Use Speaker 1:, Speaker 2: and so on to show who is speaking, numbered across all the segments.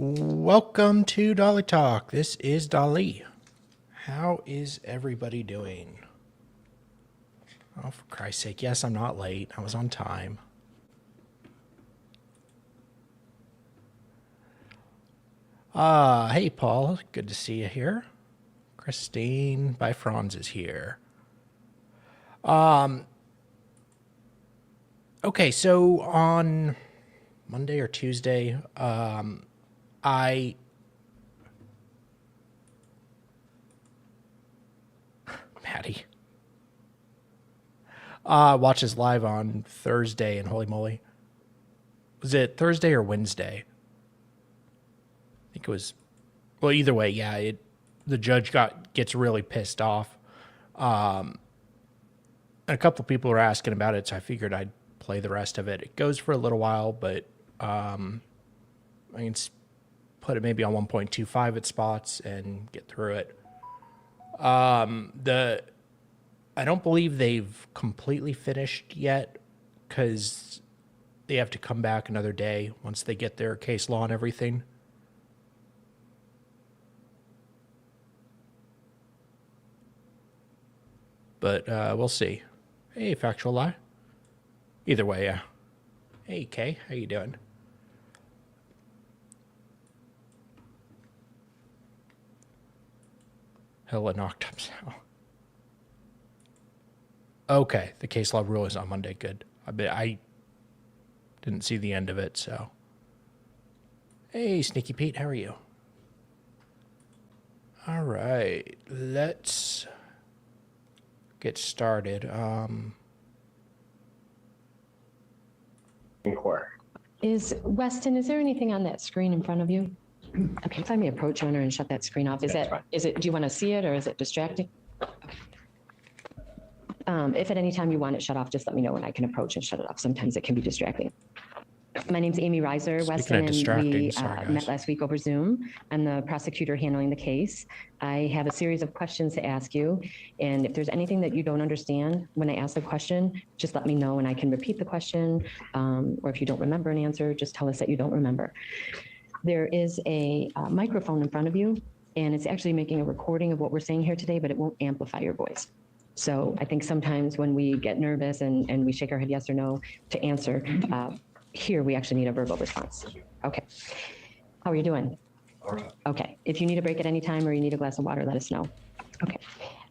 Speaker 1: Welcome to Dolly Talk. This is Dolly. How is everybody doing? Oh, for Christ's sake. Yes, I'm not late. I was on time. Hey, Paul. Good to see you here. Christine by Franz is here. Okay, so on Monday or Tuesday, Maddie watches live on Thursday, and holy moly. Was it Thursday or Wednesday? I think it was, well, either way, yeah, the judge gets really pissed off. And a couple of people are asking about it, so I figured I'd play the rest of it. It goes for a little while, but I can put it maybe on 1.25 at spots and get through it. I don't believe they've completely finished yet because they have to come back another day once they get their case law and everything. But we'll see. Hey, factual lie. Either way, yeah. Hey, Kay, how you doing? Hella knocked up sound. Okay, the case law rule is on Monday. Good. I didn't see the end of it, so. Hey, Sneaky Pete, how are you? All right, let's get started.
Speaker 2: Is Weston, is there anything on that screen in front of you? Okay, let me approach owner and shut that screen off. Do you want to see it or is it distracting? If at any time you want it shut off, just let me know and I can approach and shut it off. Sometimes it can be distracting. My name's Amy Reiser, Weston, and we met last week over Zoom. I'm the prosecutor handling the case. I have a series of questions to ask you, and if there's anything that you don't understand when I ask the question, just let me know and I can repeat the question, or if you don't remember an answer, just tell us that you don't remember. There is a microphone in front of you, and it's actually making a recording of what we're saying here today, but it won't amplify your voice. So I think sometimes when we get nervous and we shake our head yes or no to answer, here we actually need a verbal response. Okay. How are you doing?
Speaker 3: All right.
Speaker 2: Okay. If you need a break at any time or you need a glass of water, let us know. Okay.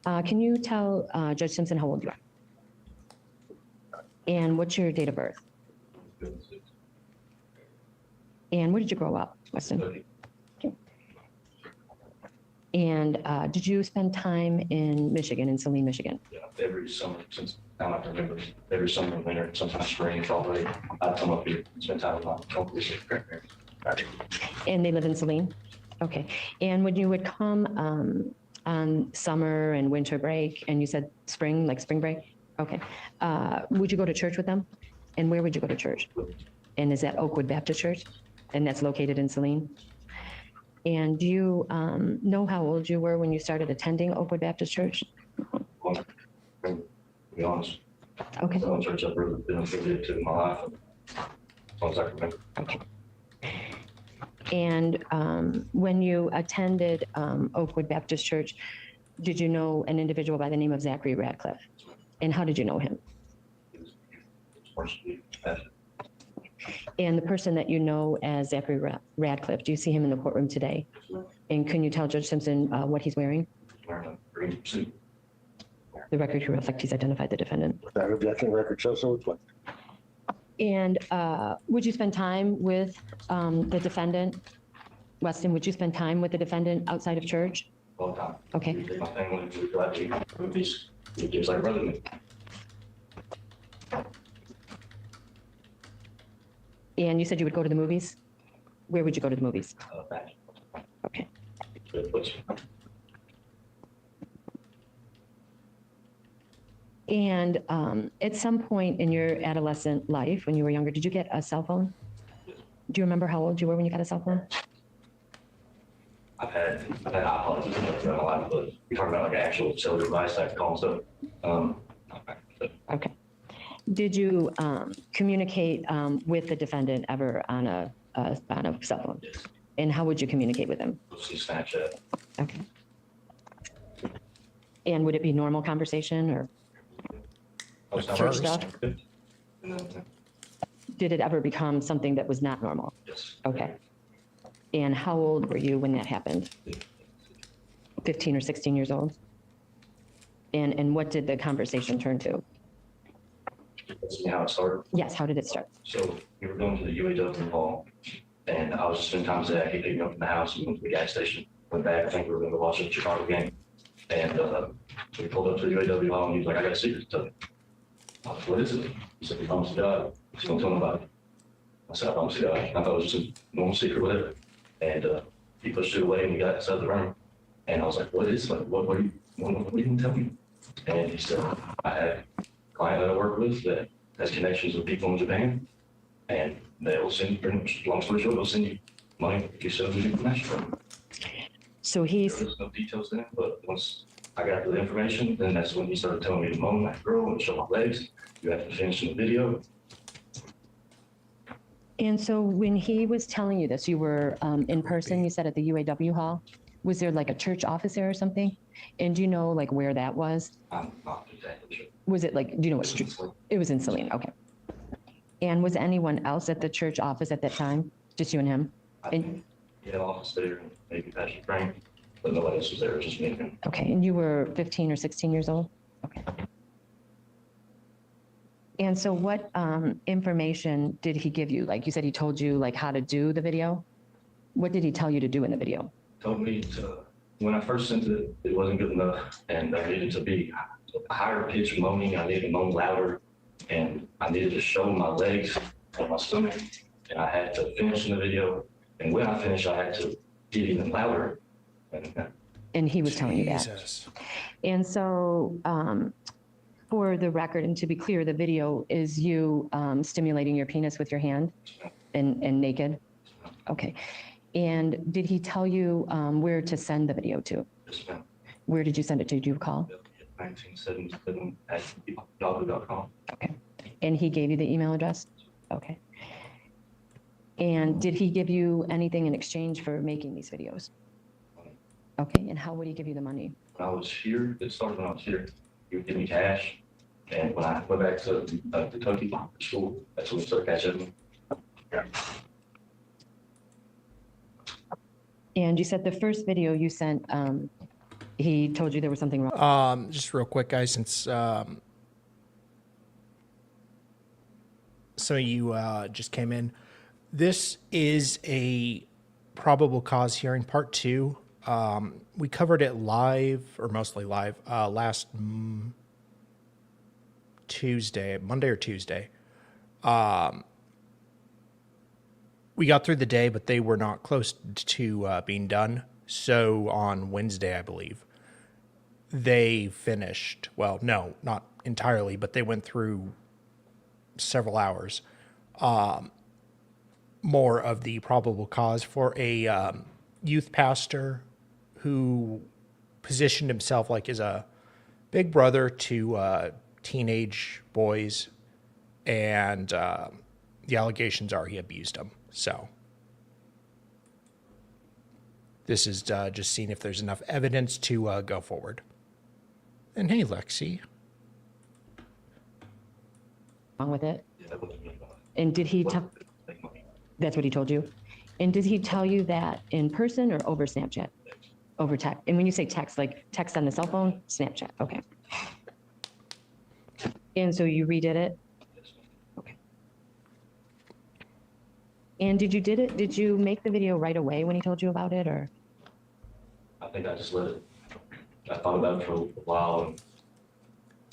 Speaker 2: Can you tell Judge Simpson how old you are? And what's your date of birth?
Speaker 3: 56.
Speaker 2: And where did you grow up, Weston? Okay. And did you spend time in Michigan, in Saline, Michigan?
Speaker 3: Yeah, every summer since now I can remember. Every summer and winter, sometimes spring, fall. I'd come up here and spend time with my uncles and grandparents.
Speaker 2: And they live in Saline? Okay. And when you would come on summer and winter break, and you said spring, like spring break? Okay. Would you go to church with them? And where would you go to church? And is that Oakwood Baptist Church? And that's located in Saline? And do you know how old you were when you started attending Oakwood Baptist Church?
Speaker 3: Well, to be honest.
Speaker 2: Okay.
Speaker 3: So church I've really been affiliated to in my life. As long as I can remember.
Speaker 2: Okay. And when you attended Oakwood Baptist Church, did you know an individual by the name of Zachary Radcliffe? And how did you know him? And the person that you know as Zachary Radcliffe, do you see him in the courtroom today? And can you tell Judge Simpson what he's wearing?
Speaker 3: Wearing a green suit.
Speaker 2: The record can reflect he's identified the defendant.
Speaker 4: That objection record shows so reflect.
Speaker 2: And would you spend time with the defendant? Weston, would you spend time with the defendant outside of church?
Speaker 3: All the time.
Speaker 2: Okay.
Speaker 3: Usually my family would go out to eat movies. He gives like brother to me.
Speaker 2: And you said you would go to the movies? Where would you go to the movies?
Speaker 3: Back.
Speaker 2: Okay.
Speaker 3: Good place.
Speaker 2: And at some point in your adolescent life, when you were younger, did you get a cell phone? Do you remember how old you were when you got a cell phone?
Speaker 3: I've had iPods throughout my life, but you're talking about like an actual cellular device I call stuff.
Speaker 2: Okay. Did you communicate with the defendant ever on a cell phone? And how would you communicate with him?
Speaker 3: See Snapchat.
Speaker 2: Okay. And would it be normal conversation or
Speaker 3: I was
Speaker 1: Church
Speaker 3: not-
Speaker 2: stuff?
Speaker 3: And then,
Speaker 2: did it ever become something that was not normal?
Speaker 3: yes.
Speaker 2: Okay. And how old were you when that happened? 15 or 16 years old? And what did the conversation turn to?
Speaker 3: That's how it started.
Speaker 2: Yes, how did it start?
Speaker 3: So we were going to the UAW hall, and I was just spending time today. He picked me up from the house and went to the gas station. Went back. I think we were going to watch the Chicago game. And so we pulled up to the UAW hall, and he was like, "I got a secret to tell you." I was like, "What is it?" He said, "You promised to God. He's going to tell me about it." I said, "I promised to God." I thought it was just a normal secret, whatever. And he pushed it away, and we got inside the room. And I was like, "What is it? Like, what are you going to tell me?" And he said, "I have a client that I work with that has connections with people in Japan, and they will send you, pretty much, long story short, they'll send you money if you sell them information."
Speaker 2: So he's,
Speaker 3: There's no details in it, but once I got the information, then that's when he started telling me to moan like a girl and show my legs. You have to finish in the video.
Speaker 2: and so when he was telling you this, you were in person, you said at the UAW hall? Was there like a church office there or something? And do you know like where that was?
Speaker 3: I'm not exactly sure.
Speaker 2: Was it like, do you know what street? It was in Saline, okay. And was anyone else at the church office at that time? Just you and him?
Speaker 3: I think he had an office there, and maybe Pastor Frank, but nobody else was there, it was just me and him.
Speaker 2: Okay, and you were 15 or 16 years old? Okay. And so what information did he give you? Like you said, he told you like how to do the video? What did he tell you to do in the video?
Speaker 3: Told me to, when I first sent it, it wasn't good enough, and I needed to be higher pitch moaning. I needed to moan louder, and I needed to show my legs and my stomach, and I had to finish in the video. And when I finished, I had to get even louder.
Speaker 2: And he was telling you that.
Speaker 1: Jesus.
Speaker 2: And so for the record, and to be clear, the video is you stimulating your penis with your hand and naked? Okay. And did he tell you where to send the video to?
Speaker 3: Yes, ma'am.
Speaker 2: Where did you send it to? Do you recall?
Speaker 3: 1977 at yahoo.com.
Speaker 2: Okay. And he gave you the email address? Okay. And did he give you anything in exchange for making these videos? Okay. And how would he give you the money?
Speaker 3: When I was here, it started when I was here. He would give me cash. And when I went back to Kentucky school, that's when we started catching me. Yeah.
Speaker 2: And you said the first video you sent, he told you there was something wrong.
Speaker 1: Just real quick, guys, since some of you just came in, this is a probable cause hearing, part 2. We covered it live, or mostly live, last Tuesday, Monday or Tuesday. We got through the day, but they were not close to being done. So on Wednesday, I believe, they finished. Well, no, not entirely, but they went through several hours more of the probable cause for a youth pastor who positioned himself like as a big brother to teenage boys, and the allegations are he abused them. So this is just seeing if there's enough evidence to go forward. And hey, Lexi.
Speaker 2: Wrong with it?
Speaker 3: Yeah, that wasn't really bad.
Speaker 2: And did he tell,
Speaker 3: Make money.
Speaker 2: that's what he told you? And did he tell you that in person or over Snapchat? Over text? And when you say text, like text on the cell phone, Snapchat, okay. And so you redid it? Okay. And did you make the video right away when he told you about it, or?
Speaker 3: I think I just let it. I thought about it for a while, and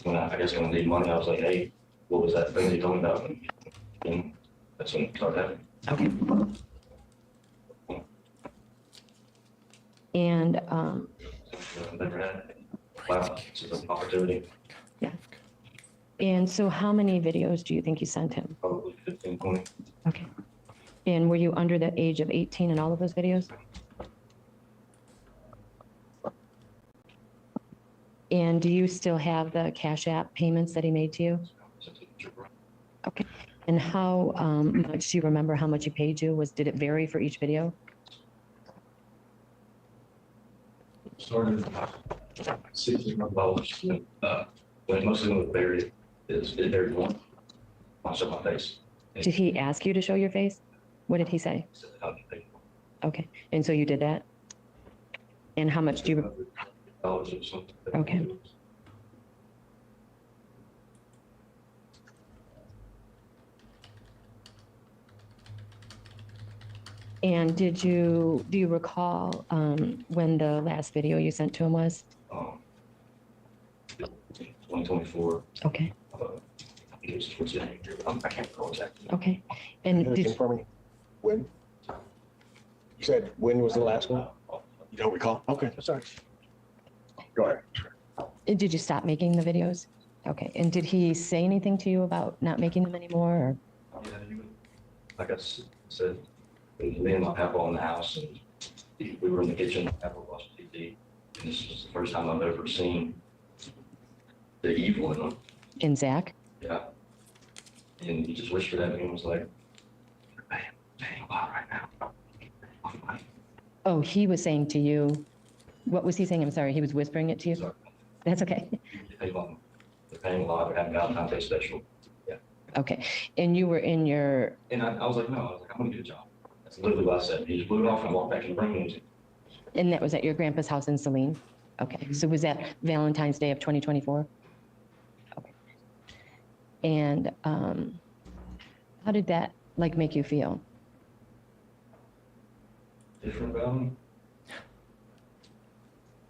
Speaker 3: when I guess when I needed money, I was like, "Hey, what was that thing you told me about?" And that's when it started happening.
Speaker 2: Okay. And,
Speaker 3: Never had it. Wow, this is an opportunity.
Speaker 2: yeah. And so how many videos do you think you sent him?
Speaker 3: Probably 15, 20.
Speaker 2: Okay. And were you under the age of 18 in all of those videos? And do you still have the Cash App payments that he made to you? Okay. And how much, do you remember how much he paid you? Did it vary for each video?
Speaker 3: Started 16 month old, when mostly when it was buried, it buried one. I showed my face.
Speaker 2: Did he ask you to show your face? What did he say? Okay, and so you did that? And how much do you, okay. And do you recall when the last video you sent to him was?
Speaker 3: 2024.
Speaker 2: Okay,
Speaker 3: It was towards the end of the year, but I can't recall exactly.
Speaker 2: okay. And
Speaker 4: Anything
Speaker 2: did,
Speaker 4: for me? When? You said when was the last one? You don't recall? Okay, sorry. Go ahead.
Speaker 2: did you stop making the videos? Okay, and did he say anything to you about not making them anymore? Or?
Speaker 3: Yeah, like I said, me and my papa in the house, and we were in the kitchen, papa watched TV, and this was the first time I've ever seen the evil in them.
Speaker 2: In Zach?
Speaker 3: Yeah. And he just whispered at me and was like, "You're paying a lot right now."
Speaker 2: Oh, he was saying to you, what was he saying? I'm sorry, he was whispering it to you?
Speaker 3: Sorry.
Speaker 2: That's okay.
Speaker 3: They're paying a lot, they're having Valentine's Day special. Yeah.
Speaker 2: Okay, and you were in your,
Speaker 3: And I was like, no, I was like, I'm gonna get a job. That's literally what I said. He just blew it off and I walked back in the room and
Speaker 2: and that was at your grandpa's house in Saline? Okay, so was that Valentine's Day of 2024? Okay. And how did that like make you feel?
Speaker 3: different about him.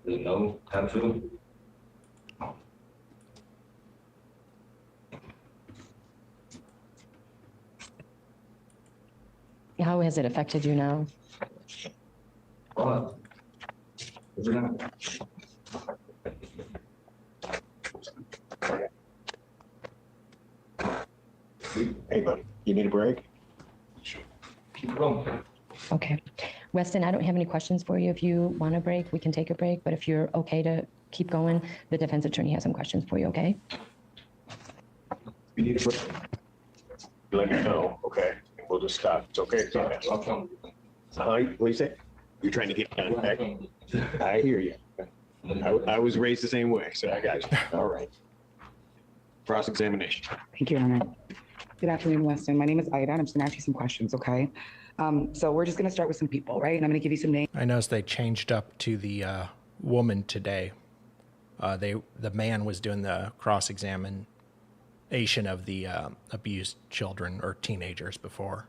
Speaker 3: Didn't know how to feel.
Speaker 2: How has it affected you now?
Speaker 3: But, is it not?
Speaker 4: Hey, buddy, you need a break?
Speaker 3: Keep it going.
Speaker 2: Okay. Weston, I don't have any questions for you. If you want a break, we can take a break, but if you're okay to keep going, the defense attorney has some questions for you, okay?
Speaker 4: You need a break? You let me know, okay? And we'll just stop. It's okay.
Speaker 3: I'll come.
Speaker 4: What do you say? You're trying to get done back? I hear you. I was raised the same way, so I got you. All right. Cross-examination.
Speaker 5: Thank you, Your Honor. Good afternoon, Weston. My name is Ida, and I'm just gonna ask you some questions, okay? So we're just gonna start with some people, right? And I'm gonna give you some names.
Speaker 1: I noticed they changed up to the woman today. The man was doing the cross-examination of the abused children or teenagers before.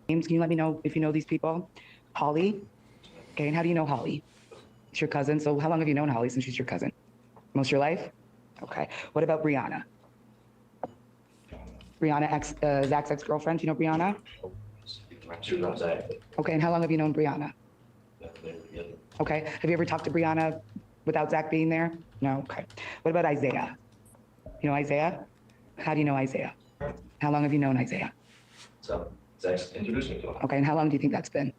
Speaker 5: Can you let me know if you know these people? Holly? Okay, and how do you know Holly? It's your cousin, so how long have you known Holly since she's your cousin? Most of your life? Okay. What about Brianna? Brianna, Zach's ex-girlfriend. Do you know Brianna?
Speaker 3: She was on Zach.
Speaker 5: Okay, and how long have you known Brianna? Okay. Have you ever talked to Brianna without Zach being there? No? Okay. What about Isaiah? You know Isaiah? How do you know Isaiah? How long have you known Isaiah?
Speaker 3: So Zach's introduced me to him.
Speaker 5: Okay, and how long do you think that's been?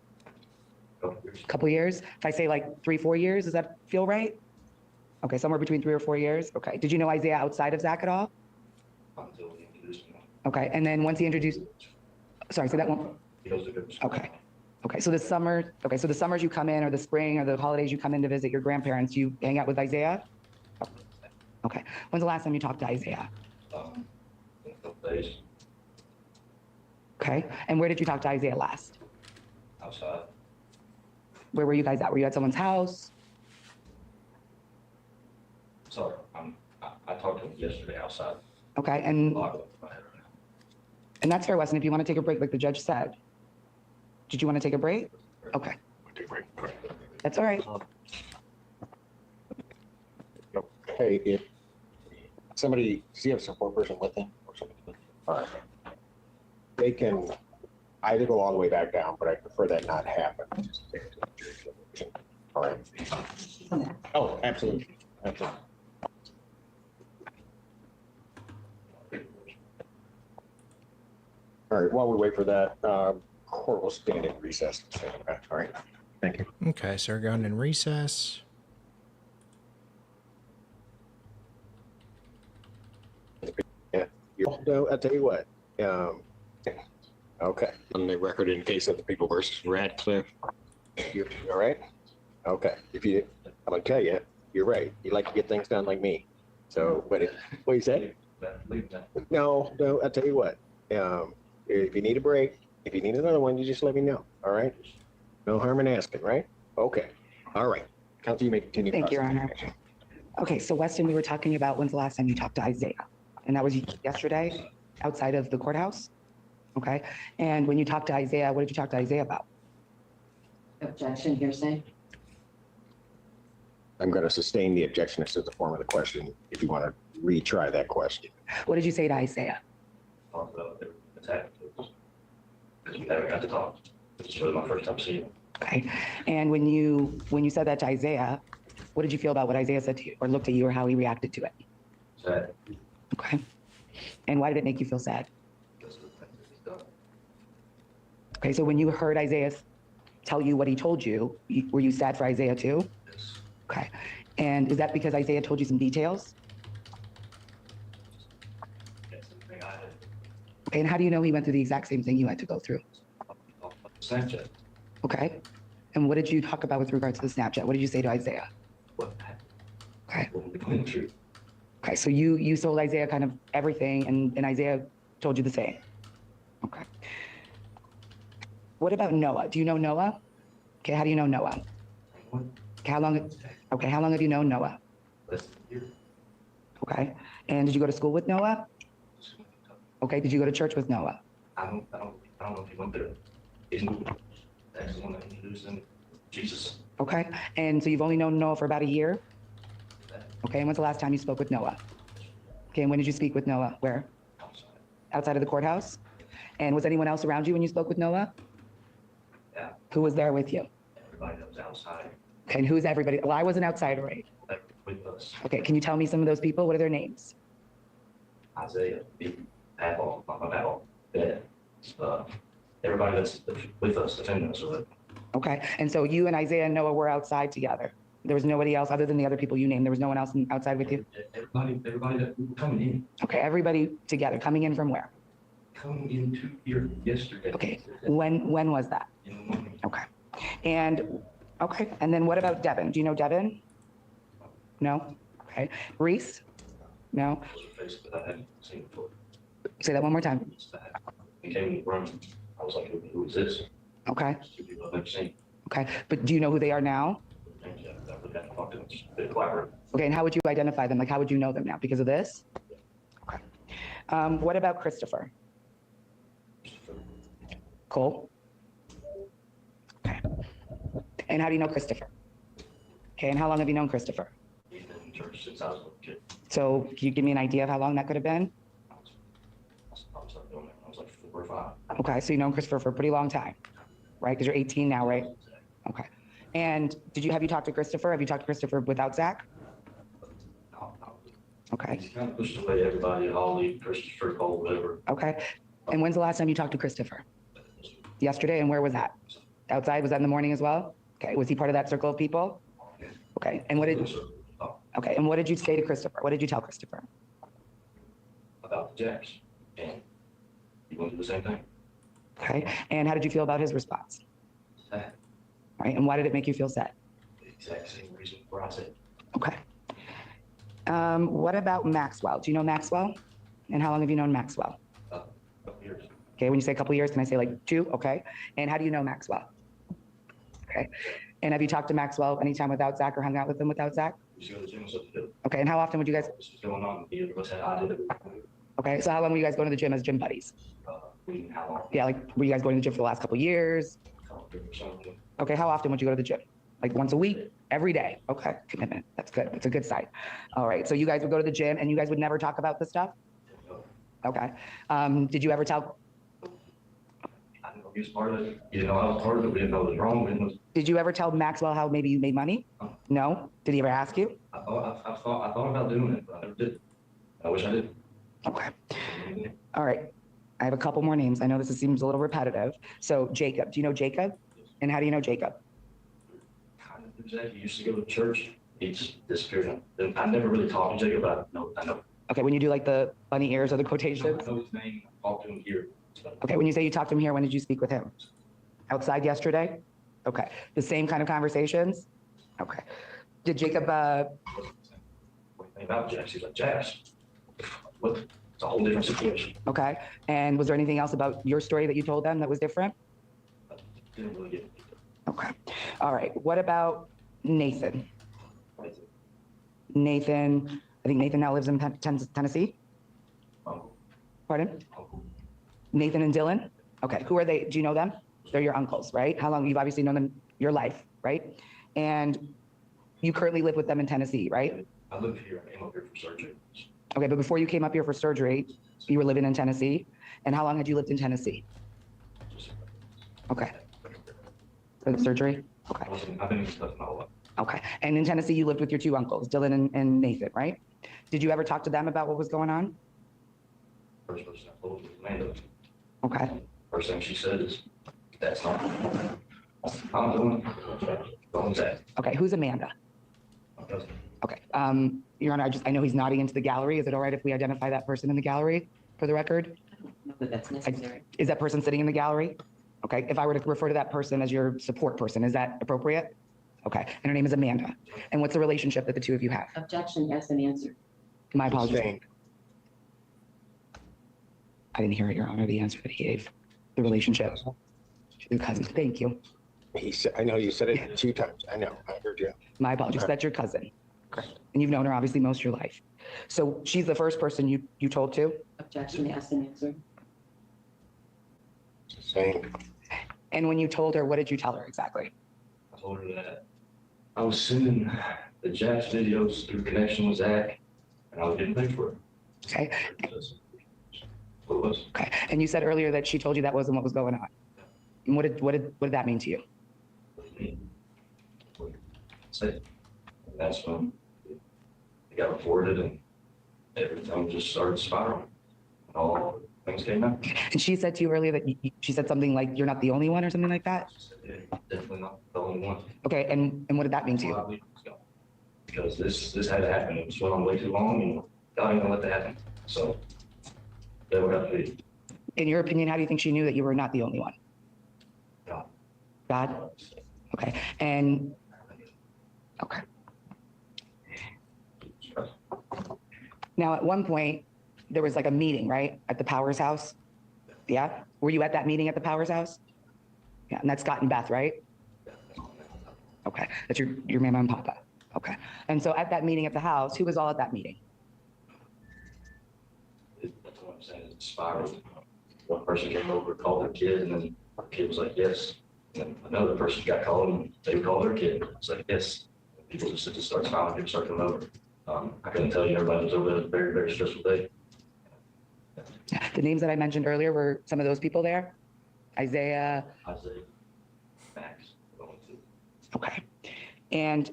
Speaker 3: A couple years.
Speaker 5: Couple years? If I say like 3-4 years, does that feel right? Okay, somewhere between 3 or 4 years? Okay. Did you know Isaiah outside of Zach at all?
Speaker 3: Until he introduced me.
Speaker 5: Okay, and then once he introduced, sorry, say that one.
Speaker 3: He goes to good school.
Speaker 5: Okay. Okay, so the summers you come in, or the spring, or the holidays you come in to visit your grandparents, you hang out with Isaiah? Okay. When's the last time you talked to Isaiah?
Speaker 3: In a couple days
Speaker 5: Okay. And where did you talk to Isaiah last?
Speaker 3: outside.
Speaker 5: Where were you guys at? Were you at someone's house?
Speaker 3: Sorry, I talked to him yesterday outside.
Speaker 5: Okay, and
Speaker 3: Locked up in my head right now.
Speaker 5: that's fair, Weston, if you want to take a break like the judge said. Did you want to take a break? Okay,
Speaker 4: Take a break. All right.
Speaker 5: that's all right.
Speaker 4: Okay, if somebody, does he have a support person with him or something? All right. They can either go all the way back down, but I prefer that not happen. Just take it to the judicial division. All right. Oh, absolutely. Absolutely. All right, while we wait for that, court will stand in recess. All right, thank you.
Speaker 1: Okay, so we're going in recess.
Speaker 4: Yeah, no, I'll tell you what. Okay, on the record in case of the People versus Radcliffe. You all right? Okay, if you, I'm gonna tell you, you're right. You like to get things done like me. So, but what you say? No, I'll tell you what. If you need a break, if you need another one, you just let me know. All right? No harm in asking, right? Okay. All right. Counsel, you may continue.
Speaker 5: Thank you, Your Honor. Okay, so Weston, we were talking about when's the last time you talked to Isaiah? And that was yesterday outside of the courthouse? Okay, and when you talked to Isaiah, what did you talk to Isaiah about?
Speaker 2: Objection, hearsay.
Speaker 4: I'm going to sustain the objection as to the form of the question if you want to retry that question.
Speaker 5: What did you say to Isaiah?
Speaker 3: Talked about their attack. Because we never got to talk. This is really my first time seeing him.
Speaker 5: Okay, and when you said that to Isaiah, what did you feel about what Isaiah said to you or looked at you or how he reacted to it?
Speaker 3: Sad.
Speaker 5: Okay, and why did it make you feel sad?
Speaker 3: Because of the things that he's done.
Speaker 5: Okay, so when you heard Isaiah tell you what he told you, were you sad for Isaiah too?
Speaker 3: Yes.
Speaker 5: Okay, and is that because Isaiah told you some details?
Speaker 3: That's the thing I did.
Speaker 5: Okay, and how do you know he went through the exact same thing you had to go through?
Speaker 3: Snapchat.
Speaker 5: Okay, and what did you talk about with regards to the Snapchat? What did you say to Isaiah?
Speaker 3: What happened?
Speaker 5: Okay,
Speaker 3: What became true?
Speaker 5: okay, so you told Isaiah kind of everything, and Isaiah told you the same. Okay. What about Noah? Do you know Noah? Okay, how do you know Noah?
Speaker 3: What?
Speaker 5: Okay, how long have you known Noah?
Speaker 3: Less than a year.
Speaker 5: Okay, and did you go to school with Noah? Okay, did you go to church with Noah?
Speaker 3: I don't know if he went there. He's that's the one that introduced him to Jesus.
Speaker 5: Okay, and so you've only known Noah for about a year? Okay, and when's the last time you spoke with Noah? Okay, and when did you speak with Noah? Where? Outside of the courthouse? And was anyone else around you when you spoke with Noah?
Speaker 3: Yeah.
Speaker 5: Who was there with you?
Speaker 3: Everybody that was outside.
Speaker 5: Okay, and who's everybody? Well, I was an outsider, right?
Speaker 3: That were with us.
Speaker 5: Okay, can you tell me some of those people? What are their names?
Speaker 3: Isaiah, me, Apple, my Apple, Ben, everybody that's with us, defending us with it.
Speaker 5: Okay, and so you and Isaiah and Noah were outside together. There was nobody else other than the other people you named. There was no one else outside with you?
Speaker 3: Everybody that we were coming in,
Speaker 5: Okay, everybody together, coming in from where?
Speaker 3: coming into here yesterday.
Speaker 5: Okay, when was that?
Speaker 3: In the morning.
Speaker 5: Okay, and then what about Devin? Do you know Devin? No? Okay, Reese? No?
Speaker 3: Was her face that I hadn't seen before.
Speaker 5: Say that one more time.
Speaker 3: He came in the room. I was like, who is this?
Speaker 5: Okay,
Speaker 3: It's two people I've never seen.
Speaker 5: okay, but do you know who they are now?
Speaker 3: And I really hadn't talked to them. It's a bit collaborative.
Speaker 5: Okay, and how would you identify them? Like, how would you know them now? Because of this? Okay. What about Christopher? Cole? Okay. And how do you know Christopher? Okay, and how long have you known Christopher?
Speaker 3: He's been in church since I was a little kid.
Speaker 5: So can you give me an idea of how long that could have been?
Speaker 3: I was like doing it when I was like 4 or 5.
Speaker 5: Okay, so you've known Christopher for a pretty long time, right? Because you're 18 now, right? Okay. And have you talked to Christopher? Have you talked to Christopher without Zach?
Speaker 3: No.
Speaker 5: Okay,
Speaker 3: He's kind of pushed away everybody, Holly, Christopher, Cole, whatever.
Speaker 5: okay. And when's the last time you talked to Christopher? Yesterday, and where was that? Outside? Was that in the morning as well? Okay, was he part of that circle of people? Okay, and what did you say to Christopher? What did you tell Christopher?
Speaker 3: About the jacks. And you want to do the same thing?
Speaker 5: Okay, and how did you feel about his response?
Speaker 3: Sad.
Speaker 5: All right, and why did it make you feel sad?
Speaker 3: The exact same reason where I said,
Speaker 5: Okay. What about Maxwell? Do you know Maxwell? And how long have you known Maxwell?
Speaker 3: a couple years.
Speaker 5: Okay, when you say a couple years, can I say like 2? Okay, and how do you know Maxwell? Okay, and have you talked to Maxwell anytime without Zach or hung out with him without Zach?
Speaker 3: We used to go to the gym and stuff to do.
Speaker 5: Okay, and how often would you guys,
Speaker 3: This was going on. He was saying, I did it.
Speaker 5: okay, so how long were you guys going to the gym as gym buddies?
Speaker 3: How long?
Speaker 5: Yeah, like, were you guys going to the gym for the last couple years?
Speaker 3: Couple years or something.
Speaker 5: Okay, how often would you go to the gym? Like once a week? Every day? Okay, commitment. That's good. That's a good sign. All right, so you guys would go to the gym and you guys would never talk about this stuff? Okay. Did you ever tell,
Speaker 3: I didn't know he was part of it. You know, I was part of it. We didn't know it was wrong. We didn't know.
Speaker 5: did you ever tell Maxwell how maybe you made money? No? Did he ever ask you?
Speaker 3: I thought about doing it, but I never did. I wish I did.
Speaker 5: Okay. All right. I have a couple more names. I know this seems a little repetitive. So Jacob, do you know Jacob? And how do you know Jacob?
Speaker 3: Kind of exactly. He used to go to church. He just disappeared. I never really talked to Jacob, but I know.
Speaker 5: Okay, when you do like the bunny ears or the
Speaker 3: I
Speaker 5: quotations?
Speaker 3: know his name. I talked to him here.
Speaker 5: Okay, when you say you talked to him here, when did you speak with him? Outside yesterday? Okay, the same kind of conversations? Okay. Did Jacob,
Speaker 3: What do you think about Jax? He's like, Jax, what? It's a whole different situation.
Speaker 5: okay. And was there anything else about your story that you told them that was different?
Speaker 3: Didn't really get
Speaker 5: Okay. All right. What about Nathan?
Speaker 3: it.
Speaker 5: Nathan, I think Nathan now lives in Tennessee.
Speaker 3: Uncle,
Speaker 5: Pardon?
Speaker 3: uncle.
Speaker 5: Nathan and Dylan? Okay. Who are they? Do you know them? They're your uncles, right? How long? You've obviously known them your life, right? And you currently live with them in Tennessee, right?
Speaker 3: I live here. I came up here for surgery.
Speaker 5: Okay. But before you came up here for surgery, you were living in Tennessee. And how long had you lived in Tennessee? Okay. For the surgery? Okay.
Speaker 3: I've been in stuff my whole life.
Speaker 5: Okay. And in Tennessee, you lived with your two uncles, Dylan and Nathan, right? Did you ever talk to them about what was going on?
Speaker 3: First person I told was Amanda.
Speaker 5: Okay.
Speaker 3: First thing she said is, that's not, I'm doing, going that.
Speaker 5: Okay. Who's Amanda?
Speaker 3: My cousin.
Speaker 5: Okay. Your Honor, I know he's nodding into the gallery. Is it all right if we identify that person in the gallery for the record?
Speaker 6: No, but that's necessary.
Speaker 5: Is that person sitting in the gallery? Okay. If I were to refer to that person as your support person, is that appropriate? Okay. And her name is Amanda. And what's the relationship that the two of you have?
Speaker 6: Objection has been answered.
Speaker 5: My apologies.
Speaker 4: Sustained.
Speaker 5: I didn't hear it, Your Honor, the answer that he gave. The relationship. Your cousin. Thank you.
Speaker 4: He said, I know you said it 2 times. I know, I heard you.
Speaker 5: My apologies. That's your cousin. Correct. And you've known her obviously most of your life. So she's the first person you told to?
Speaker 6: Objection has been answered.
Speaker 4: Sustained.
Speaker 5: And when you told her, what did you tell her exactly?
Speaker 3: I told her that I was sending the Jax videos through connection with Zach, and I was getting paid for it.
Speaker 5: Okay.
Speaker 3: That's what it was.
Speaker 5: Okay. And you said earlier that she told you that wasn't what was going on. And what did that mean to you?
Speaker 3: Said, and that's when it got reported, and everything just started spiraling. And all things came out.
Speaker 5: And she said to you earlier that she said something like you're not the only one or something like that?
Speaker 3: She said, yeah, definitely not the only one.
Speaker 5: Okay. And what did that mean to
Speaker 3: Well, I
Speaker 5: you?
Speaker 3: believe it's gone. Because this had to happen. It was went on way too long, and God ain't gonna let that happen. So that would have to be
Speaker 5: In your opinion, how do you think she knew that you were not the only one?
Speaker 3: God.
Speaker 5: God? Okay. And okay. Now, at one point, there was like a meeting, right? At the Powers house? Yeah? Were you at that meeting at the Powers house? Yeah, and that's Scott and Beth, right? Okay. That's your mama and papa. Okay. And so at that meeting at the house, who was all at that meeting?
Speaker 3: That's what I'm saying. It spiraled. One person came over, called their kid, and then the kid was like, yes. And then another person got called, and they would call their kid. It's like, yes. People just start smiling, people start coming over. I couldn't tell you, everybody was over there. It was a very, very stressful day.
Speaker 5: The names that I mentioned earlier were some of those people there? Isaiah.
Speaker 3: Isaiah, Max, going to.
Speaker 5: Okay. And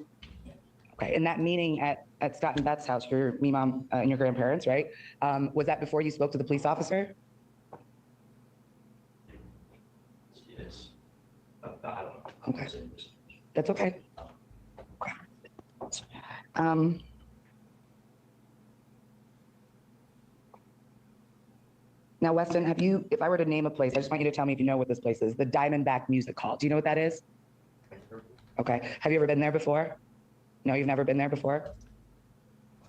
Speaker 5: okay, in that meeting at Scott and Beth's house, me, mom, and your grandparents, right? Was that before you spoke to the police officer?
Speaker 3: Yes. I don't know.
Speaker 5: Okay. That's okay. Okay. Now, Weston, if I were to name a place, I just want you to tell me if you know what this place is, the Diamondback Music Hall. Do you know what that is? Okay. Have you ever been there before? No, you've never been there before?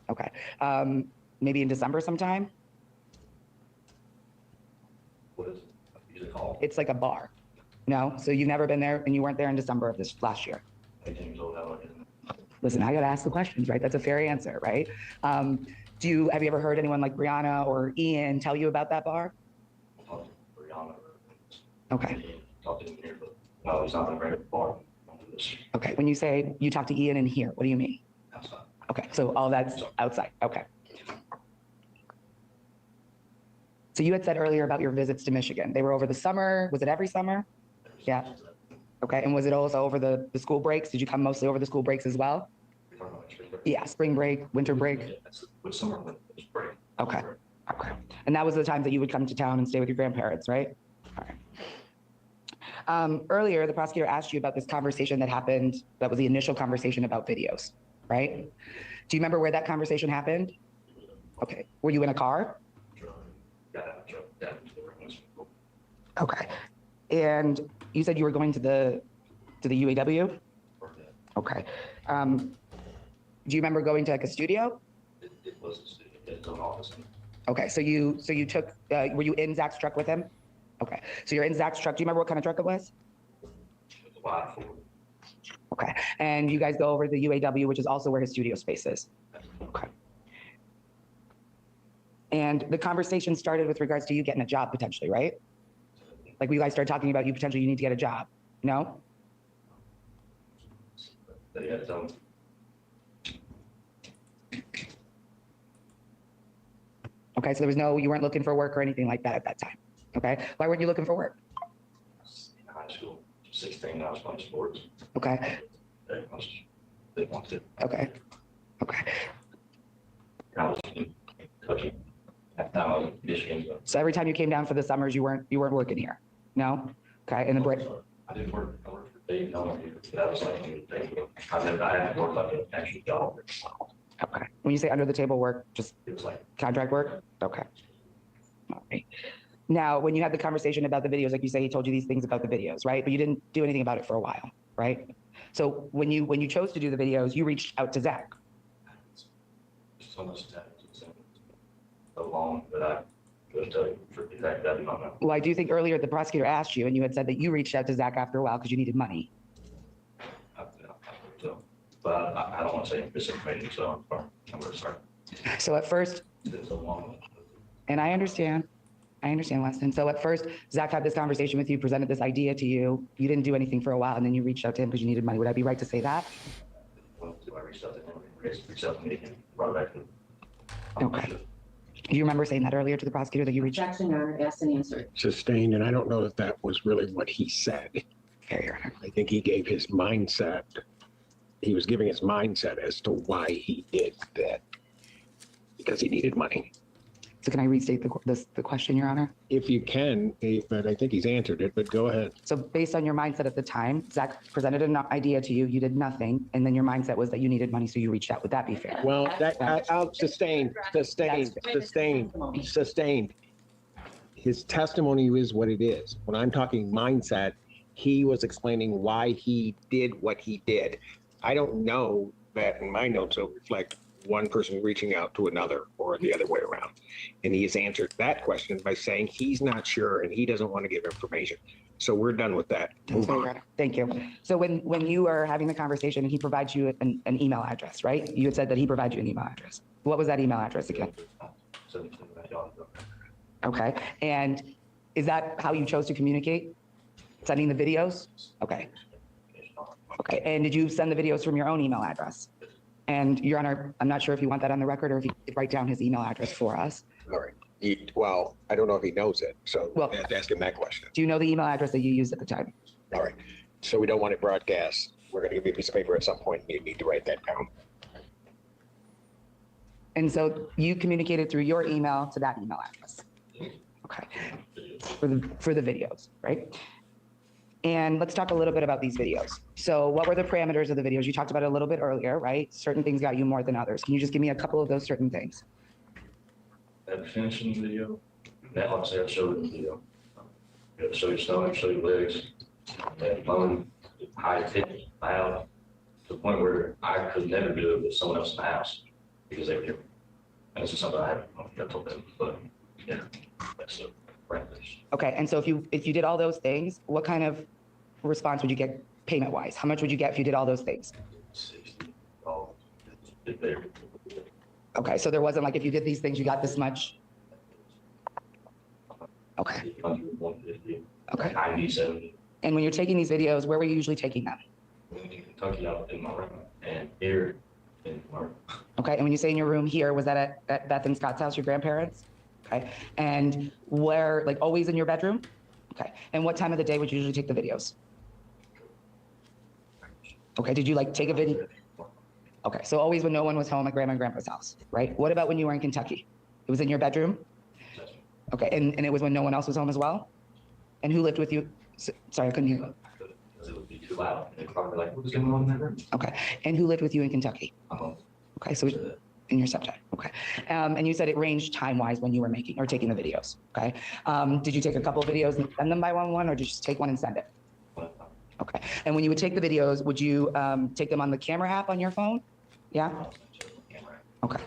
Speaker 5: Okay. Maybe in December sometime?
Speaker 3: What is it? Music hall.
Speaker 5: It's like a bar. No? So you've never been there and you weren't there in December of this last year?
Speaker 3: 18 years old, how I did.
Speaker 5: Listen, I got to ask the questions, right? That's a fair answer, right? Have you ever heard anyone like Brianna or Ian tell you about that bar?
Speaker 3: Talked to Brianna.
Speaker 5: Okay.
Speaker 3: Talked to him here, but no, he's not in a regular bar. Don't do this
Speaker 5: Okay. When you say you talk to Ian in here, what do you mean?
Speaker 3: outside.
Speaker 5: Okay. So all that's outside. Okay. So you had said earlier about your visits to Michigan. They were over the summer. Was it every summer? Yeah. Okay. And was it also over the school breaks? Did you come mostly over the school breaks as well? Yeah. Spring break, winter break.
Speaker 3: With summer, it's break.
Speaker 5: Okay. Okay. And that was the time that you would come to town and stay with your grandparents, right? All right. Earlier, the prosecutor asked you about this conversation that happened. That was the initial conversation about videos, right? Do you remember where that conversation happened? Okay. Were you in a car?
Speaker 3: Got out of the truck, down to the room.
Speaker 5: Okay. And you said you were going to the UAW? Okay. Do you remember going to like a studio?
Speaker 3: It was his own office.
Speaker 5: Okay, so you took, were you in Zach's truck with him? Okay, so you're in Zach's truck. Do you remember what kind of truck it was?
Speaker 3: Why?
Speaker 5: Okay, and you guys go over to the UAW, which is also where his studio space is. Okay. And the conversation started with regards to you getting a job potentially, right? Like you guys started talking about you potentially need to get a job, no?
Speaker 3: But yeah,
Speaker 5: Okay, so there was no, you weren't looking for work or anything like that at that time. Okay, why weren't you looking for work?
Speaker 3: in high school, 16, I was playing sports.
Speaker 5: Okay,
Speaker 3: They wanted,
Speaker 5: okay, okay.
Speaker 3: I was in Kentucky. At the time I was in Michigan.
Speaker 5: So every time you came down for the summers, you weren't working here, no? Okay, and the break.
Speaker 3: I didn't work, I worked for Dave, no, that was like, I hadn't worked like an actual job.
Speaker 5: Okay, when you say under the table work, just
Speaker 3: It was like,
Speaker 5: contract work? Okay. All right. Now, when you had the conversation about the videos, like you say, he told you these things about the videos, right? But you didn't do anything about it for a while, right? So when you chose to do the videos, you reached out to Zach.
Speaker 3: so much time, so long that I couldn't tell you for the exact that, I don't know.
Speaker 5: Well, I do think earlier the prosecutor asked you and you had said that you reached out to Zach after a while because you needed money.
Speaker 3: So, but I don't want to say misinformation, so I'm really sorry.
Speaker 5: So at first,
Speaker 3: It's been so long.
Speaker 5: and I understand, Weston. So at first, Zach had this conversation with you, presented this idea to you. You didn't do anything for a while and then you reached out to him because you needed money. Would I be right to say that?
Speaker 3: Well, I reached out to him, reached out to me and brought it back to.
Speaker 5: Okay. Do you remember saying that earlier to the prosecutor that you reached out?
Speaker 6: Objection, Your Honor, asked and answered.
Speaker 4: Sustained, and I don't know if that was really what he said.
Speaker 5: Fair, Your Honor.
Speaker 4: I think he gave his mindset. He was giving his mindset as to why he did that, because he needed money.
Speaker 5: So can I restate the question, Your Honor?
Speaker 4: If you can, but I think he's answered it, but go ahead.
Speaker 5: So based on your mindset at the time, Zach presented an idea to you, you did nothing, and then your mindset was that you needed money, so you reached out. Would that be fair?
Speaker 4: Well, I'll sustained. His testimony is what it is. When I'm talking mindset, he was explaining why he did what he did. I don't know that in my notes will reflect one person reaching out to another or the other way around. And he has answered that question by saying he's not sure and he doesn't want to give information. So we're done with that. Move
Speaker 5: Fair, Your
Speaker 4: on.
Speaker 5: Honor. Thank you. So when you were having the conversation and he provides you an email address, right? You had said that he provided you an email address. What was that email address again? Okay. And is that how you chose to communicate? Sending the videos? Okay. Okay. And did you send the videos from your own email address? And Your Honor, I'm not sure if you want that on the record or if you could write down his email address for us.
Speaker 4: All right. Well, I don't know if he knows it, so
Speaker 5: Well-
Speaker 4: I have to ask him that question.
Speaker 5: Do you know the email address that you used at the time?
Speaker 4: All right. So we don't want it broadcast. We're going to give you a piece of paper at some point. You need to write that down.
Speaker 5: And so you communicated through your email to that email address. Okay. For the videos, right? And let's talk a little bit about these videos. So what were the parameters of the videos? You talked about it a little bit earlier, right? Certain things got you more than others. Can you just give me a couple of those certain things?
Speaker 3: At finishing the video, that like I said, I showed the video. You have to show your stomach, show your legs, and bone, high pitch, loud, to the point where I could never do it with someone else in the house because they were here. And this is something I told them, but yeah, that's the parameters.
Speaker 5: Okay, and so if you did all those things, what kind of response would you get payment wise? How much would you get if you did all those things?
Speaker 3: 60, all, did there.
Speaker 5: Okay, so there wasn't like if you did these things, you got this much? Okay,
Speaker 3: 100, 150,
Speaker 5: okay.
Speaker 3: 90, 70.
Speaker 5: And when you're taking these videos, where were you usually taking them?
Speaker 3: In Kentucky, out in my room, and here in my room.
Speaker 5: Okay, and when you say in your room here, was that at Beth and Scott's house, your grandparents? Okay, and where, like always in your bedroom? Okay, and what time of the day would you usually take the videos? Okay, did you like take a video? Okay, so always when no one was home at grandma and grandpa's house, right? What about when you were in Kentucky? It was in your bedroom? Okay, and it was when no one else was home as well? And who lived with you? Sorry, I couldn't hear you.
Speaker 3: Because it would be too loud. And they'd probably be like, what's going on in that room?
Speaker 5: Okay, and who lived with you in Kentucky? Okay, so in your stepdad, okay. And you said it ranged time-wise when you were making or taking the videos, okay? Did you take a couple of videos and send them by one, or did you just take one and send it? Okay, and when you would take the videos, would you take them on the camera app on your phone? Yeah? Okay.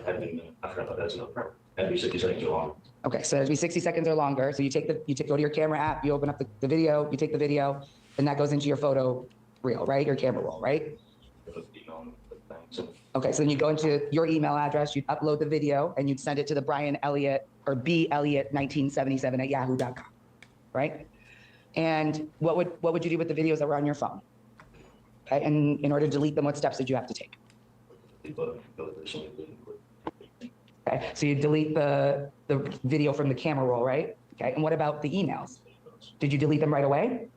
Speaker 3: I forgot about that's enough. Had to be 60 seconds or long.
Speaker 5: Okay, so it'd be 60 seconds or longer. So you go to your camera app, you open up the video, you take the video, and that goes into your photo reel, right? Your camera roll, right? Okay, so then you go into your email address, you'd upload the video, and you'd send it to the Brian Elliott or B Elliott 1977 at yahoo.com, right? And what would you do with the videos that were on your phone? Okay, and in order to delete them, what steps did you have to take? Okay, so you delete the video from the camera roll, right? Okay, and what about the emails? Did you delete them right away?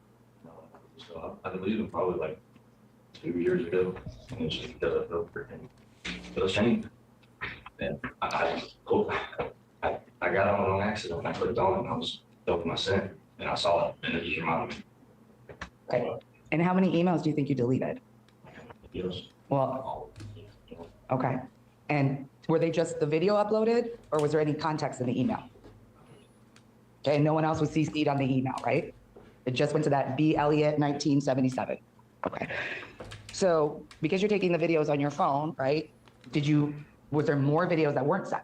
Speaker 3: So I deleted them probably like 2 years ago, and it's just because I felt freaking ashamed. And I got on an accident, and I clicked on it, and I was opening my sent, and I saw it, and it just reminded me.
Speaker 5: Okay, and how many emails do you think you deleted?
Speaker 3: Yes.
Speaker 5: Well, okay, and were they just the video uploaded, or was there any context in the email? Okay, and no one else was CC'd on the email, right? It just went to that B Elliott 1977. Okay, so because you're taking the videos on your phone, right? Was there more videos that weren't sent?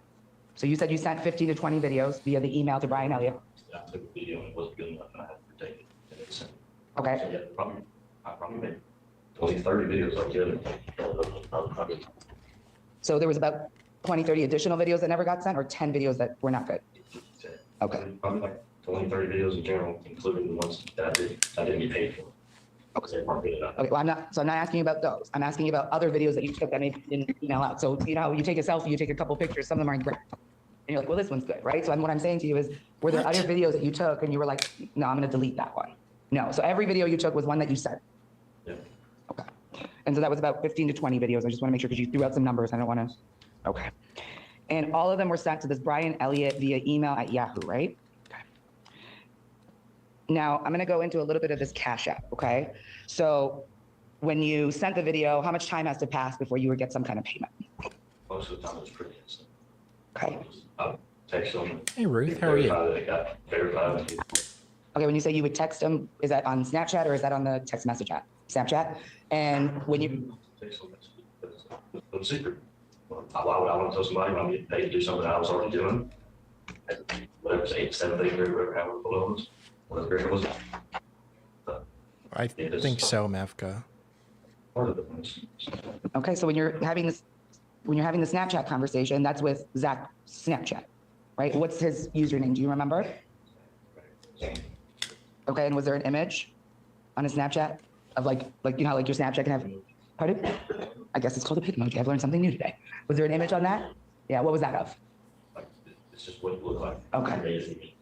Speaker 5: So you said you sent 15 to 20 videos via the email to Brian Elliott.
Speaker 3: I took a video and it wasn't good enough, and I had to retake it. And it sent.
Speaker 5: Okay,
Speaker 3: So yeah, I probably made 20, 30 videos altogether.
Speaker 5: so there was about 20, 30 additional videos that never got sent, or 10 videos that were not good? Okay.
Speaker 3: Probably like 20, 30 videos in general, including the ones that I didn't get paid for. Okay. They weren't good enough.
Speaker 5: Okay, well, I'm not asking you about those. I'm asking you about other videos that you took that maybe didn't email out. So, you know, you take a selfie, you take a couple pictures, some of them aren't great. And you're like, well, this one's good, right? So what I'm saying to you is, were there other videos that you took and you were like, no, I'm gonna delete that one? No, so every video you took was one that you sent.
Speaker 3: Yeah.
Speaker 5: Okay, and so that was about 15 to 20 videos. I just wanna make sure, because you threw out some numbers, I don't wanna, okay. And all of them were sent to this Brian Elliott via email at Yahoo, right? Okay. Now, I'm gonna go into a little bit of this Cash App, okay? So when you sent the video, how much time has to pass before you would get some kind of payment?
Speaker 3: Most of the time it was pretty instant.
Speaker 5: Okay.
Speaker 3: Text them.
Speaker 1: Hey, Ruth, how are you?
Speaker 3: Verify that it got verified.
Speaker 5: Okay, when you say you would text them, is that on Snapchat or is that on the text message app? Snapchat? And when you,
Speaker 3: Text them, it's a secret. Why would I want to tell somebody when I'm getting paid to do something I was already doing? Whatever, it's 8, 7 days, whatever, however it was, whatever it was.
Speaker 1: I think so, Mevka.
Speaker 3: Part of the things.
Speaker 5: okay, so when you're having the Snapchat conversation, that's with Zach Snapchat, right? What's his username? Do you remember? Okay, and was there an image on his Snapchat of like you know how like your Snapchat can have, pardon? I guess it's called a pig emoji. I've learned something new today. Was there an image on that? Yeah, what was that of?
Speaker 3: Like, it's just what it looked like.
Speaker 5: Okay.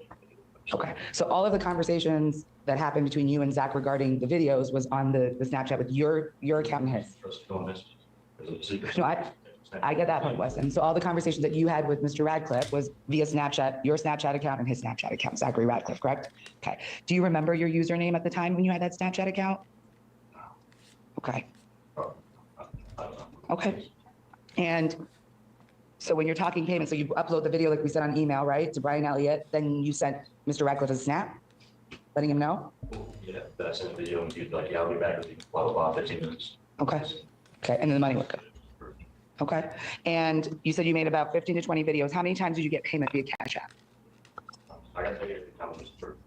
Speaker 5: Okay, so all of the conversations that happened between you and Zach regarding the videos was on the Snapchat with your account and his. No, I get that part, Weston. So all the conversations that you had with Mr. Radcliffe was via Snapchat, your Snapchat account and his Snapchat account, Zachary Radcliffe, correct? Okay. Do you remember your username at the time when you had that Snapchat account? Okay. Okay. And so when you're talking payments, so you upload the video like we said on email, right, to Brian Elliott, then you sent Mr. Radcliffe a snap, letting him know?
Speaker 3: Yeah, but I sent a video and he's like, yeah, I'll be back with you, blah, blah, blah, 15 minutes.
Speaker 5: Okay. Okay, and then the money would go. Okay, and you said you made about 15 to 20 videos. How many times did you get payment via Cash App?
Speaker 3: I got paid every time it was approved.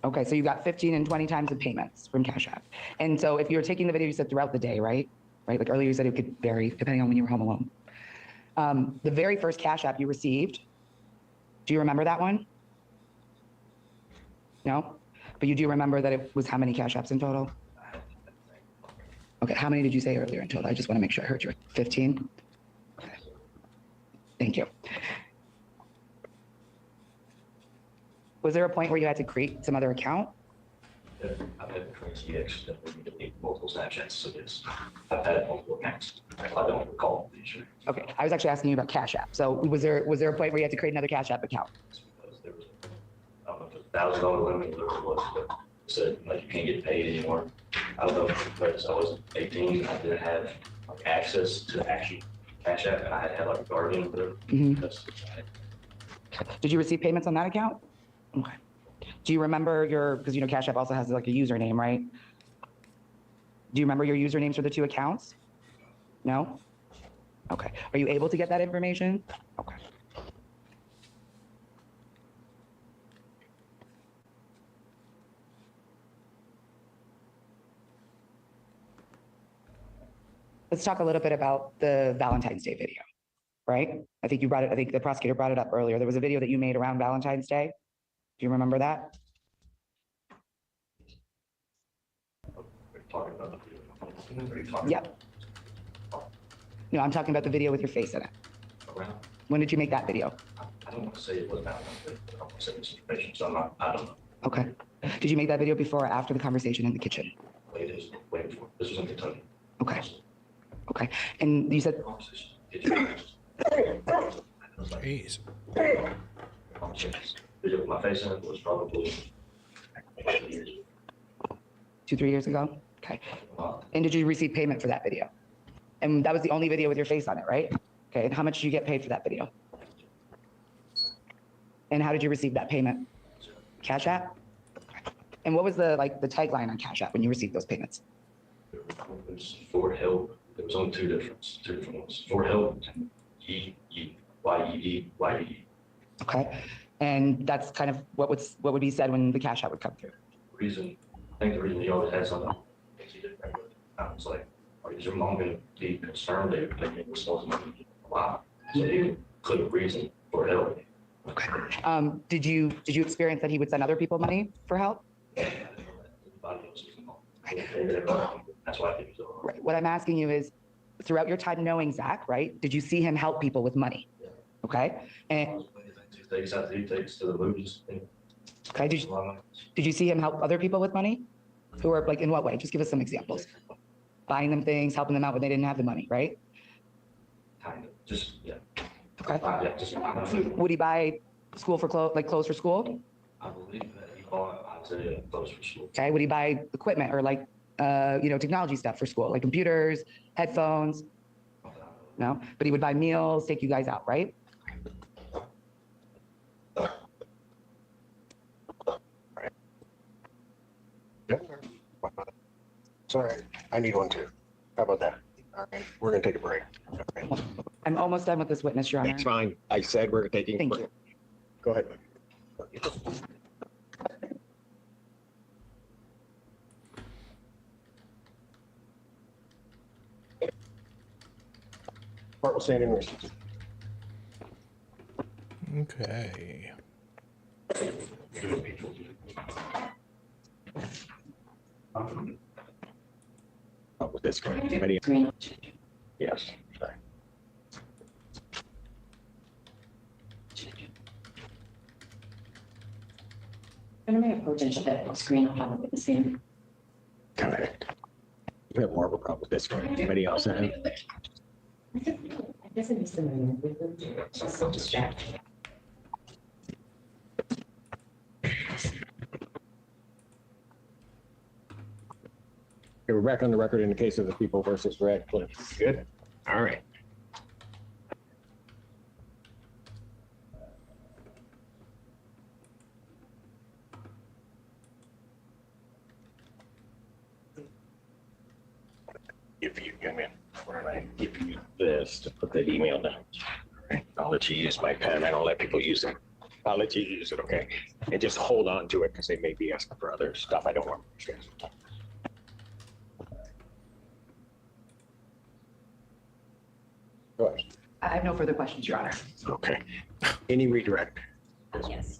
Speaker 5: Okay, so you got 15 and 20 times of payments from Cash App. And so if you were taking the video, you said throughout the day, right? Right, like earlier you said it could vary depending on when you were home alone. The very first Cash App you received, do you remember that one? No? But you do remember that it was how many Cash Apps in total? Okay, how many did you say earlier in total? I just want to make sure I heard you. 15? Okay. Thank you. Was there a point where you had to create some other account?
Speaker 3: Yeah, I've had crazy accidentally delete multiple Snapchats, so yes, I've had multiple accounts. I don't recall the issue.
Speaker 5: Okay, I was actually asking you about Cash App. So was there a point where you had to create another Cash App account?
Speaker 3: It's because there was, I don't know if it's $1,000 limit or whatever it was, but it said like you can't get paid anymore. I don't know, because I was 18, I didn't have like access to the actual Cash App, and I had to have like a guardian for it.
Speaker 5: Mhm.
Speaker 3: That's,
Speaker 5: Did you receive payments on that account? Okay. Do you remember because you know Cash App also has like a username, right? Do you remember your usernames for the two accounts? No? Okay. Are you able to get that information? Okay. Let's talk a little bit about the Valentine's Day video, right? I think the prosecutor brought it up earlier. There was a video that you made around Valentine's Day. Do you remember that?
Speaker 3: We're talking about the video. What are you talking
Speaker 5: Yep. No, I'm talking about the video with your face in it.
Speaker 3: around?
Speaker 5: When did you make that video?
Speaker 3: I don't want to say it was Valentine's Day, but I don't want to say misinformation, so I don't know.
Speaker 5: Okay. Did you make that video before or after the conversation in the kitchen?
Speaker 3: Wait, it was way before. This was in Kentucky.
Speaker 5: Okay. Okay. And you said,
Speaker 3: Conversation. It was like,
Speaker 1: Jeez.
Speaker 3: video with my face in it was probably 2 years.
Speaker 5: 2-3 years ago? Okay.
Speaker 3: ago.
Speaker 5: And did you receive payment for that video? And that was the only video with your face on it, right? Okay. And how much did you get paid for that video? And how did you receive that payment? Cash App? Okay. And what was the tagline on Cash App when you received those payments?
Speaker 3: It was for help. There was only two different ones. For help and YEE.
Speaker 5: Okay. And that's kind of what would be said when the Cash App would come through.
Speaker 3: I think the reason he always had something, he didn't remember. I was like, is your mom going to be concerned that they were supposed to money a lot? So he could have reason for help.
Speaker 5: Okay. Did you experience that he would send other people money for help?
Speaker 3: That's why I think so.
Speaker 5: Right. What I'm asking you is, throughout your time knowing Zach, right? Did you see him help people with money? Okay. And
Speaker 3: He takes to the movies.
Speaker 5: okay, did you see him help other people with money? Who are in what way? Just give us some examples. Buying them things, helping them out when they didn't have the money, right?
Speaker 3: Kind of, just, yeah.
Speaker 5: Okay.
Speaker 3: Yeah, just,
Speaker 5: Would he buy clothes for school?
Speaker 3: I believe that he bought, I'd say, clothes for school.
Speaker 5: Okay. Would he buy equipment or technology stuff for school, like computers, headphones? No, but he would buy meals, take you guys out, right?
Speaker 4: Sorry, I need one too. How about that? All right, we're gonna take a break. All right.
Speaker 5: I'm almost done with this witness, Your Honor.
Speaker 4: That's fine. I said we're taking a
Speaker 5: Thank
Speaker 4: break.
Speaker 5: you.
Speaker 4: Go ahead. Court will stand in recess.
Speaker 1: Okay.
Speaker 4: With this committee.
Speaker 6: Green.
Speaker 4: Yes. Sorry.
Speaker 6: When I approach and shut that screen, I'll have it the same.
Speaker 4: Go ahead. You have more of a problem with this committee also.
Speaker 6: I guess I'm just She's so distracted.
Speaker 4: Okay, we're back on the record in the case of the People versus Radcliffe. Good. All right. If you come in, where I give you this to put that email down. All right. I'll let you use my pen. I don't let people use it. I'll let you use it, okay? And just hold on to it because they may be asking for other stuff. I don't want to. Go ahead.
Speaker 5: I have no further questions, Your Honor.
Speaker 4: Okay. Any redirect?
Speaker 6: Yes.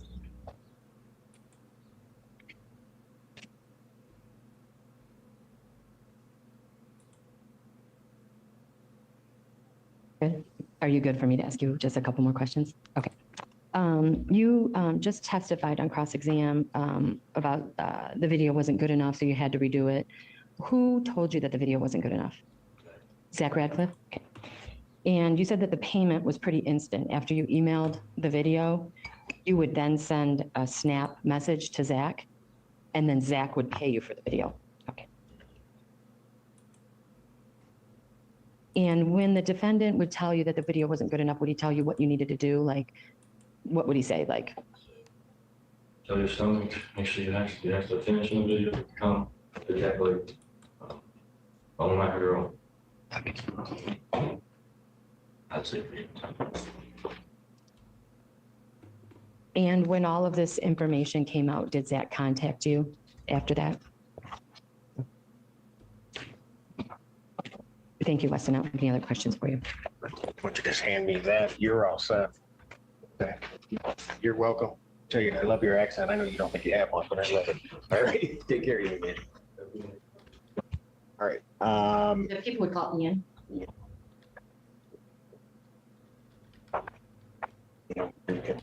Speaker 2: Good. Are you good for me to ask you just a couple more questions? Okay. You just testified on cross-exam about the video wasn't good enough, so you had to redo it. Who told you that the video wasn't good enough? Zach Radcliffe? Okay. And you said that the payment was pretty instant. After you emailed the video, you would then send a snap message to Zach, and then Zach would pay you for the video. Okay. And when the defendant would tell you that the video wasn't good enough, would he tell you what you needed to do? Like, what would he say? Like,
Speaker 3: Tell your stomach, make sure you have to finish the video, come, exactly. Oh my girl. That's it.
Speaker 2: And when all of this information came out, did Zach contact you after that? Thank you, Weston. I don't have any other questions for you.
Speaker 4: Why don't you just hand me that? You're all set. Okay. You're welcome. Tell you, I love your accent. I know you don't think you have one, but I love it. All right. Take care of you, man. All right.
Speaker 2: The people would call Ian.
Speaker 4: You know, you can.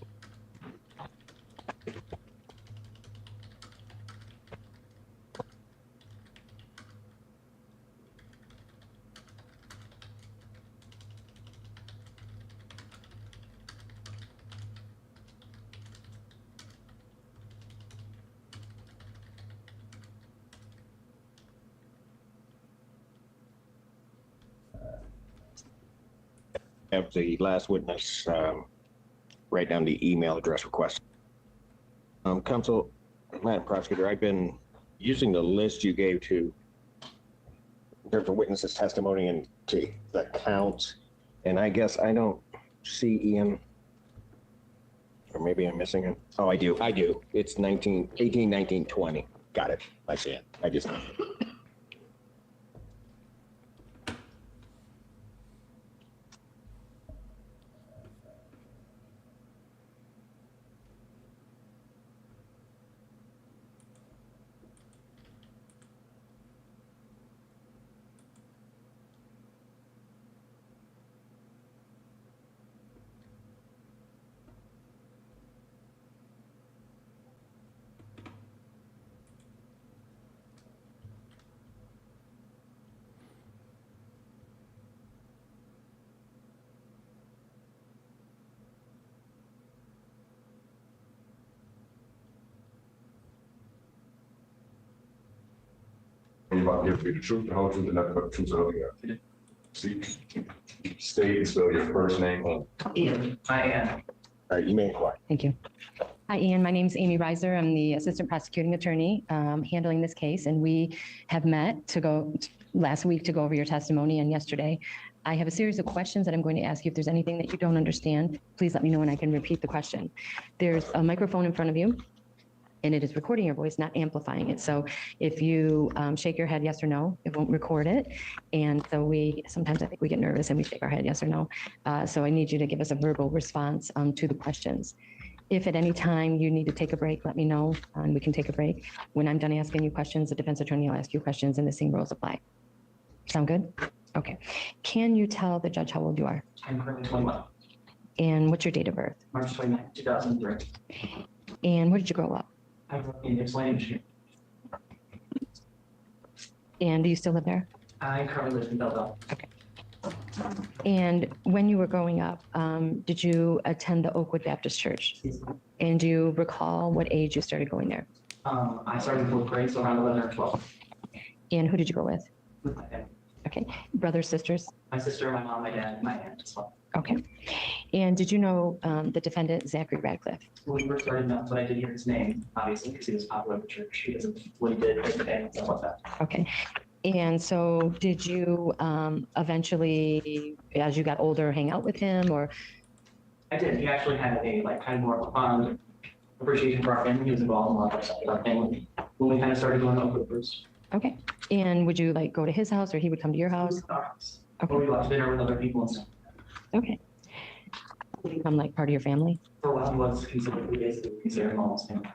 Speaker 4: Have the last witness write down the email address request. Counsel, Madam Prosecutor, I've been using the list you gave to in terms of witnesses' testimony and to the count, and I guess I don't see Ian, or maybe I'm missing him. Oh, I do. It's 18, 19, 20. Got it. I see it. I just.
Speaker 7: Are you about to give me the truth, the whole truth, and nothing but the truth, so help you God? See, state and spell your first name.
Speaker 3: Ian, I am.
Speaker 4: All right, you may inquire.
Speaker 2: Thank you. Hi, Ian. My name is Amy Reiser. I'm the assistant prosecuting attorney handling this case, and we have met last week to go over your testimony and yesterday. I have a series of questions that I'm going to ask you. If there's anything that you don't understand, please let me know and I can repeat the question. There's a microphone in front of you, and it is recording your voice, not amplifying it. So if you shake your head yes or no, it won't record it. And so sometimes I think we get nervous and we shake our head yes or no. So I need you to give us a verbal response to the questions. If at any time you need to take a break, let me know and we can take a break. When I'm done asking you questions, the defense attorney will ask you questions and the same rules apply. Sound good? Okay. Can you tell the judge how old you are?
Speaker 3: I'm currently 21,
Speaker 2: And what's your date of birth?
Speaker 3: March 29, 2003.
Speaker 2: And where did you grow up?
Speaker 3: I grew up in Ypsilanti, Michigan.
Speaker 2: And do you still live there?
Speaker 3: I currently live in Belleville.
Speaker 2: And when you were growing up, did you attend the Oakwood Baptist Church? And do you recall what age you started going there?
Speaker 3: I started in fourth grade, so around 11 or 12.
Speaker 2: And who did you go with?
Speaker 3: With my family.
Speaker 2: Okay. Brothers, sisters?
Speaker 3: My sister, my mom, my dad, my aunt as well.
Speaker 2: Okay. And did you know the defendant, Zachary Radcliffe?
Speaker 3: When we were starting up, but I did hear his name, obviously, because he was popular in the church because of what he did every day and stuff like that.
Speaker 2: Okay. And so did you eventually, as you got older, hang out with him or?
Speaker 3: I did. He actually had a kind of more of a fond appreciation for our family. He was involved in a lot of stuff with our family when we kind of started going out with first.
Speaker 2: Okay. And would you go to his house or he would come to your house?
Speaker 3: Our house.
Speaker 2: Okay.
Speaker 3: Or we went to dinner with other people and stuff.
Speaker 2: Okay. Would he become part of your family?
Speaker 3: For a while, he was basically considered almost family.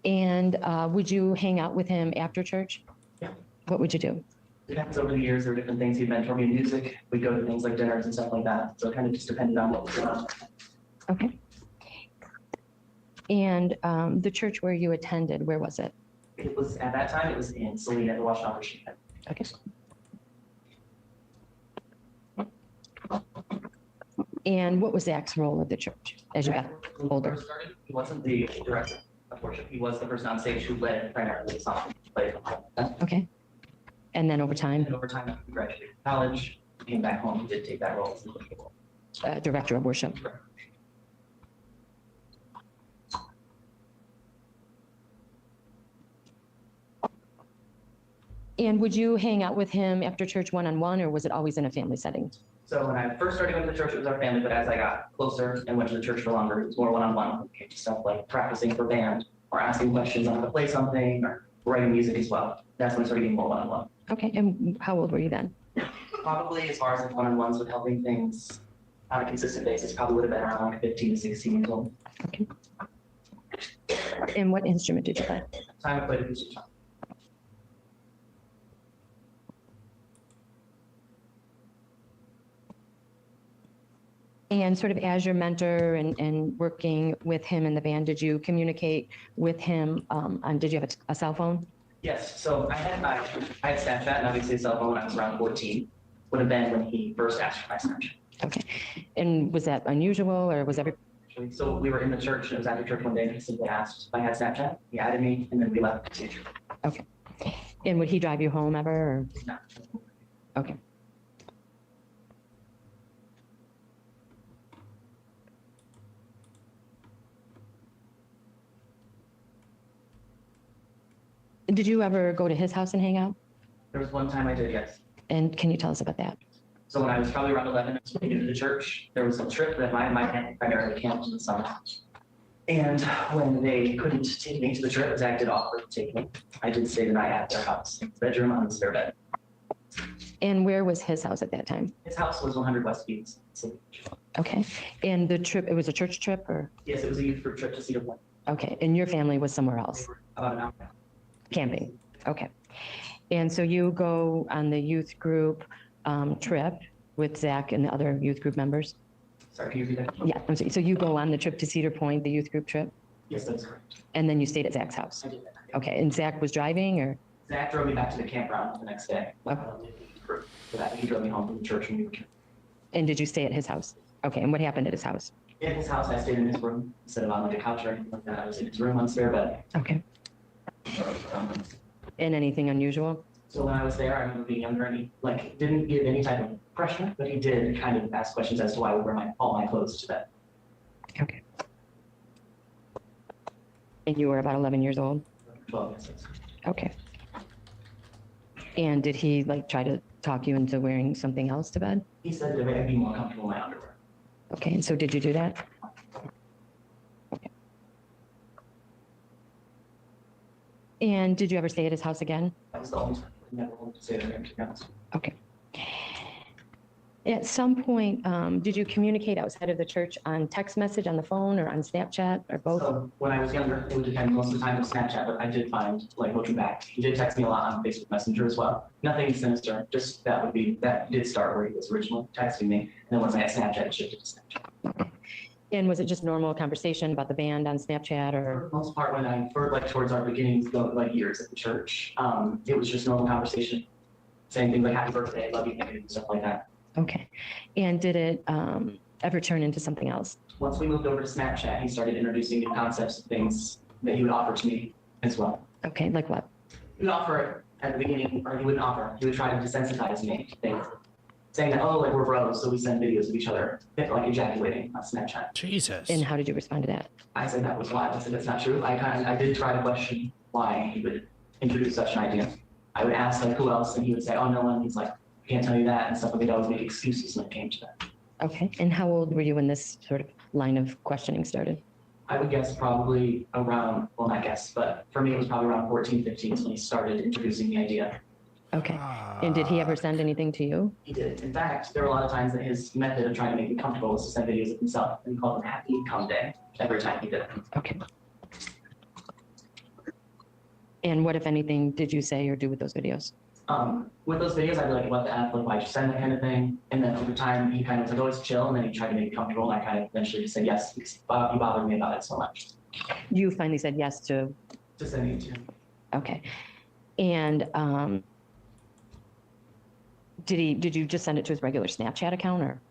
Speaker 2: And would you hang out with him after church?
Speaker 3: Yeah.
Speaker 2: What would you do?
Speaker 3: Depends over the years, there were different things. He'd mentor me in music. We'd go to things like dinners and stuff like that. So it kind of just depended on what was going on.
Speaker 2: Okay. And the church where you attended, where was it?
Speaker 3: It was, at that time, it was in Salina, the Washington Michigan.
Speaker 2: Okay. And what was Zach's role at the church as you got
Speaker 3: When we
Speaker 2: older?
Speaker 3: first started, he wasn't the director of worship. He was the person on stage who led primarily the song. Played.
Speaker 2: Okay. And then over time,
Speaker 3: And over time, after we graduated college, came back home, he did take that role as the leader.
Speaker 2: director of worship. And would you hang out with him after church one-on-one, or was it always in a family setting?
Speaker 8: So when I first started going to the church, it was our family, but as I got closer and went to the church for longer, it was more one-on-one. It came to stuff like practicing for band or asking questions on how to play something or writing music as well. That's when I started getting more one-on-one.
Speaker 2: Okay, and how old were you then?
Speaker 8: Probably as far as like one-on-ones with helping things on a consistent basis, probably would have been around like 15 to 16 years old.
Speaker 2: Okay. And what instrument did you play?
Speaker 8: Time I played music.
Speaker 2: And sort of as your mentor and working with him in the band, did you communicate with him did you have a cell phone?
Speaker 8: Yes, so I had Snapchat, and obviously a cell phone when I was around 14. Would have been when he first asked for my Snapchat.
Speaker 2: Okay. And was that unusual, or was every?
Speaker 8: So we were in the church, and it was after church one day, and he simply asked if I had Snapchat. He added me, and then we left.
Speaker 2: Okay. And would he drive you home ever? Or?
Speaker 8: No.
Speaker 2: Okay. Did you ever go to his house and hang out?
Speaker 8: There was one time I did, yes.
Speaker 2: And can you tell us about that?
Speaker 8: So when I was probably around 11, I was new to the church. There was a trip that my family primarily camped in the summer. And when they couldn't take me to the trip, Zach did offer to take me. I did stay the night at their house, bedroom on the spare bed.
Speaker 2: And where was his house at that time?
Speaker 8: His house was 100 West Beach. So,
Speaker 2: Okay. And the trip, it was a church trip, or?
Speaker 8: yes, it was a youth group trip to Cedar Point.
Speaker 2: Okay. And your family was somewhere else?
Speaker 8: About an hour.
Speaker 2: Camping. Okay. And so you go on the youth group trip with Zach and the other youth group members?
Speaker 8: Sorry, can you repeat that?
Speaker 2: Yeah. I'm sorry. So you go on the trip to Cedar Point, the youth group trip,
Speaker 8: Yes, that's correct.
Speaker 2: and then you stayed at Zach's house?
Speaker 8: I did that.
Speaker 2: Okay. And Zach was driving, or?
Speaker 8: Zach drove me back to the campground the next day.
Speaker 2: Okay.
Speaker 8: For that, he drove me home from the church when we were
Speaker 2: And did you stay at his house? Okay. And what happened at his house?
Speaker 8: in his house. I stayed in his room instead of on like a couch or anything like that. I was in his room on spare bed.
Speaker 2: Okay. And anything unusual?
Speaker 8: So when I was there, I remember being younger and he like didn't give any type of pressure, but he did kind of ask questions as to why I would wear all my clothes to bed.
Speaker 2: Okay. And you were about 11 years old?
Speaker 8: 12 years.
Speaker 2: Okay. And did he like try to talk you into wearing something else to bed?
Speaker 8: He said that I'd be more comfortable in my underwear.
Speaker 2: Okay, and so did you do that? Okay. And did you ever stay at his house again?
Speaker 8: That was the only time I never wanted to say that, to be honest.
Speaker 2: Okay. At some point, did you communicate outside of the church on text message, on the phone, or on Snapchat, or both?
Speaker 8: So when I was younger, it would depend most of the time on Snapchat, but I did find like looking back, he did text me a lot on Facebook Messenger as well. Nothing sinister, just that did start where he was originally texting me. And then once I had Snapchat, it shifted to Snapchat.
Speaker 2: And was it just normal conversation about the band on Snapchat, or?
Speaker 8: For the most part, when towards our beginnings, like years at the church, it was just normal conversation, saying things like happy birthday, love you, thank you, and stuff like that.
Speaker 2: Okay. And did it ever turn into something else?
Speaker 8: Once we moved over to Snapchat, he started introducing new concepts of things that he would offer to me as well.
Speaker 2: Okay, like what?
Speaker 8: He would offer it at the beginning, or he wouldn't offer. He would try to desensitize me to things, saying that, oh, like we're bros, so we send videos of each other, like ejaculating on Snapchat.
Speaker 1: Jesus.
Speaker 2: And how did you respond to that?
Speaker 8: I said that was wild. I said that's not true. I did try to question why he would introduce such an idea. I would ask like who else, and he would say, oh, no one. He's like, can't tell you that and stuff. Like, he'd always make excuses when it came to that.
Speaker 2: Okay. And how old were you when this sort of line of questioning started?
Speaker 8: I would guess probably around, well, not guess, but for me, it was probably around 14, 15 is when he started introducing the idea.
Speaker 2: Okay. And did he ever send anything to you?
Speaker 8: He did. In fact, there were a lot of times that his method of trying to make me comfortable was to send videos of himself, and he called them happy come day every time he did it.
Speaker 2: Okay. And what, if anything, did you say or do with those videos?
Speaker 8: With those videos, I'd be like, what the F, like, why'd you send that kind of thing? And then over time, he kind of was like, always chill, and then he tried to make me comfortable, and I kind of eventually just said yes, because you bothered me about it so much.
Speaker 2: You finally said yes to,
Speaker 8: Just sending it to him.
Speaker 2: okay. And did you just send it to his regular Snapchat account, or?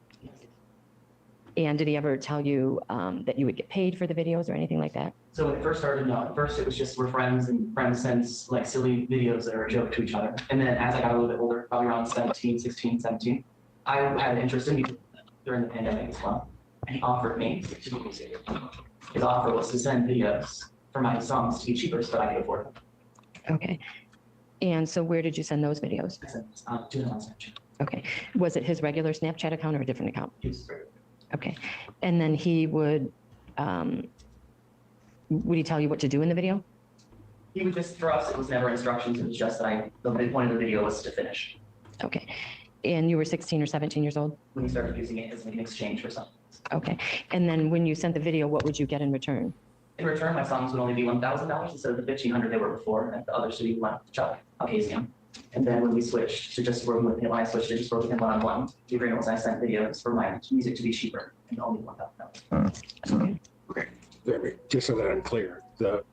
Speaker 2: And did he ever tell you that you would get paid for the videos or anything like that?
Speaker 8: So when it first started, no. At first, it was just we're friends, and friends send like silly videos that are a joke to each other. And then as I got a little bit older, probably around 16, 17, I had an interest in music during the pandemic as well. And he offered me to do music. His offer was to send videos for my songs to be cheaper so that I could afford them.
Speaker 2: Okay. And so where did you send those videos?
Speaker 8: I said, doing it on Snapchat.
Speaker 2: Okay. Was it his regular Snapchat account or a different account?
Speaker 8: He was very-
Speaker 2: Okay. And then he would he tell you what to do in the video?
Speaker 8: He would just, for us, it was never instructions. It was just that the point of the video was to finish.
Speaker 2: Okay. And you were 16 or 17 years old?
Speaker 8: When he started using it as an exchange for something.
Speaker 2: Okay. And then when you sent the video, what would you get in return?
Speaker 8: In return, my songs would only be $1,000 instead of the $1,500 they were before at the other studio went to Chuck Alcasium. And then when we switched to just working with him, when I switched to just working with him one-on-one, the agreement was I sent videos for my music to be cheaper and only $1,000.
Speaker 4: Okay, just so that I'm clear, the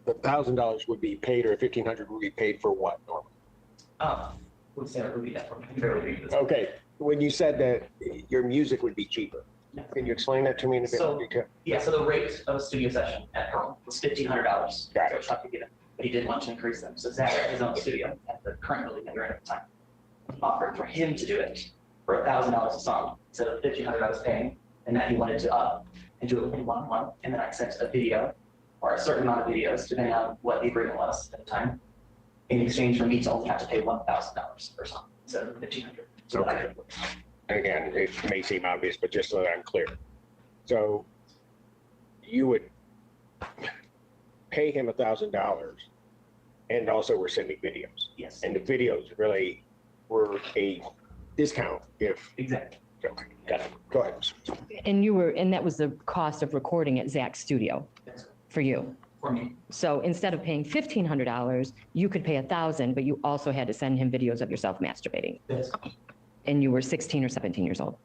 Speaker 4: $1,000 would be paid or $1,500 would be paid for what normally?
Speaker 8: Would Sarah repeat that for me? Very repeat this.
Speaker 4: Okay, when you said that your music would be cheaper, can you explain that to me in a bit more detail?
Speaker 8: Yeah, so the rate of a studio session at Pearl was $1,500.
Speaker 4: Got it.
Speaker 8: So Chuck could get it, but he did want to increase them. So Zach had his own studio at the current building that we were in at the time. Offered for him to do it for $1,000 a song instead of $1,500 I was paying, and that he wanted to up and do it with me one-on-one. And then I sent a video or a certain amount of videos, depending on what the agreement was at the time, in exchange for me to only have to pay $1,000 per song instead of $1,500. So that I could.
Speaker 4: Again, it may seem obvious, but just so that I'm clear. So you would pay him $1,000 and also we're sending videos.
Speaker 8: Yes,
Speaker 4: And the videos really were a discount if,
Speaker 8: exactly.
Speaker 4: okay, got it. Go ahead.
Speaker 2: And that was the cost of recording at Zach's studio
Speaker 8: That's
Speaker 2: for you.
Speaker 8: for me.
Speaker 2: So instead of paying $1,500, you could pay $1,000, but you also had to send him videos of yourself masturbating.
Speaker 8: That's
Speaker 2: And you were 16 or 17 years old.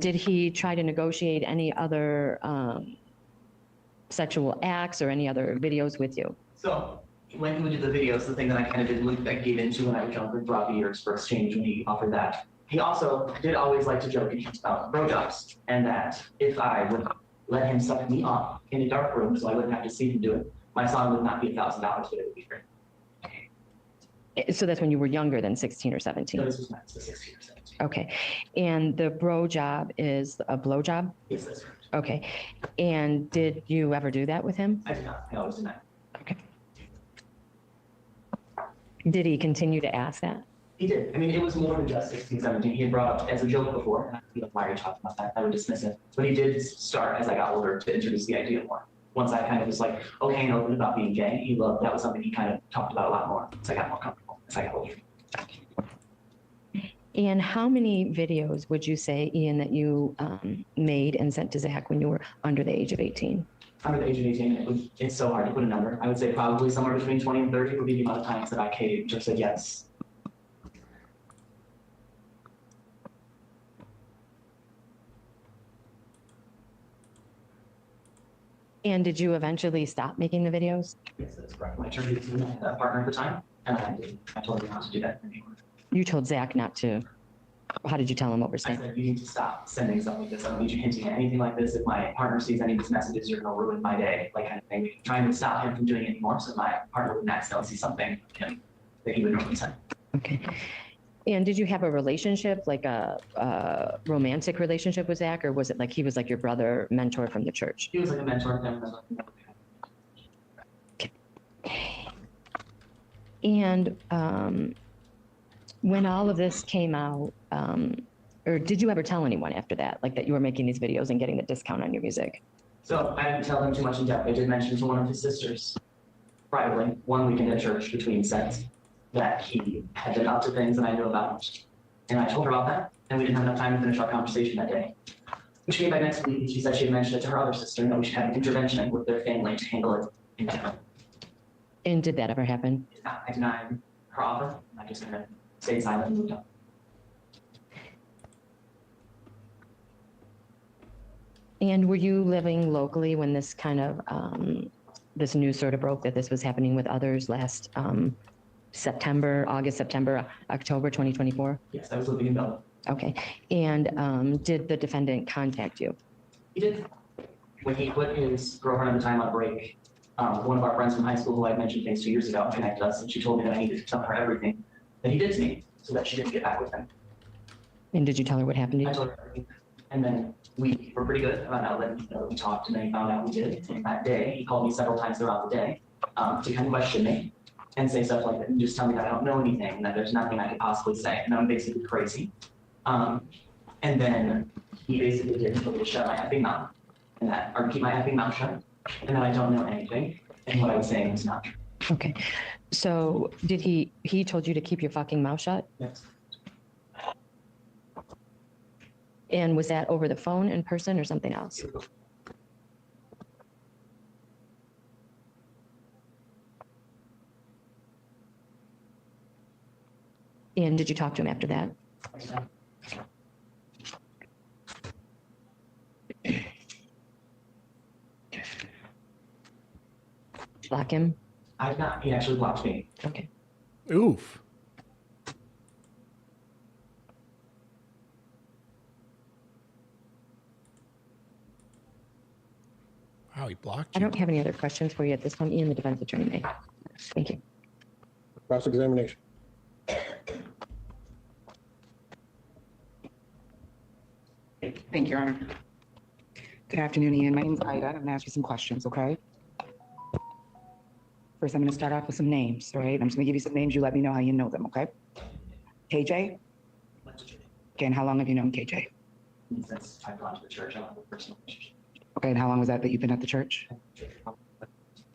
Speaker 2: Did he try to negotiate any other sexual acts or any other videos with you?
Speaker 8: So when he would do the videos, the thing that I kind of did look that gave into when I was younger throughout the years for exchange when he offered that. He also did always like to joke about blowjobs and that if I would let him suck me off in a dark room so I wouldn't have to see him do it, my song would not be $1,000, but it would be free.
Speaker 2: So that's when you were younger than 16 or
Speaker 8: So
Speaker 2: 17.
Speaker 8: this was my 16 or 17.
Speaker 2: Okay. And the bro job is a blow job?
Speaker 8: Yes, that's correct.
Speaker 2: Okay. And did you ever do that with him?
Speaker 8: I did not. I always denied.
Speaker 2: Okay. Did he continue to ask that?
Speaker 8: He did. I mean, it was more than just 16, 17. He had brought up as a joke before, and I'd be like, why are you talking about that? I would dismiss it. But he did start as I got older to introduce the idea more. Once I kind of was like, okay, and open about being gay, he loved that was something he kind of talked about a lot more as I got more comfortable, as I got older.
Speaker 2: And how many videos would you say, Ian, that you made and sent to Zach when you were under the age of 18?
Speaker 8: Under the age of 18, it's so hard to put a number. I would say probably somewhere between 20 and 30 would be the amount of times that I caved or said yes.
Speaker 2: And did you eventually stop making the videos?
Speaker 8: Yes, that's correct. My attorney was my partner at the time, and I told him not to do that anymore.
Speaker 2: You told Zach not to. How did you tell him what we're
Speaker 8: I
Speaker 2: saying?
Speaker 8: said, you need to stop sending stuff like this. I don't need you hinting at anything like this. If my partner sees any of these messages, you're going to ruin my day, like kind of thing. Trying to stop him from doing it anymore so my partner would not accidentally see something of him that he would normally send.
Speaker 2: Okay. And did you have a relationship, like a romantic relationship with Zach, or was it like he was like your brother, mentor from the church?
Speaker 8: He was like a mentor of him.
Speaker 2: And when all of this came out, or did you ever tell anyone after that, like that you were making these videos and getting the discount on your music?
Speaker 8: So I didn't tell him too much in depth. I did mention to one of his sisters privately, one weekend at church between sets, that he had been up to things that I knew about. And I told her about that, and we didn't have enough time to finish our conversation that day. When she came back next week, and she said she had mentioned it to her other sister, and that we should have an intervention with their family to handle it in general.
Speaker 2: And did that ever happen?
Speaker 8: I denied her offer, and I just kind of stayed silent and moved on.
Speaker 2: And were you living locally when this kind of, this news sort of broke that this was happening with others last August, September, October 2024?
Speaker 8: Yes, I was living in Belleville.
Speaker 2: Okay. And did the defendant contact you?
Speaker 8: He did. When he put his girlfriend at the time on break, one of our friends from high school who I mentioned things 2 years ago connected us, and she told me that I needed to tell her everything that he did to me so that she didn't get back with him.
Speaker 2: And did you tell her what happened to
Speaker 8: I
Speaker 2: you?
Speaker 8: told her everything. And then we were pretty good about not letting him know that we talked, and then he found out we did. And that day, he called me several times throughout the day to kind of question me and say stuff like that, and just tell me that I don't know anything, and that there's nothing I could possibly say, and I'm basically crazy. And then he basically did told me to shut my effing mouth, and that, or keep my effing mouth shut, and that I don't know anything, and what I was saying was not true.
Speaker 2: Okay. So did he told you to keep your fucking mouth shut?
Speaker 8: Yes.
Speaker 2: And was that over the phone, in person, or something else? And did you talk to him after that? Block him?
Speaker 8: I've not, he actually blocked me.
Speaker 2: Okay.
Speaker 1: Oof. Wow, he blocked
Speaker 2: I
Speaker 1: you.
Speaker 2: don't have any other questions for you at this time. Ian, the defense attorney may. Thank you.
Speaker 4: Cross-examination.
Speaker 5: Thank you, Your Honor. Good afternoon, Ian. My name is Ida. I'm gonna ask you some questions, okay? First, I'm gonna start off with some names, all right? I'm just gonna give you some names. You let me know how you know them, okay? KJ? Okay, and how long have you known KJ?
Speaker 8: Since I've gone to the church, I don't have a personal relationship.
Speaker 5: Okay, and how long was that you've been at the church?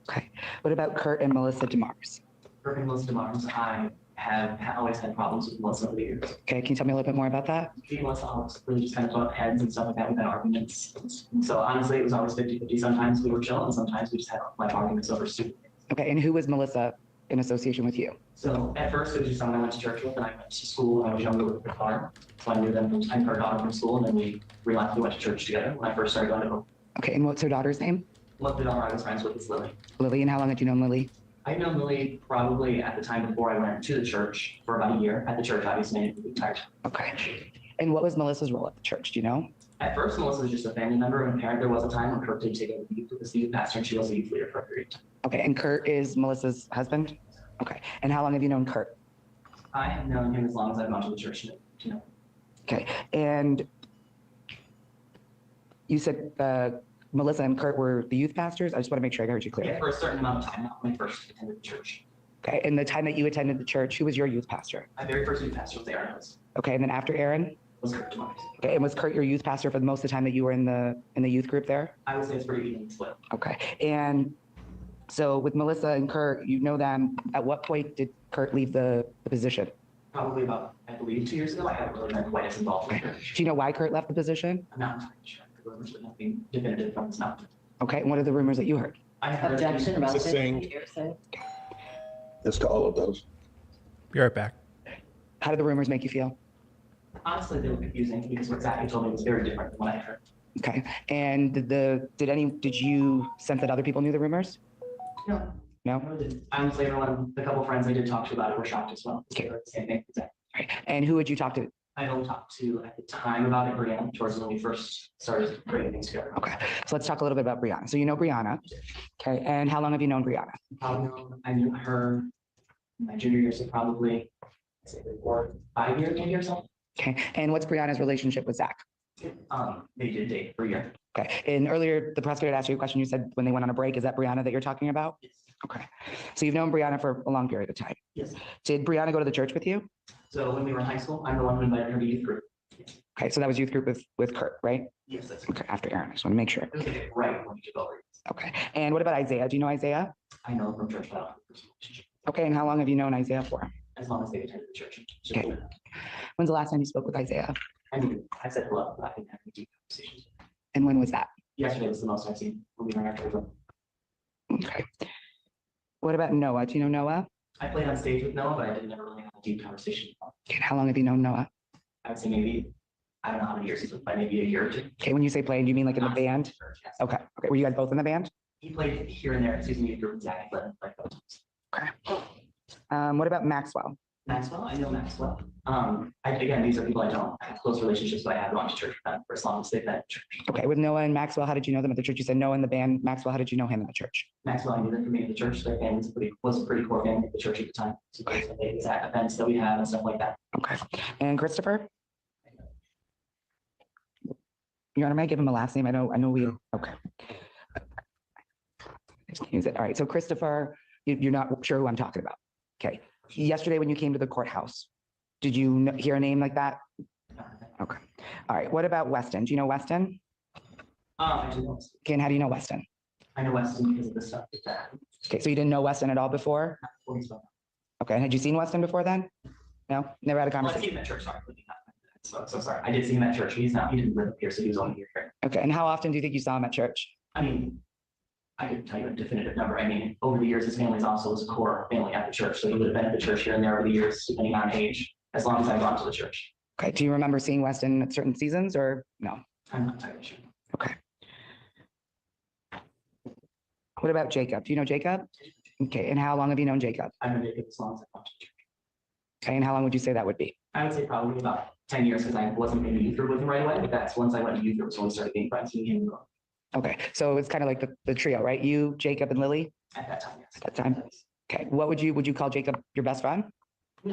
Speaker 5: Okay. What about Kurt and Melissa DeMars?
Speaker 8: Kurt and Melissa DeMars, I have always had problems with Melissa over the years.
Speaker 5: Okay, can you tell me a little bit more about that?
Speaker 8: She and Melissa always really just kind of butt heads and stuff like that. We've had arguments. So honestly, it was always 50-50. Sometimes we were chill, and sometimes we just had like arguments over stupid things.
Speaker 5: Okay, and who was Melissa in association with you?
Speaker 8: So at first, it was just someone I went to church with, and I went to school when I was younger with her daughter. So I knew them from, I knew her daughter from school, and then we realized we went to church together when I first started going to home.
Speaker 5: Okay, and what's her daughter's name?
Speaker 8: What the daughter I was friends with is Lily.
Speaker 5: Lily, and how long had you known Lily?
Speaker 8: I've known Lily probably at the time before I went to the church for about a year. At the church, obviously, the entire time.
Speaker 5: Okay. And what was Melissa's role at the church, do you know?
Speaker 8: At first, Melissa was just a family member and parent. There was a time when Kurt did take over the youth with the youth pastor, and she was a youth leader for a period of time.
Speaker 5: Okay, and Kurt is Melissa's husband? Okay, and how long have you known Kurt?
Speaker 8: I have known him as long as I've gone to the church. You know.
Speaker 5: Okay, and you said Melissa and Kurt were the youth pastors? I just want to make sure I heard you
Speaker 8: Yeah,
Speaker 5: clearly.
Speaker 8: for a certain amount of time, not when I first attended the church.
Speaker 5: Okay, and the time that you attended the church, who was your youth pastor?
Speaker 8: My very first youth pastor was Aaron.
Speaker 5: Okay, and then after Aaron?
Speaker 8: Was Kurt DeMars.
Speaker 5: Okay, and was Kurt your youth pastor for most of the time that you were in the youth group there?
Speaker 8: I would say it's pretty evenly split.
Speaker 5: Okay, and so with Melissa and Kurt, you know them. At what point did Kurt leave the position?
Speaker 8: Probably about, I believe, 2 years ago. I haven't really been quite as involved with the church.
Speaker 5: Do you know why Kurt left the position?
Speaker 8: I'm not entirely sure. The rumors, but nothing definitive from his mouth.
Speaker 5: Okay, and what are the rumors that you heard?
Speaker 8: I heard
Speaker 6: Objection, relative
Speaker 4: Sustained.
Speaker 6: hearsay.
Speaker 4: As to all of those.
Speaker 1: Be right back.
Speaker 5: How did the rumors make you feel?
Speaker 8: Honestly, they were confusing because what Zach had told me was very different than what I heard.
Speaker 5: Okay, and did you sense that other people knew the rumors?
Speaker 8: No.
Speaker 5: No?
Speaker 8: I really didn't. Honestly, everyone, the couple friends I did talk to about it were shocked as well.
Speaker 5: Okay.
Speaker 8: They heard the same thing.
Speaker 5: Right. And who would you talk to?
Speaker 8: I only talked to at the time about it, Brianna, towards when we first started putting things together.
Speaker 5: Okay, so let's talk a little bit about Brianna. So you know Brianna. Okay, and how long have you known Brianna?
Speaker 8: I knew her my junior year, so probably I'd say 4, 5 years, maybe or something.
Speaker 5: Okay, and what's Brianna's relationship with Zach?
Speaker 8: They did date for a year.
Speaker 5: Okay, and earlier the prosecutor asked you a question. You said when they went on a break, is that Brianna that you're talking about?
Speaker 8: Yes.
Speaker 5: Okay, so you've known Brianna for a long period of time.
Speaker 8: Yes.
Speaker 5: Did Brianna go to the church with you?
Speaker 8: So when we were in high school, I'm the one who invited her to youth group.
Speaker 5: Okay, so that was youth group with Kurt, right?
Speaker 8: Yes, that's
Speaker 5: Okay, after Aaron, I just want to make sure.
Speaker 8: it was like right when we took over.
Speaker 5: Okay, and what about Isaiah? Do you know Isaiah?
Speaker 8: I know from church, but I don't have a personal relationship.
Speaker 5: Okay, and how long have you known Isaiah for?
Speaker 8: As long as they attended the church.
Speaker 5: Okay. When's the last time you spoke with Isaiah?
Speaker 8: I mean, I said hello, but I didn't have any deep conversations.
Speaker 5: And when was that?
Speaker 8: Yesterday was the most I've seen when we were after them.
Speaker 5: Okay. What about Noah? Do you know Noah?
Speaker 8: I played on stage with Noah, but I didn't ever really have a deep conversation.
Speaker 5: Okay, how long have you known Noah?
Speaker 8: I would say maybe, I don't know how many years, but maybe a year or two.
Speaker 5: Okay, when you say playing, do you mean like in the
Speaker 8: Not
Speaker 5: band?
Speaker 8: church, yes.
Speaker 5: Okay, okay. Were you guys both in the band?
Speaker 8: He played here and there, excuse me, with Zach, but like those times.
Speaker 5: Okay. What about Maxwell?
Speaker 8: Maxwell, I know Maxwell. Again, these are people I don't have close relationships, but I have gone to church with them for as long as they've been at church.
Speaker 5: Okay, with Noah and Maxwell, how did you know them at the church? You said Noah in the band. Maxwell, how did you know him in the church?
Speaker 8: Maxwell, I knew them from being at the church. Their family was a pretty core family at the church at the time. So they was at events that we have and stuff like that.
Speaker 5: Okay. And Christopher? Your Honor, may I give him a last name? I know we, okay. Just use it. All right. So Christopher, you're not sure who I'm talking about. Okay. Yesterday when you came to the courthouse, did you hear a name like that? Okay. All right. What about Weston? Do you know Weston?
Speaker 8: I do know.
Speaker 5: Okay. And how do you know Weston?
Speaker 8: I know Weston because of the stuff that.
Speaker 5: Okay. So you didn't know Weston at all before? Okay. Had you seen Weston before then? No? Never had a
Speaker 8: Well, I
Speaker 5: conversation?
Speaker 8: seen him at church, sorry. So sorry. I did see him at church. He didn't live up here, so he was only here.
Speaker 5: Okay. And how often do you think you saw him at church?
Speaker 8: I mean, I could tell you a definitive number. I mean, over the years, his family's also was a core family at the church. So he would have been at the church here and there over the years, depending on age, as long as I've gone to the church.
Speaker 5: Okay. Do you remember seeing Weston at certain seasons or no?
Speaker 8: I'm not entirely sure.
Speaker 5: Okay. What about Jacob? Do you know Jacob? Okay. And how long have you known Jacob?
Speaker 8: I've been Jacob as long as I've gone to church.
Speaker 5: Okay. And how long would you say that would be?
Speaker 8: I would say probably about 10 years because I wasn't in youth group with him right away. But that's once I went to youth group, so we started being friends. And him
Speaker 5: Okay. So it's kind of like the trio, right? You, Jacob, and Lily
Speaker 8: at that time, yes.
Speaker 5: at that time. Okay. What would you call Jacob your best friend?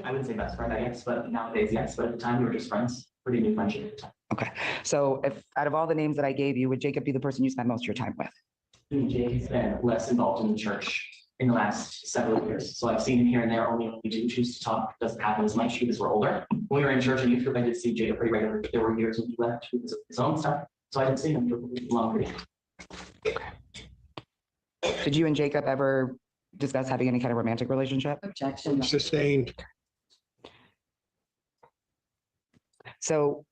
Speaker 8: I wouldn't say best friend, I guess, but nowadays, yes. But at the time, we were just friends. Pretty new friendship at the time.
Speaker 5: Okay. So if out of all the names that I gave you, would Jacob be the person you spend most of your time with?
Speaker 8: Jake has been less involved in the church in the last several years. So I've seen him here and there, only when we do choose to talk. Doesn't happen as much because we're older. When we were in church and youth group, I did see Jacob pretty regularly. There were years when he left because of his own stuff. So I didn't see him for a long period.
Speaker 5: Did you and Jacob ever discuss having any kind of romantic relationship?
Speaker 6: Objection.
Speaker 4: Sustained.
Speaker 5: So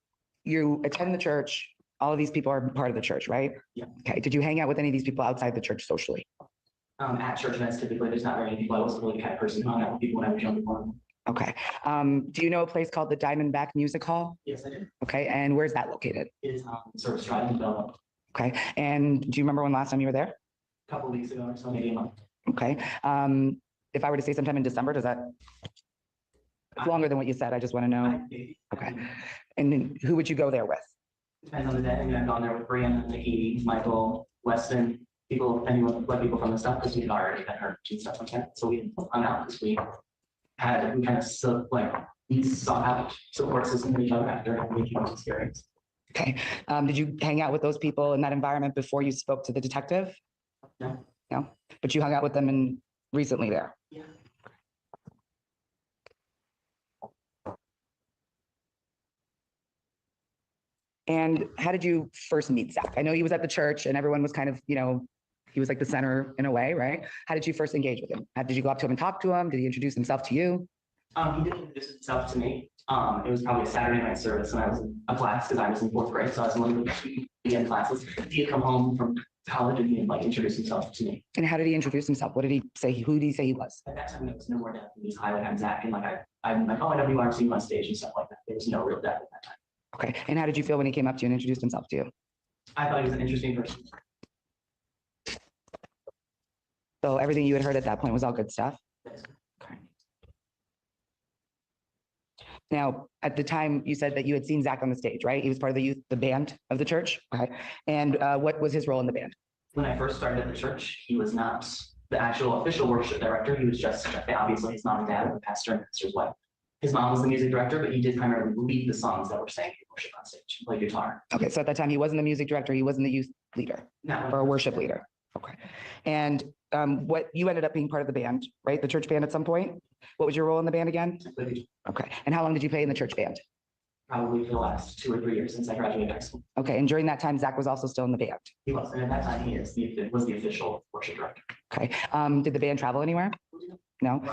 Speaker 5: you attend the church. All of these people are part of the church, right?
Speaker 8: Yeah.
Speaker 5: Okay. Did you hang out with any of these people outside the church socially?
Speaker 8: At church events, typically, there's not very many people. I wasn't really the kind of person who hung out with people when I was younger.
Speaker 5: Okay. Do you know a place called the Diamondback Music Hall?
Speaker 8: Yes, I did.
Speaker 5: Okay. And where's that located?
Speaker 8: It is Service Drive in Belleville.
Speaker 5: Okay. And do you remember when last time you were there?
Speaker 8: A couple of weeks ago or so, maybe a month.
Speaker 5: Okay. If I were to say sometime in December, does that? It's longer than what you said. I just want to know. Okay. And then who would you go there with?
Speaker 8: Depends on the day. I mean, I've gone there with Brianna, Nikki, Michael, Weston, anyone, like people from the stuff, because we've already been hurt and stuff like that. So we hung out because we kind of we sought out support system for each other after having a experience.
Speaker 5: Okay. Did you hang out with those people in that environment before you spoke to the detective?
Speaker 8: No.
Speaker 5: No, but you hung out with them recently there.
Speaker 8: Yeah.
Speaker 5: And how did you first meet Zach? I know he was at the church and everyone was kind of, he was like the center in a way, right? How did you first engage with him? Did you go up to him and talk to him? Did he introduce himself to you?
Speaker 8: He did introduce himself to me. It was probably a Saturday night service and I was in a class because I was in fourth grade. So I was in one of the weekend classes. He had come home from college and he had introduced himself to me.
Speaker 5: And how did he introduce himself? What did he say? Who did he say he was?
Speaker 8: At that time, there was no more depth. He was highlighting I'm Zach and I'm like, oh, I know you are, seen you on stage and stuff like that. There was no real depth at that time.
Speaker 5: Okay. And how did you feel when he came up to you and introduced himself to you?
Speaker 8: I thought he was an interesting person.
Speaker 5: So everything you had heard at that point was all good stuff? Okay. Now, at the time, you said that you had seen Zach on the stage, right? He was part of the band of the church. Okay. And what was his role in the band?
Speaker 8: When I first started at the church, he was not the actual official worship director. He was just, obviously, his mom and dad were the pastor and pastor's wife. His mom was the music director, but he did primarily lead the songs that were sang in worship on stage, play guitar.
Speaker 5: Okay, so at that time, he wasn't the music director, he wasn't the youth leader or a worship leader. Okay. And what you ended up being part of the band, right? The church band at some point. What was your role in the band again? Okay. And how long did you play in the church band?
Speaker 8: Probably for the last 2 or 3 years since I graduated high school.
Speaker 5: Okay. And during that time, Zach was also still in the band.
Speaker 8: He was, and at that time, was the official worship director.
Speaker 5: Okay. Did the band travel anywhere? No.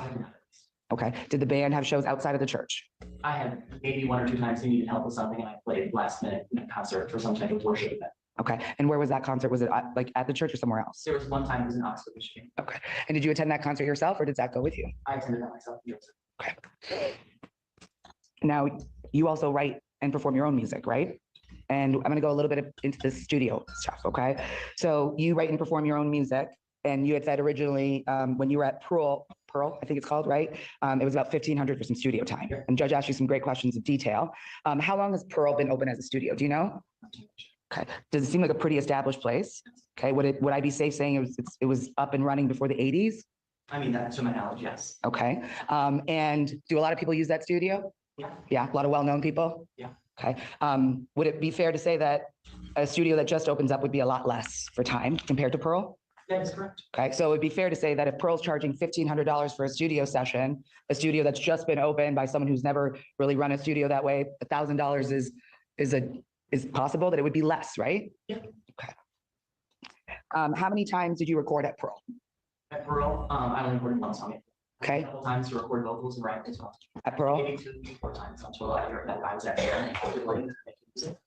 Speaker 5: Okay. Did the band have shows outside of the church?
Speaker 8: I had maybe 1 or 2 times he needed help with something, and I played last minute in a concert for some type of worship event.
Speaker 5: Okay. And where was that concert? Was it at the church or somewhere else?
Speaker 8: There was one time it was in Oxford, Michigan.
Speaker 5: Okay. And did you attend that concert yourself or did Zach go with you?
Speaker 8: I attended that myself.
Speaker 5: Okay. Now, you also write and perform your own music, right? And I'm going to go a little bit into the studio stuff, okay? So you write and perform your own music, and you had said originally when you were at Pearl, I think it's called, right? It was about $1,500 for some studio time. And Judge asked you some great questions of detail. How long has Pearl been open as a studio? Do you know? Okay. Does it seem like a pretty established place? Okay. Would I be safe saying it was up and running before the 80s?
Speaker 8: I mean, that's to my knowledge, yes.
Speaker 5: Okay. And do a lot of people use that studio?
Speaker 8: Yeah.
Speaker 5: Yeah. A lot of well-known people?
Speaker 8: Yeah.
Speaker 5: Okay. Would it be fair to say that a studio that just opens up would be a lot less for time compared to Pearl?
Speaker 8: That is correct.
Speaker 5: Okay, so it'd be fair to say that if Pearl's charging $1,500 for a studio session, a studio that's just been opened by someone who's never really run a studio that way, $1,000 is possible that it would be less, right?
Speaker 8: Yeah.
Speaker 5: Okay. How many times did you record at Pearl?
Speaker 8: At Pearl, I only recorded one song.
Speaker 5: Okay.
Speaker 8: A couple times to record vocals and write as well.
Speaker 5: At Pearl?
Speaker 8: Maybe 2 to 4 times until I was at there.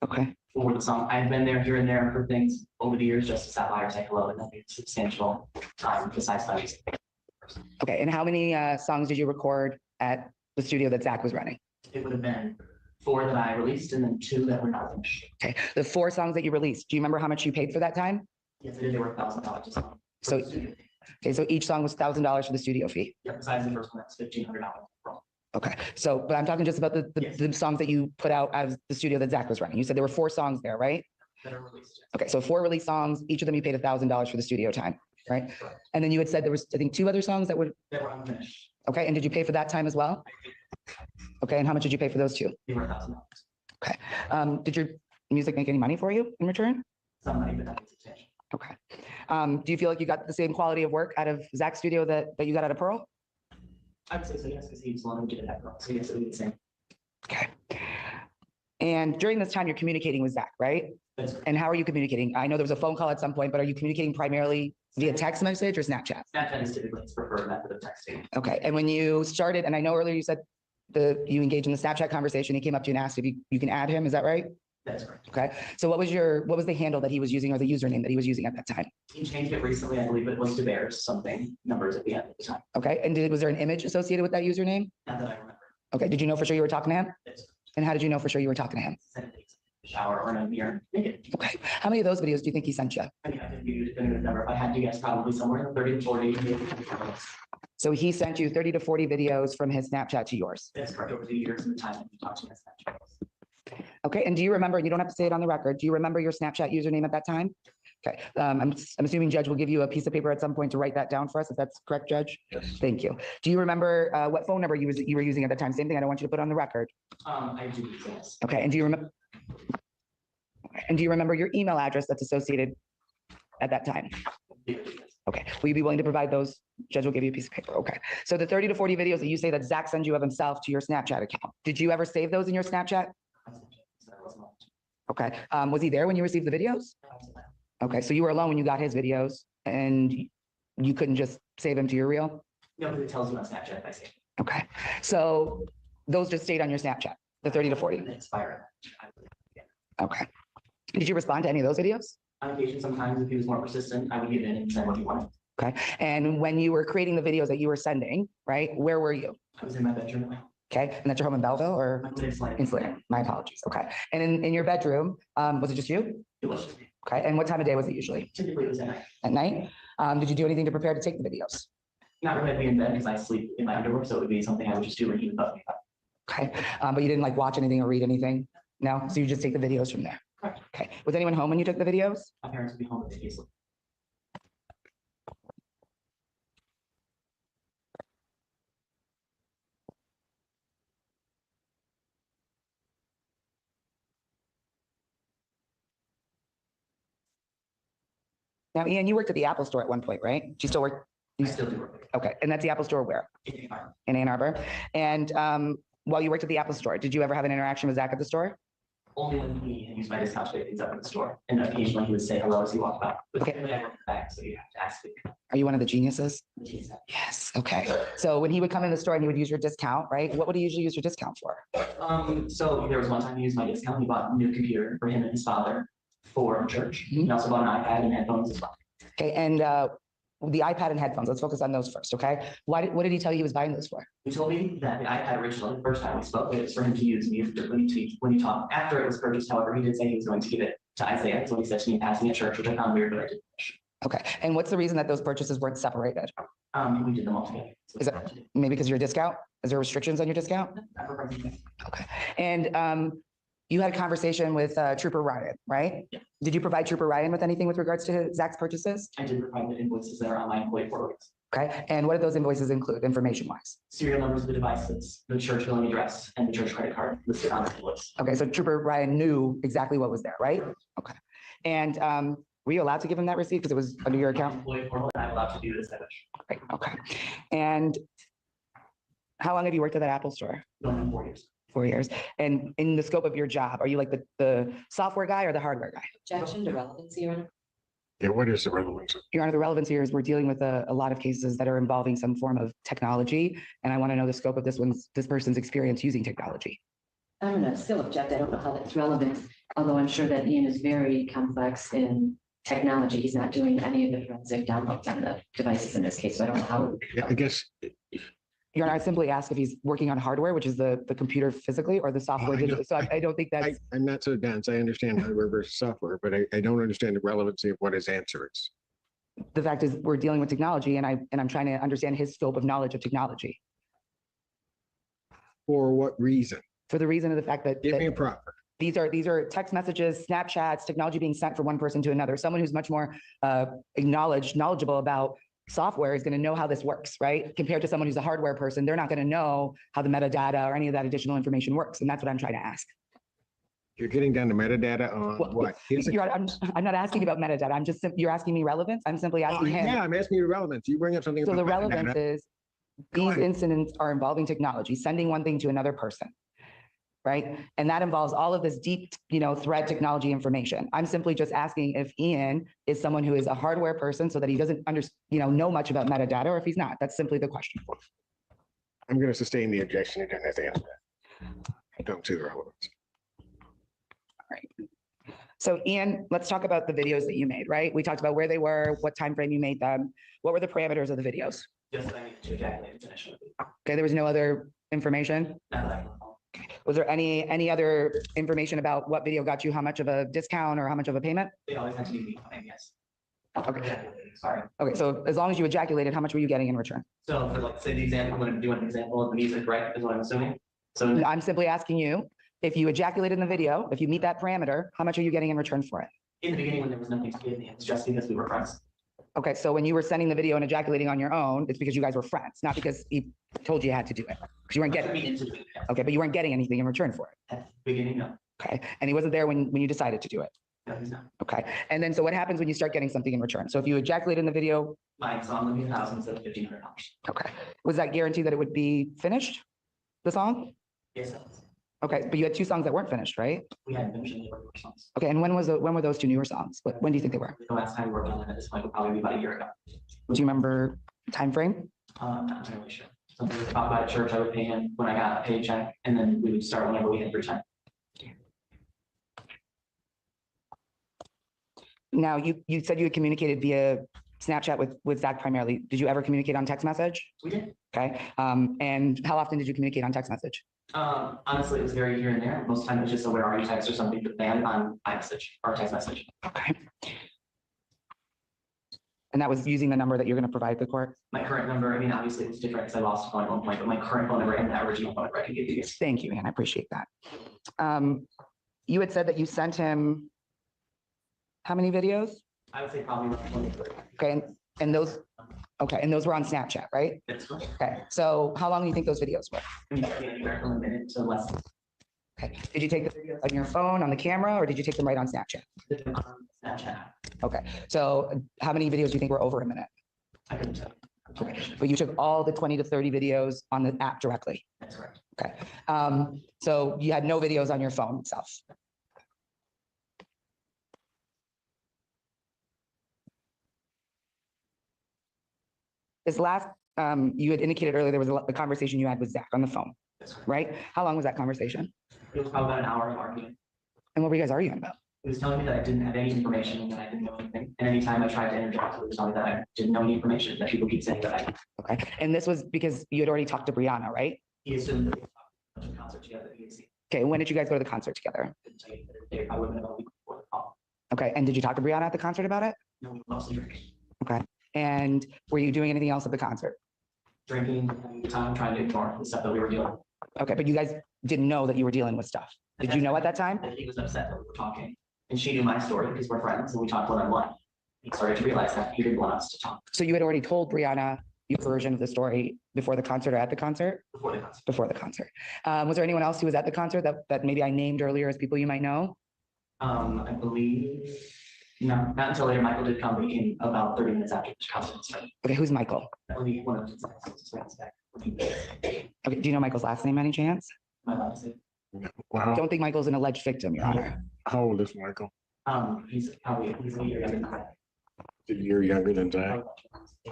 Speaker 5: Okay.
Speaker 8: For the song, I've been there here and there for things over the years, just to stop by or say hello, and nothing substantial time besides that.
Speaker 5: Okay, and how many songs did you record at the studio that Zach was running?
Speaker 8: It would have been 4 that I released and then 2 that were not finished.
Speaker 5: Okay, the 4 songs that you released, do you remember how much you paid for that time?
Speaker 8: Yes, I did. They were $1,000 a song.
Speaker 5: So, okay, so each song was $1,000 for the studio fee.
Speaker 8: Yeah, besides the first one, that's $1,500.
Speaker 5: Okay, so, but I'm talking just about the songs that you put out as the studio that Zach was running. You said there were 4 songs there, right?
Speaker 8: That are released.
Speaker 5: Okay, so 4 released songs, each of them you paid $1,000 for the studio time, right?
Speaker 8: Correct.
Speaker 5: And then you had said there was, I think, 2 other songs that were,
Speaker 8: That were unfinished.
Speaker 5: okay, and did you pay for that time as well? Okay, and how much did you pay for those 2?
Speaker 8: They were $1,000.
Speaker 5: Did your music make any money for you in return?
Speaker 8: Some money, but nothing substantial.
Speaker 5: Okay. Do you feel like you got the same quality of work out of Zach's studio that you got out of Pearl?
Speaker 8: I'd say so, yes, because he was the one who did it at Pearl. So yes, it would be the same.
Speaker 5: Okay. And during this time, you're communicating with Zach, right?
Speaker 8: That's correct.
Speaker 5: And how are you communicating? I know there was a phone call at some point, but are you communicating primarily via text message or Snapchat?
Speaker 8: Snapchat is typically his preferred method of texting.
Speaker 5: Okay. And when you started, and I know earlier you said you engaged in the Snapchat conversation, he came up to you and asked if you can add him. Is that right?
Speaker 8: That's correct.
Speaker 5: Okay. So what was the handle that he was using or the username that he was using at that time?
Speaker 8: He changed it recently. I believe it was to bears something numbers at the end of the time.
Speaker 5: Okay. And was there an image associated with that username?
Speaker 8: Not that I remember.
Speaker 5: Okay. Did you know for sure you were talking to him?
Speaker 8: It's
Speaker 5: And how did you know for sure you were talking to him?
Speaker 8: shower or in a mirror naked.
Speaker 5: Okay. How many of those videos do you think he sent you?
Speaker 8: I mean, I can give you a definitive number. If I had to guess, probably somewhere in 30 to 40. Maybe.
Speaker 5: So he sent you 30 to 40 videos from his Snapchat to yours.
Speaker 8: That's correct. Over the years and the time that we talked to him.
Speaker 5: Okay. And do you remember, you don't have to say it on the record, do you remember your Snapchat username at that time? Okay. I'm assuming Judge will give you a piece of paper at some point to write that down for us, if that's correct, Judge?
Speaker 3: Yes.
Speaker 5: Thank you. Do you remember what phone number you were using at the time? Same thing, I don't want you to put on the record.
Speaker 8: I do, yes.
Speaker 5: Okay. And do you remember? And do you remember your email address that's associated at that time? Okay. Will you be willing to provide those? Judge will give you a piece of paper. Okay. So the 30 to 40 videos that you say that Zach sends you of himself to your Snapchat account, did you ever save those in your Snapchat? Okay. Was he there when you received the videos? Okay. So you were alone when you got his videos and you couldn't just save them to your reel?
Speaker 8: No, but it tells you on Snapchat if I say.
Speaker 5: Okay. So those just stayed on your Snapchat, the 30 to 40?
Speaker 8: They expire.
Speaker 5: Okay. Did you respond to any of those videos?
Speaker 8: On occasion, sometimes if he was more persistent, I would give in and send what he wanted.
Speaker 5: Okay. And when you were creating the videos that you were sending, right, where were you?
Speaker 8: I was in my bedroom.
Speaker 5: Okay. And that's your home in Belleville or in Slater? My apologies. Okay. And in your bedroom, was it just you?
Speaker 8: It was
Speaker 5: Okay. And what time of day was it usually?
Speaker 8: typically it was at night.
Speaker 5: At night? Did you do anything to prepare to take the videos?
Speaker 8: Not really be in bed because I sleep in my underwear, so it would be something I would just do when he was up.
Speaker 5: Okay. But you didn't like watch anything or read anything? No? So you just take the videos from there?
Speaker 8: Correct.
Speaker 5: Okay. Was anyone home when you took the videos?
Speaker 8: My parents would be home if he slept.
Speaker 5: Now, Ian, you worked at the Apple Store at one point, right? Do you still work?
Speaker 8: I still do work.
Speaker 5: Okay. And that's the Apple Store where?
Speaker 8: there.
Speaker 5: In Ann Arbor. And while you worked at the Apple Store, did you ever have an interaction with Zach at the store?
Speaker 8: Only when he used my discount to pick things up in the store. And occasionally he would say hello as he walked by. But
Speaker 5: Okay.
Speaker 8: typically I work back, so you have to ask me.
Speaker 5: Are you one of the geniuses?
Speaker 8: He said.
Speaker 5: Yes. Okay. So when he would come in the store and he would use your discount, right? What would he usually use your discount for?
Speaker 8: So there was one time he used my discount. He bought a new computer for him and his father for church. He also bought an iPad and headphones as well.
Speaker 5: Okay. And the iPad and headphones, let's focus on those first. Okay. What did he tell you he was buying those for?
Speaker 8: He told me that the iPad originally, the first time we spoke, it was for him to use me when you talk. After it was purchased, however, he did say he was going to give it to Isaiah. That's what he said to me passing at church, which I found weird, but I did.
Speaker 5: Okay. And what's the reason that those purchases weren't separated?
Speaker 8: We did them all together. So
Speaker 5: Is it maybe because of your discount? Is there restrictions on your discount?
Speaker 8: I prefer them.
Speaker 5: Okay. And you had a conversation with Trooper Ryan, right?
Speaker 8: Yeah.
Speaker 5: Did you provide Trooper Ryan with anything with regards to Zach's purchases?
Speaker 8: I did provide the invoices that are on my employee portal.
Speaker 5: Okay, and what did those invoices include, information-wise?
Speaker 8: Serial numbers of the devices, the church billing address, and the church credit card listed on the invoice.
Speaker 5: Okay, so Trooper Ryan knew exactly what was there, right? Okay. And were you allowed to give him that receipt because it was under your account?
Speaker 8: Employee portal, and I'm allowed to do this.
Speaker 5: Right, okay. And how long have you worked at that Apple store?
Speaker 8: Going on 4 years.
Speaker 5: 4 years. And in the scope of your job, are you like the software guy or the hardware guy?
Speaker 6: Objection to relevancy, Your Honor.
Speaker 4: Yeah, what is the relevance?
Speaker 5: Your Honor, the relevance here is we're dealing with a lot of cases that are involving some form of technology. And I want to know the scope of this person's experience using technology.
Speaker 6: I'm going to still object. I don't know how that's relevant, although I'm sure that Ian is very complex in technology. He's not doing any of the forensic downloads on the devices in this case, so I don't know how.
Speaker 4: Yeah, I guess.
Speaker 5: Your Honor, I simply ask if he's working on hardware, which is the computer physically, or the software
Speaker 4: I know.
Speaker 5: digitally. So I don't think that's,
Speaker 4: I'm not so dense. I understand hardware versus software, but I don't understand the relevancy of what his answer is.
Speaker 5: the fact is we're dealing with technology and I'm trying to understand his scope of knowledge of technology.
Speaker 4: For what reason?
Speaker 5: For the reason of the fact that,
Speaker 4: Give me a
Speaker 5: that
Speaker 4: proper.
Speaker 5: these are text messages, Snapchats, technology being sent from one person to another. Someone who's much more knowledgeable about software is going to know how this works, right? Compared to someone who's a hardware person, they're not going to know how the metadata or any of that additional information works. And that's what I'm trying to ask.
Speaker 4: You're getting down to metadata on
Speaker 5: Well,
Speaker 4: what? His
Speaker 5: I'm not asking about metadata. I'm just, you're asking me relevance. I'm simply asking him.
Speaker 4: Yeah, I'm asking you relevance. You bring up something.
Speaker 5: So
Speaker 4: about
Speaker 5: the relevance
Speaker 4: metadata.
Speaker 5: is
Speaker 4: Go
Speaker 5: these
Speaker 4: ahead.
Speaker 5: incidents are involving technology, sending one thing to another person, right? And that involves all of this deep, thread technology information. I'm simply just asking if Ian is someone who is a hardware person so that he doesn't know much about metadata, or if he's not. That's simply the question.
Speaker 4: I'm going to sustain the objection. He doesn't have to answer that. I don't see the relevance.
Speaker 5: So Ian, let's talk about the videos that you made, right? We talked about where they were, what time frame you made them. What were the parameters of the videos?
Speaker 8: Just that I need to ejaculate and finish it.
Speaker 5: Okay, there was no other information.
Speaker 8: Not that I can recall.
Speaker 5: Was there any other information about what video got you how much of a discount or how much of a payment?
Speaker 8: They always have to be me, yes.
Speaker 5: Okay.
Speaker 8: Ejaculating, sorry.
Speaker 5: Okay, so as long as you ejaculated, how much were you getting in return?
Speaker 8: So for like, say the example, I'm going to do an example of the music, right, is what I'm assuming. So
Speaker 5: I'm simply asking you, if you ejaculated in the video, if you meet that parameter, how much are you getting in return for it?
Speaker 8: in the beginning, when there was nothing to give me, it was just because we were friends.
Speaker 5: Okay, so when you were sending the video and ejaculating on your own, it's because you guys were friends, not because he told you had to do it. Because you weren't
Speaker 8: Took me
Speaker 5: getting,
Speaker 8: into doing it.
Speaker 5: okay, but you weren't getting anything in return for it.
Speaker 8: At the beginning, no,
Speaker 5: Okay, and he wasn't there when you decided to do it.
Speaker 8: no, he's not.
Speaker 5: Okay, and then so what happens when you start getting something in return? So if you ejaculate in the video,
Speaker 8: My song would be $1,000 instead of $1,500.
Speaker 5: okay, was that guaranteed that it would be finished, the song?
Speaker 8: Yes,
Speaker 5: Okay, but you had two songs that weren't finished, right?
Speaker 8: we hadn't finished any of our songs.
Speaker 5: Okay, and when were those two newer songs? When do you think they were?
Speaker 8: The last time we worked on them at this point would probably be about a year ago.
Speaker 5: Do you remember time frame?
Speaker 8: Not entirely sure. Something we talked about at church, I would pay him when I got a paycheck, and then we would start whenever we had free time.
Speaker 5: Now, you said you had communicated via Snapchat with Zach primarily. Did you ever communicate on text message?
Speaker 8: We did.
Speaker 5: Okay, and how often did you communicate on text message?
Speaker 8: Honestly, it was very here and there. Most of the time it was just a where are you text or something to ban on iMessage or text message.
Speaker 5: Okay. And that was using the number that you're going to provide the court?
Speaker 8: My current number, I mean, obviously it's different because I lost a phone at one point, but my current phone number and the original phone number I could give you.
Speaker 5: Thank you, Ann. I appreciate that. You had said that you sent him how many videos?
Speaker 8: I would say probably around 20.
Speaker 5: Okay, and those, okay, and those were on Snapchat, right?
Speaker 8: That's correct.
Speaker 5: Okay, so how long do you think those videos were?
Speaker 8: I mean, that could be anywhere from a minute to less than
Speaker 5: Okay, did you take the videos on your phone, on the camera, or did you take them right on Snapchat?
Speaker 8: Snapchat.
Speaker 5: Okay, so how many videos do you think were over a minute?
Speaker 8: I couldn't tell.
Speaker 5: Okay, but you took all the 20 to 30 videos on the app directly.
Speaker 8: That's correct.
Speaker 5: Okay, so you had no videos on your phone itself. This last, you had indicated earlier there was a conversation you had with Zach on the phone,
Speaker 8: That's correct.
Speaker 5: right? How long was that conversation?
Speaker 8: It was probably about an hour of arguing.
Speaker 5: And what were you guys arguing about?
Speaker 8: He was telling me that I didn't have any information and that I didn't know anything. And anytime I tried to interject, he was telling me that I didn't know any information, that people keep saying that I,
Speaker 5: Okay, and this was because you had already talked to Brianna, right?
Speaker 8: he assumed that we were talking about a concert together that he had seen.
Speaker 5: Okay, when did you guys go to the concert together?
Speaker 8: Couldn't tell you the day, probably about a week before the call.
Speaker 5: Okay, and did you talk to Brianna at the concert about it?
Speaker 8: No, we mostly drinking.
Speaker 5: Okay, and were you doing anything else at the concert?
Speaker 8: Drinking, having a good time, trying to ignore the stuff that we were doing.
Speaker 5: Okay, but you guys didn't know that you were dealing with stuff. Did you know at that time?
Speaker 8: That he was upset that we were talking. And she knew my story because we're friends and we talked one-on-one. He started to realize that he didn't want us to talk.
Speaker 5: So you had already told Brianna your version of the story before the concert or at the concert?
Speaker 8: Before the concert.
Speaker 5: Before the concert. Was there anyone else who was at the concert that maybe I named earlier as people you might know?
Speaker 8: I believe, no, not until later. Michael did come, but he came about 30 minutes after the concert started.
Speaker 5: Okay, who's Michael?
Speaker 8: I believe one of his friends back.
Speaker 5: Okay, do you know Michael's last name, any chance?
Speaker 8: My last name.
Speaker 4: Wow.
Speaker 5: Don't think Michael's an alleged victim, Your Honor.
Speaker 4: How old is Michael?
Speaker 8: He's a year younger than I
Speaker 4: You're younger than Zach.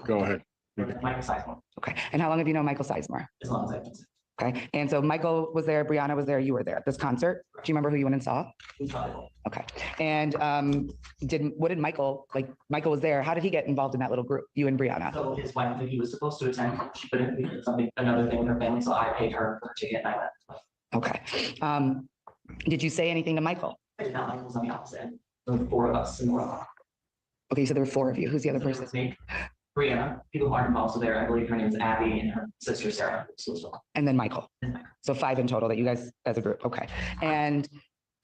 Speaker 4: Go ahead.
Speaker 8: Michael Sizemore,
Speaker 5: Okay, and how long have you known Michael Sizemore?
Speaker 8: as long as I can say.
Speaker 5: Okay, and so Michael was there, Brianna was there, you were there at this concert. Do you remember who you went and saw?
Speaker 8: He's probably
Speaker 5: Okay, and what did Michael, like, Michael was there, how did he get involved in that little group, you and Brianna?
Speaker 8: So his wife that he was supposed to attend, she couldn't because something, another thing with her family, so I paid her for her ticket and I went.
Speaker 5: Okay, did you say anything to Michael?
Speaker 8: I did not, Michael was on the opposite end. There were 4 of us in the room.
Speaker 5: Okay, so there were 4 of you, who's the other person?
Speaker 8: It was me, Brianna, people who aren't involved, so there, I believe her name is Abby and her sister Sarah.
Speaker 5: And then Michael. So 5 in total that you guys as a group, okay. And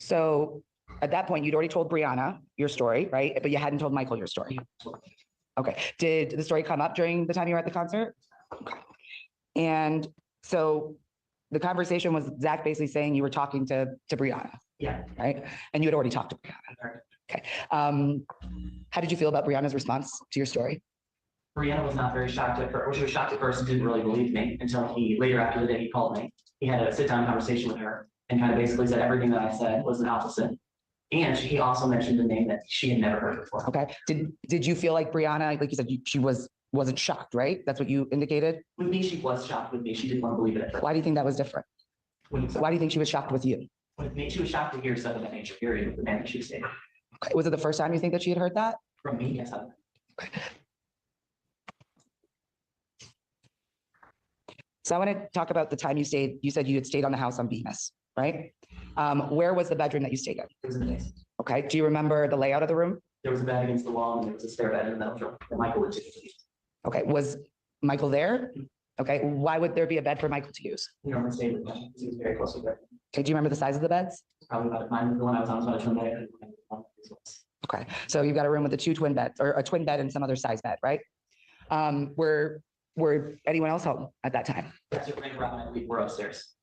Speaker 5: so at that point, you'd already told Brianna your story, right? But you hadn't told Michael your story. Okay, did the story come up during the time you were at the concert? Okay. And so the conversation was Zach basically saying you were talking to Brianna,
Speaker 8: Yeah.
Speaker 5: right? And you had already talked to Brianna. Okay. How did you feel about Brianna's response to your story?
Speaker 8: Brianna was not very shocked at first. Well, she was shocked at first and didn't really believe me until he later after the day he called me. He had a sit-down conversation with her and kind of basically said everything that I said was the opposite. And he also mentioned a name that she had never heard before.
Speaker 5: Okay. Did you feel like Brianna, like you said, she wasn't shocked, right? That's what you indicated.
Speaker 8: With me, she was shocked with me. She didn't want to believe it at first.
Speaker 5: Why do you think that was different? Why do you think she was shocked with you?
Speaker 8: With me, she was shocked to hear stuff of that nature, period, with the man that she was dating.
Speaker 5: Okay. Was it the first time you think that she had heard that?
Speaker 8: From me, yes.
Speaker 5: So I want to talk about the time you stayed. You said you had stayed on the house on Bemis, right? Where was the bedroom that you stayed in?
Speaker 8: It was in the basement.
Speaker 5: Okay. Do you remember the layout of the room?
Speaker 8: There was a bed against the wall and there was a spare bed in the middle room that Michael would typically use.
Speaker 5: Okay. Was Michael there? Okay. Why would there be a bed for Michael to use?
Speaker 8: He normally stayed with me because he was very close with her.
Speaker 5: Okay. Do you remember the size of the beds?
Speaker 8: Probably about mine, the one I was on was about a twin bed.
Speaker 5: Okay. So you've got a room with a 2 twin beds or a twin bed and some other size bed, right? Were anyone else home at that time?
Speaker 8: Yes, your friend Robin and we were upstairs.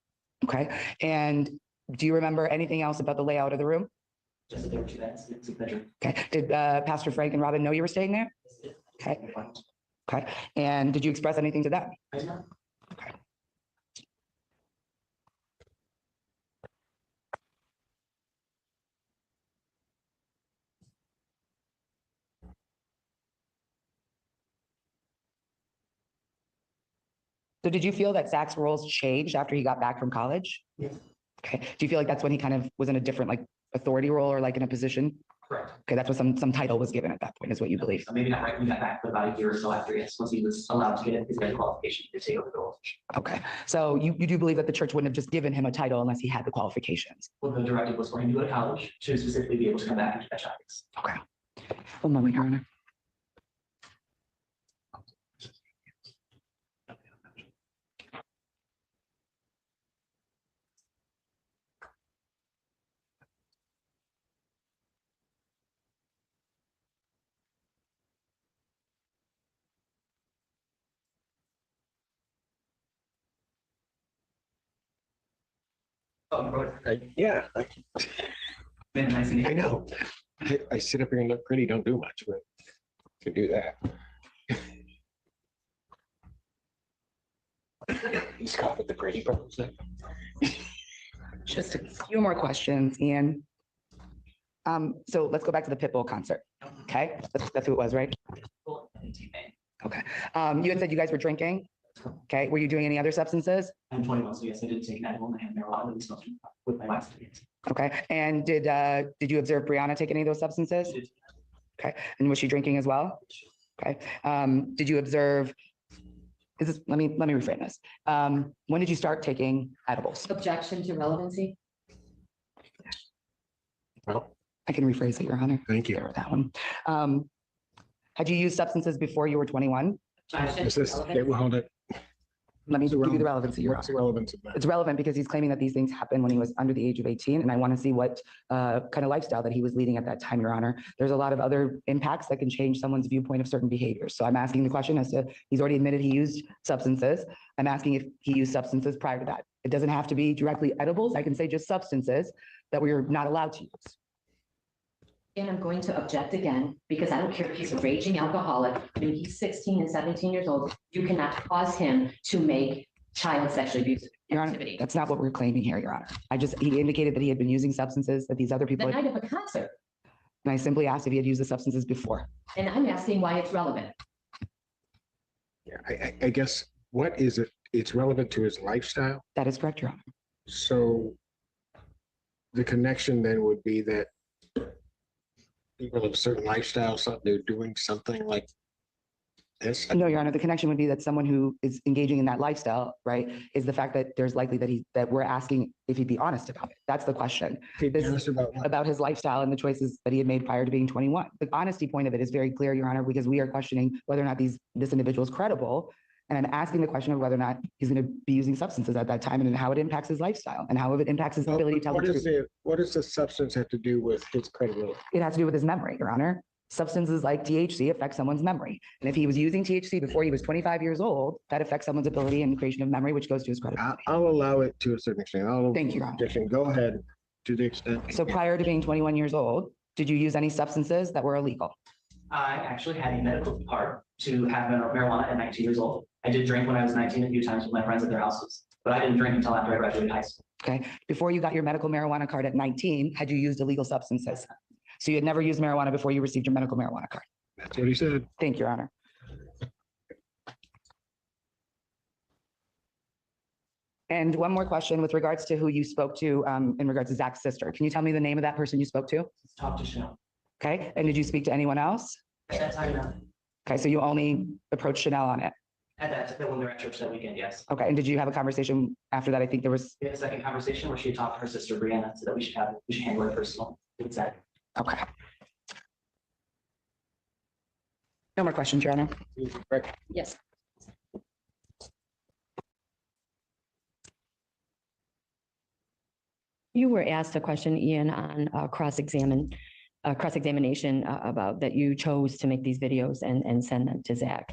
Speaker 5: Okay. And do you remember anything else about the layout of the room?
Speaker 8: Just that there were 2 beds, it's a bedroom.
Speaker 5: Okay. Did Pastor Frank and Robin know you were staying there? Okay. Okay. And did you express anything to them?
Speaker 8: I did not.
Speaker 5: Okay. So did you feel that Zach's roles changed after he got back from college?
Speaker 8: Yes.
Speaker 5: Okay. Do you feel like that's when he kind of was in a different like authority role or like in a position?
Speaker 8: Correct.
Speaker 5: Okay, that's what some title was given at that point, is what you believe.
Speaker 8: So maybe not right when he got back, but about a year or so after, yes, once he was allowed to get his qualification to take over the role.
Speaker 5: Okay, so you do believe that the church wouldn't have just given him a title unless he had the qualifications?
Speaker 8: Well, the directive was for him to go to college to specifically be able to come back and fetch ethics.
Speaker 5: Okay. 1 moment, Your Honor.
Speaker 4: Yeah,
Speaker 8: Been nice and
Speaker 4: I know. I sit up here and look pretty, don't do much, but to do that. He's caught with the Brady Brothers.
Speaker 5: Just a few more questions, Ian. So let's go back to the Pitbull concert. Okay, that's who it was, right? Okay. You had said you guys were drinking. Okay. Were you doing any other substances?
Speaker 8: I'm 21, so yes, I did take an edible and I had marijuana and smoking with my wife.
Speaker 5: Okay. And did you observe Brianna take any of those substances? Okay. And was she drinking as well? Okay. Did you observe? Let me reframe this. When did you start taking edibles?
Speaker 6: Objection to relevancy?
Speaker 4: Well,
Speaker 5: I can rephrase it, Your Honor.
Speaker 4: thank you.
Speaker 5: There with that one. Had you used substances before you were 21?
Speaker 6: Objection
Speaker 4: Is
Speaker 6: to
Speaker 4: this,
Speaker 6: relevance?
Speaker 4: hold it.
Speaker 5: Let me
Speaker 4: What's the
Speaker 5: give you the
Speaker 4: relevance-
Speaker 5: relevancy, Your
Speaker 4: What's the
Speaker 5: Honor.
Speaker 4: relevance of that?
Speaker 5: It's relevant because he's claiming that these things happened when he was under the age of 18, and I want to see what kind of lifestyle that he was leading at that time, Your Honor. There's a lot of other impacts that can change someone's viewpoint of certain behaviors. So I'm asking the question as to, he's already admitted he used substances. I'm asking if he used substances prior to that. It doesn't have to be directly edibles. I can say just substances that we are not allowed to use.
Speaker 6: And I'm going to object again, because I don't care if he's a raging alcoholic, when he's 16 and 17 years old, you cannot cause him to make child sexually abusive
Speaker 5: Your Honor,
Speaker 6: activity.
Speaker 5: that's not what we're claiming here, Your Honor. He indicated that he had been using substances, that these other
Speaker 6: The
Speaker 5: people,
Speaker 6: night of a concert,
Speaker 5: and I simply asked if he had used the substances before.
Speaker 6: and I'm asking why it's relevant.
Speaker 4: Yeah, I guess, what is it? It's relevant to his lifestyle.
Speaker 5: That is correct, Your Honor.
Speaker 4: So the connection then would be that people of a certain lifestyle, they're doing something like this.
Speaker 5: No, Your Honor, the connection would be that someone who is engaging in that lifestyle, right, is the fact that there's likely that we're asking if he'd be honest about it. That's the question.
Speaker 4: Be honest about what?
Speaker 5: About his lifestyle and the choices that he had made prior to being 21. The honesty point of it is very clear, Your Honor, because we are questioning whether or not this individual is credible. And I'm asking the question of whether or not he's going to be using substances at that time and how it impacts his lifestyle and how it impacts his ability to tell the truth.
Speaker 4: What does the substance have to do with his credibility?
Speaker 5: It has to do with his memory, Your Honor. Substances like THC affect someone's memory. And if he was using THC before he was 25 years old, that affects someone's ability and creation of memory, which goes to his credibility.
Speaker 4: I'll allow it to a certain extent.
Speaker 5: Thank you, Your Honor.
Speaker 4: Objection. Go ahead to the extent.
Speaker 5: So prior to being 21 years old, did you use any substances that were illegal?
Speaker 8: I actually had a medical card to have marijuana at 19 years old. I did drink when I was 19 a few times with my friends at their houses, but I didn't drink until after I graduated high school.
Speaker 5: Okay. Before you got your medical marijuana card at 19, had you used illegal substances? So you had never used marijuana before you received your medical marijuana card?
Speaker 4: That's what he said.
Speaker 5: Thank you, Your Honor. And one more question with regards to who you spoke to in regards to Zach's sister. Can you tell me the name of that person you spoke to?
Speaker 8: Talk to Chanel.
Speaker 5: Okay. And did you speak to anyone else?
Speaker 8: At that time, no.
Speaker 5: Okay. So you only approached Chanel on it.
Speaker 8: At that, when we were at church that weekend, yes.
Speaker 5: Okay. And did you have a conversation after that? I think there was.
Speaker 8: We had a second conversation where she had talked to her sister Brianna, so that we should handle it personal. It's that.
Speaker 5: Okay. No more questions, Your Honor.
Speaker 4: Correct.
Speaker 6: Yes. You were asked a question, Ian, on cross-examination about that you chose to make these videos and send them to Zach.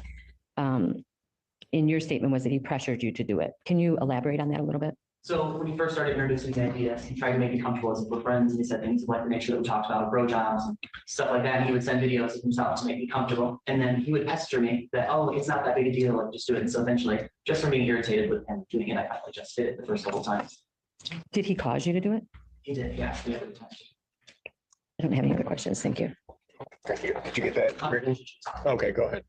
Speaker 6: In your statement was that he pressured you to do it. Can you elaborate on that a little bit?
Speaker 8: So when he first started introducing the ideas, he tried to make me comfortable as we're friends, and he said things like to make sure that we talked about bro jobs and stuff like that. And he would send videos of himself to make me comfortable. And then he would pester me that, oh, it's not that big a deal, like just do it. And so eventually, just from being irritated with him doing it, I finally just did it the first couple times.
Speaker 6: Did he cause you to do it?
Speaker 8: He did, yeah, the other time.
Speaker 6: I don't have any other questions. Thank you.
Speaker 4: Thank you. Did you get that written? Okay, go ahead.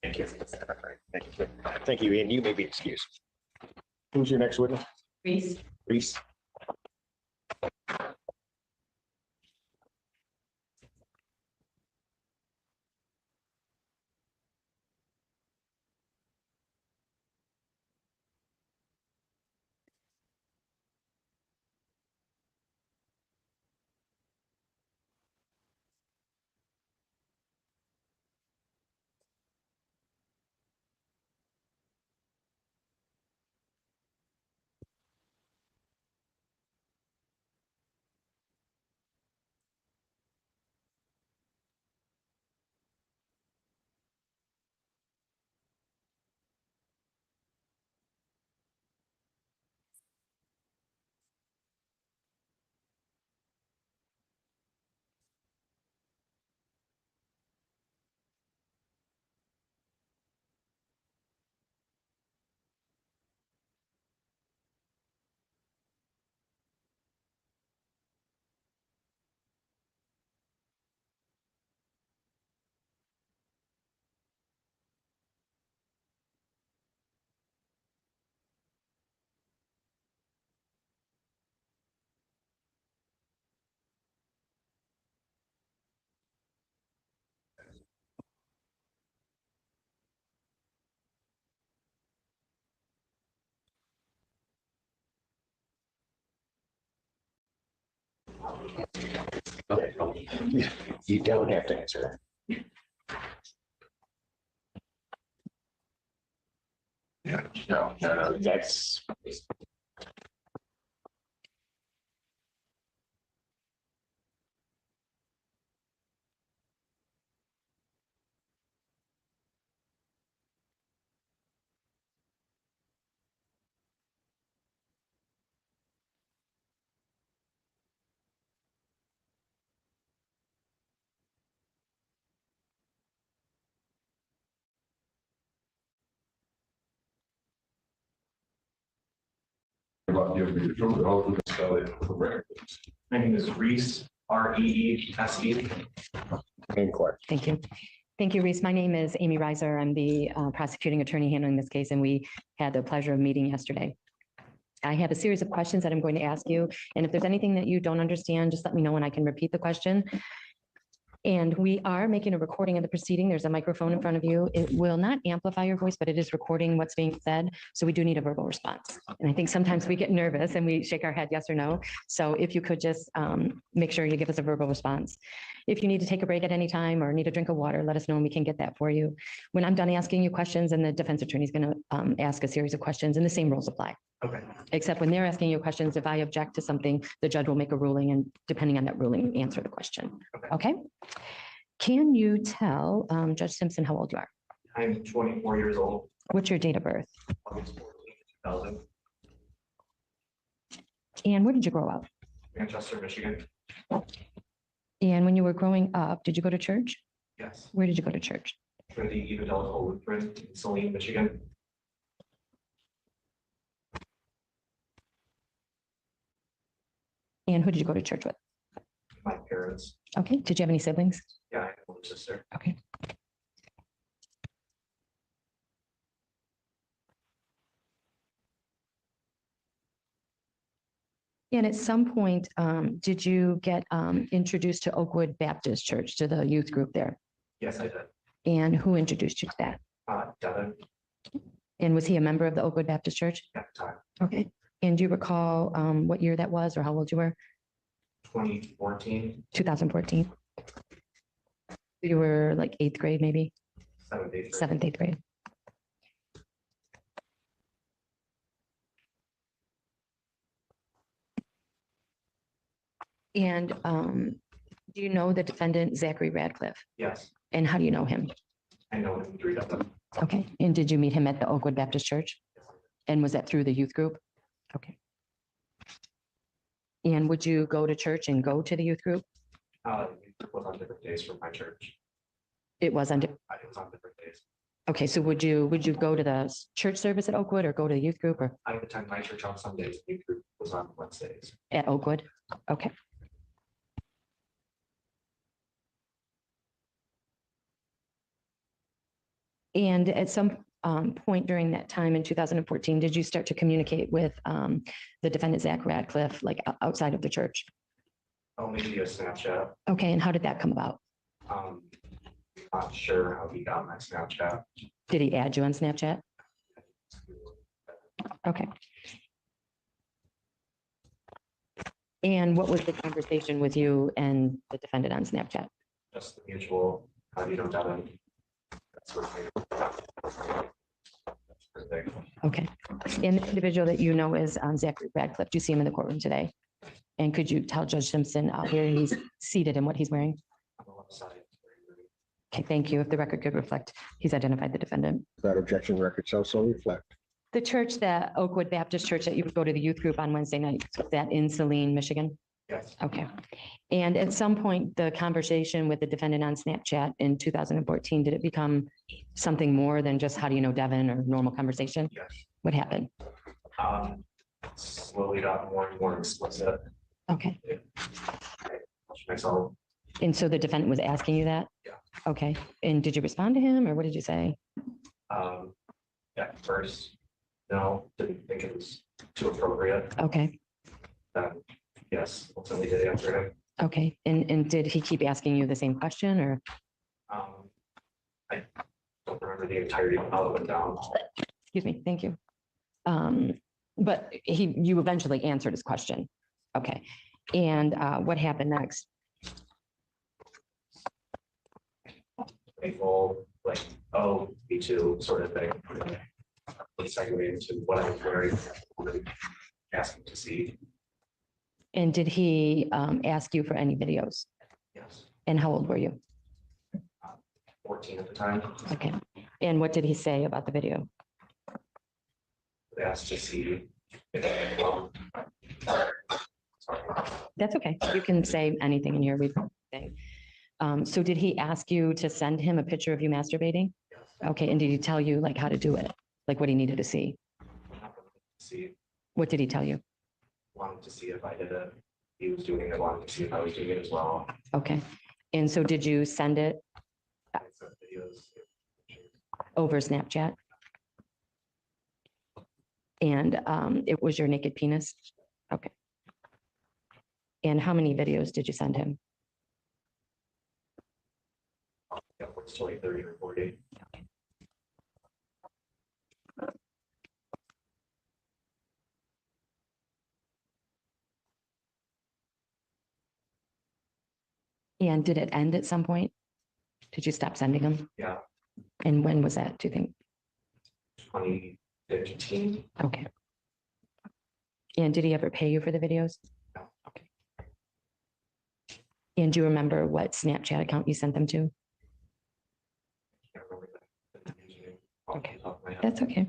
Speaker 4: Thank you. Thank you. Thank you, Ian. You may be excused. Who's your next witness?
Speaker 6: Reese?
Speaker 4: Reese. You don't have to answer. Yeah, no, that's.
Speaker 7: About you, the truth, the whole truth, and spell it for record, please.
Speaker 8: My name is Reese, R-E-E-S-E.
Speaker 4: In court.
Speaker 6: Thank you. Thank you, Reese. My name is Amy Reiser. I'm the prosecuting attorney handling this case, and we had the pleasure of meeting yesterday. I have a series of questions that I'm going to ask you, and if there's anything that you don't understand, just let me know and I can repeat the question. And we are making a recording of the proceeding. There's a microphone in front of you. It will not amplify your voice, but it is recording what's being said. So we do need a verbal response. And I think sometimes we get nervous and we shake our head yes or no. So if you could just make sure you give us a verbal response. If you need to take a break at any time or need a drink of water, let us know and we can get that for you. When I'm done asking you questions, and the defense attorney is going to ask a series of questions, and the same rules apply.
Speaker 8: Okay.
Speaker 6: Except when they're asking you questions, if I object to something, the judge will make a ruling, and depending on that ruling, you answer the question. Okay? Can you tell Judge Simpson how old you are?
Speaker 8: I'm 24 years old.
Speaker 6: What's your date of birth?
Speaker 8: August 14th, 2000,
Speaker 6: And where did you grow up?
Speaker 8: Manchester, Michigan.
Speaker 6: And when you were growing up, did you go to church?
Speaker 8: Yes.
Speaker 6: Where did you go to church?
Speaker 8: For the Evangelical Lutheran in Saline, Michigan.
Speaker 6: And who did you go to church with?
Speaker 8: My parents.
Speaker 6: Okay. Did you have any siblings?
Speaker 8: Yeah, I have a older sister.
Speaker 6: Okay. And at some point, did you get introduced to Oakwood Baptist Church, to the youth group there?
Speaker 8: Yes, I did.
Speaker 6: And who introduced you to that?
Speaker 8: Devin,
Speaker 6: And was he a member of the Oakwood Baptist Church?
Speaker 8: at the time,
Speaker 6: Okay. And do you recall what year that was or how old you were?
Speaker 8: 2014,
Speaker 6: 2014. You were like eighth grade, maybe
Speaker 8: 7th, 8th grade.
Speaker 6: seventh, eighth grade. And do you know the defendant, Zachary Radcliffe?
Speaker 8: Yes,
Speaker 6: And how do you know him?
Speaker 8: I know him, 3 of them.
Speaker 6: Okay. And did you meet him at the Oakwood Baptist Church? And was that through the youth group? Okay. And would you go to church and go to the youth group?
Speaker 8: It was on different days for my church.
Speaker 6: It was on.
Speaker 8: It was on different days.
Speaker 6: Okay. So would you go to the church service at Oakwood or go to the youth group or
Speaker 8: I would attend my church on Sundays. The youth group was on Wednesdays.
Speaker 6: at Oakwood? Okay. And at some point during that time in 2014, did you start to communicate with the defendant, Zach Radcliffe, like outside of the church?
Speaker 8: Only via Snapchat.
Speaker 6: Okay, and how did that come about?
Speaker 8: Not sure how he got my Snapchat.
Speaker 6: Did he add you on Snapchat? Okay. And what was the conversation with you and the defendant on Snapchat?
Speaker 8: Just the mutual, how do you know Devin? That's what I.
Speaker 6: Okay. And the individual that you know is Zachary Radcliffe, do you see him in the courtroom today? And could you tell Judge Simpson where he's seated and what he's wearing?
Speaker 8: On the left side.
Speaker 6: Okay, thank you. If the record could reflect, he's identified the defendant.
Speaker 4: That objection record shall so reflect.
Speaker 6: The church, the Oakwood Baptist Church that you would go to the youth group on Wednesday night, is that in Saline, Michigan?
Speaker 8: Yes,
Speaker 6: Okay. And at some point, the conversation with the defendant on Snapchat in 2014, did it become something more than just how do you know Devin or normal conversation?
Speaker 8: yes.
Speaker 6: What happened?
Speaker 8: Slowly got more and more explicit.
Speaker 6: Okay.
Speaker 8: Myself,
Speaker 6: And so the defendant was asking you that?
Speaker 8: Yeah.
Speaker 6: Okay. And did you respond to him or what did you say?
Speaker 8: at first, no, didn't think it was too appropriate.
Speaker 6: Okay.
Speaker 8: Yes, ultimately did answer him.
Speaker 6: Okay. And did he keep asking you the same question or?
Speaker 8: I don't remember the entirety of how it went down.
Speaker 6: Excuse me. Thank you. But you eventually answered his question. Okay. And what happened next?
Speaker 3: playful, like, oh, me too, sort of thing. It segued into what I was very asking to see.
Speaker 6: And did he ask you for any videos?
Speaker 3: Yes,
Speaker 6: And how old were you?
Speaker 3: 14 at the time.
Speaker 6: Okay. And what did he say about the video?
Speaker 3: They asked to see. Sorry.
Speaker 6: That's okay. You can say anything in here. So did he ask you to send him a picture of you masturbating? Okay. And did he tell you like how to do it? Like what he needed to see?
Speaker 3: See,
Speaker 6: What did he tell you?
Speaker 3: wanted to see if I did it. He was doing it, wanted to see if I was doing it as well.
Speaker 6: Okay. And so did you send it
Speaker 3: I sent videos.
Speaker 6: over Snapchat? And it was your naked penis? Okay. And how many videos did you send him?
Speaker 3: Yeah, it's like 30 or 40.
Speaker 6: And did it end at some point? Did you stop sending them?
Speaker 3: Yeah,
Speaker 6: And when was that, do you think?
Speaker 3: 2015.
Speaker 6: Okay. And did he ever pay you for the videos?
Speaker 3: No.
Speaker 6: Okay. And do you remember what Snapchat account you sent them to?
Speaker 3: Can't remember that. Off the
Speaker 6: Okay.
Speaker 3: top of my head.
Speaker 6: That's okay.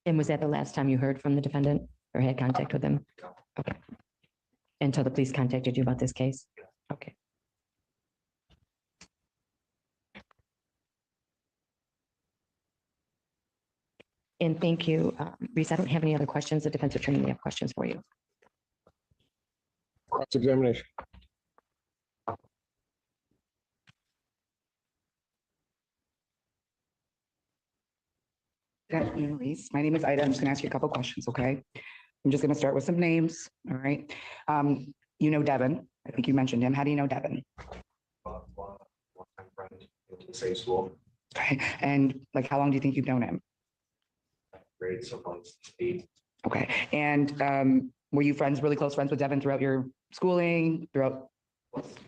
Speaker 6: And was that the last time you heard from the defendant or had contact with him?
Speaker 3: No.
Speaker 6: Okay. Until the police contacted you about this case? Okay. And thank you, Reese. I don't have any other questions. The defense attorney may have questions for you.
Speaker 4: Cross-examination.
Speaker 5: Good afternoon, Reese. My name is Ida. I'm just gonna ask you a couple questions, okay? I'm just gonna start with some names, all right? You know Devin. I think you mentioned him. How do you know Devin?
Speaker 3: One-time friend, went to the same school,
Speaker 5: Okay, and like, how long do you think you've known him?
Speaker 3: grade, so probably 8.
Speaker 5: Okay, and were you friends, really close friends with Devin throughout your schooling, throughout?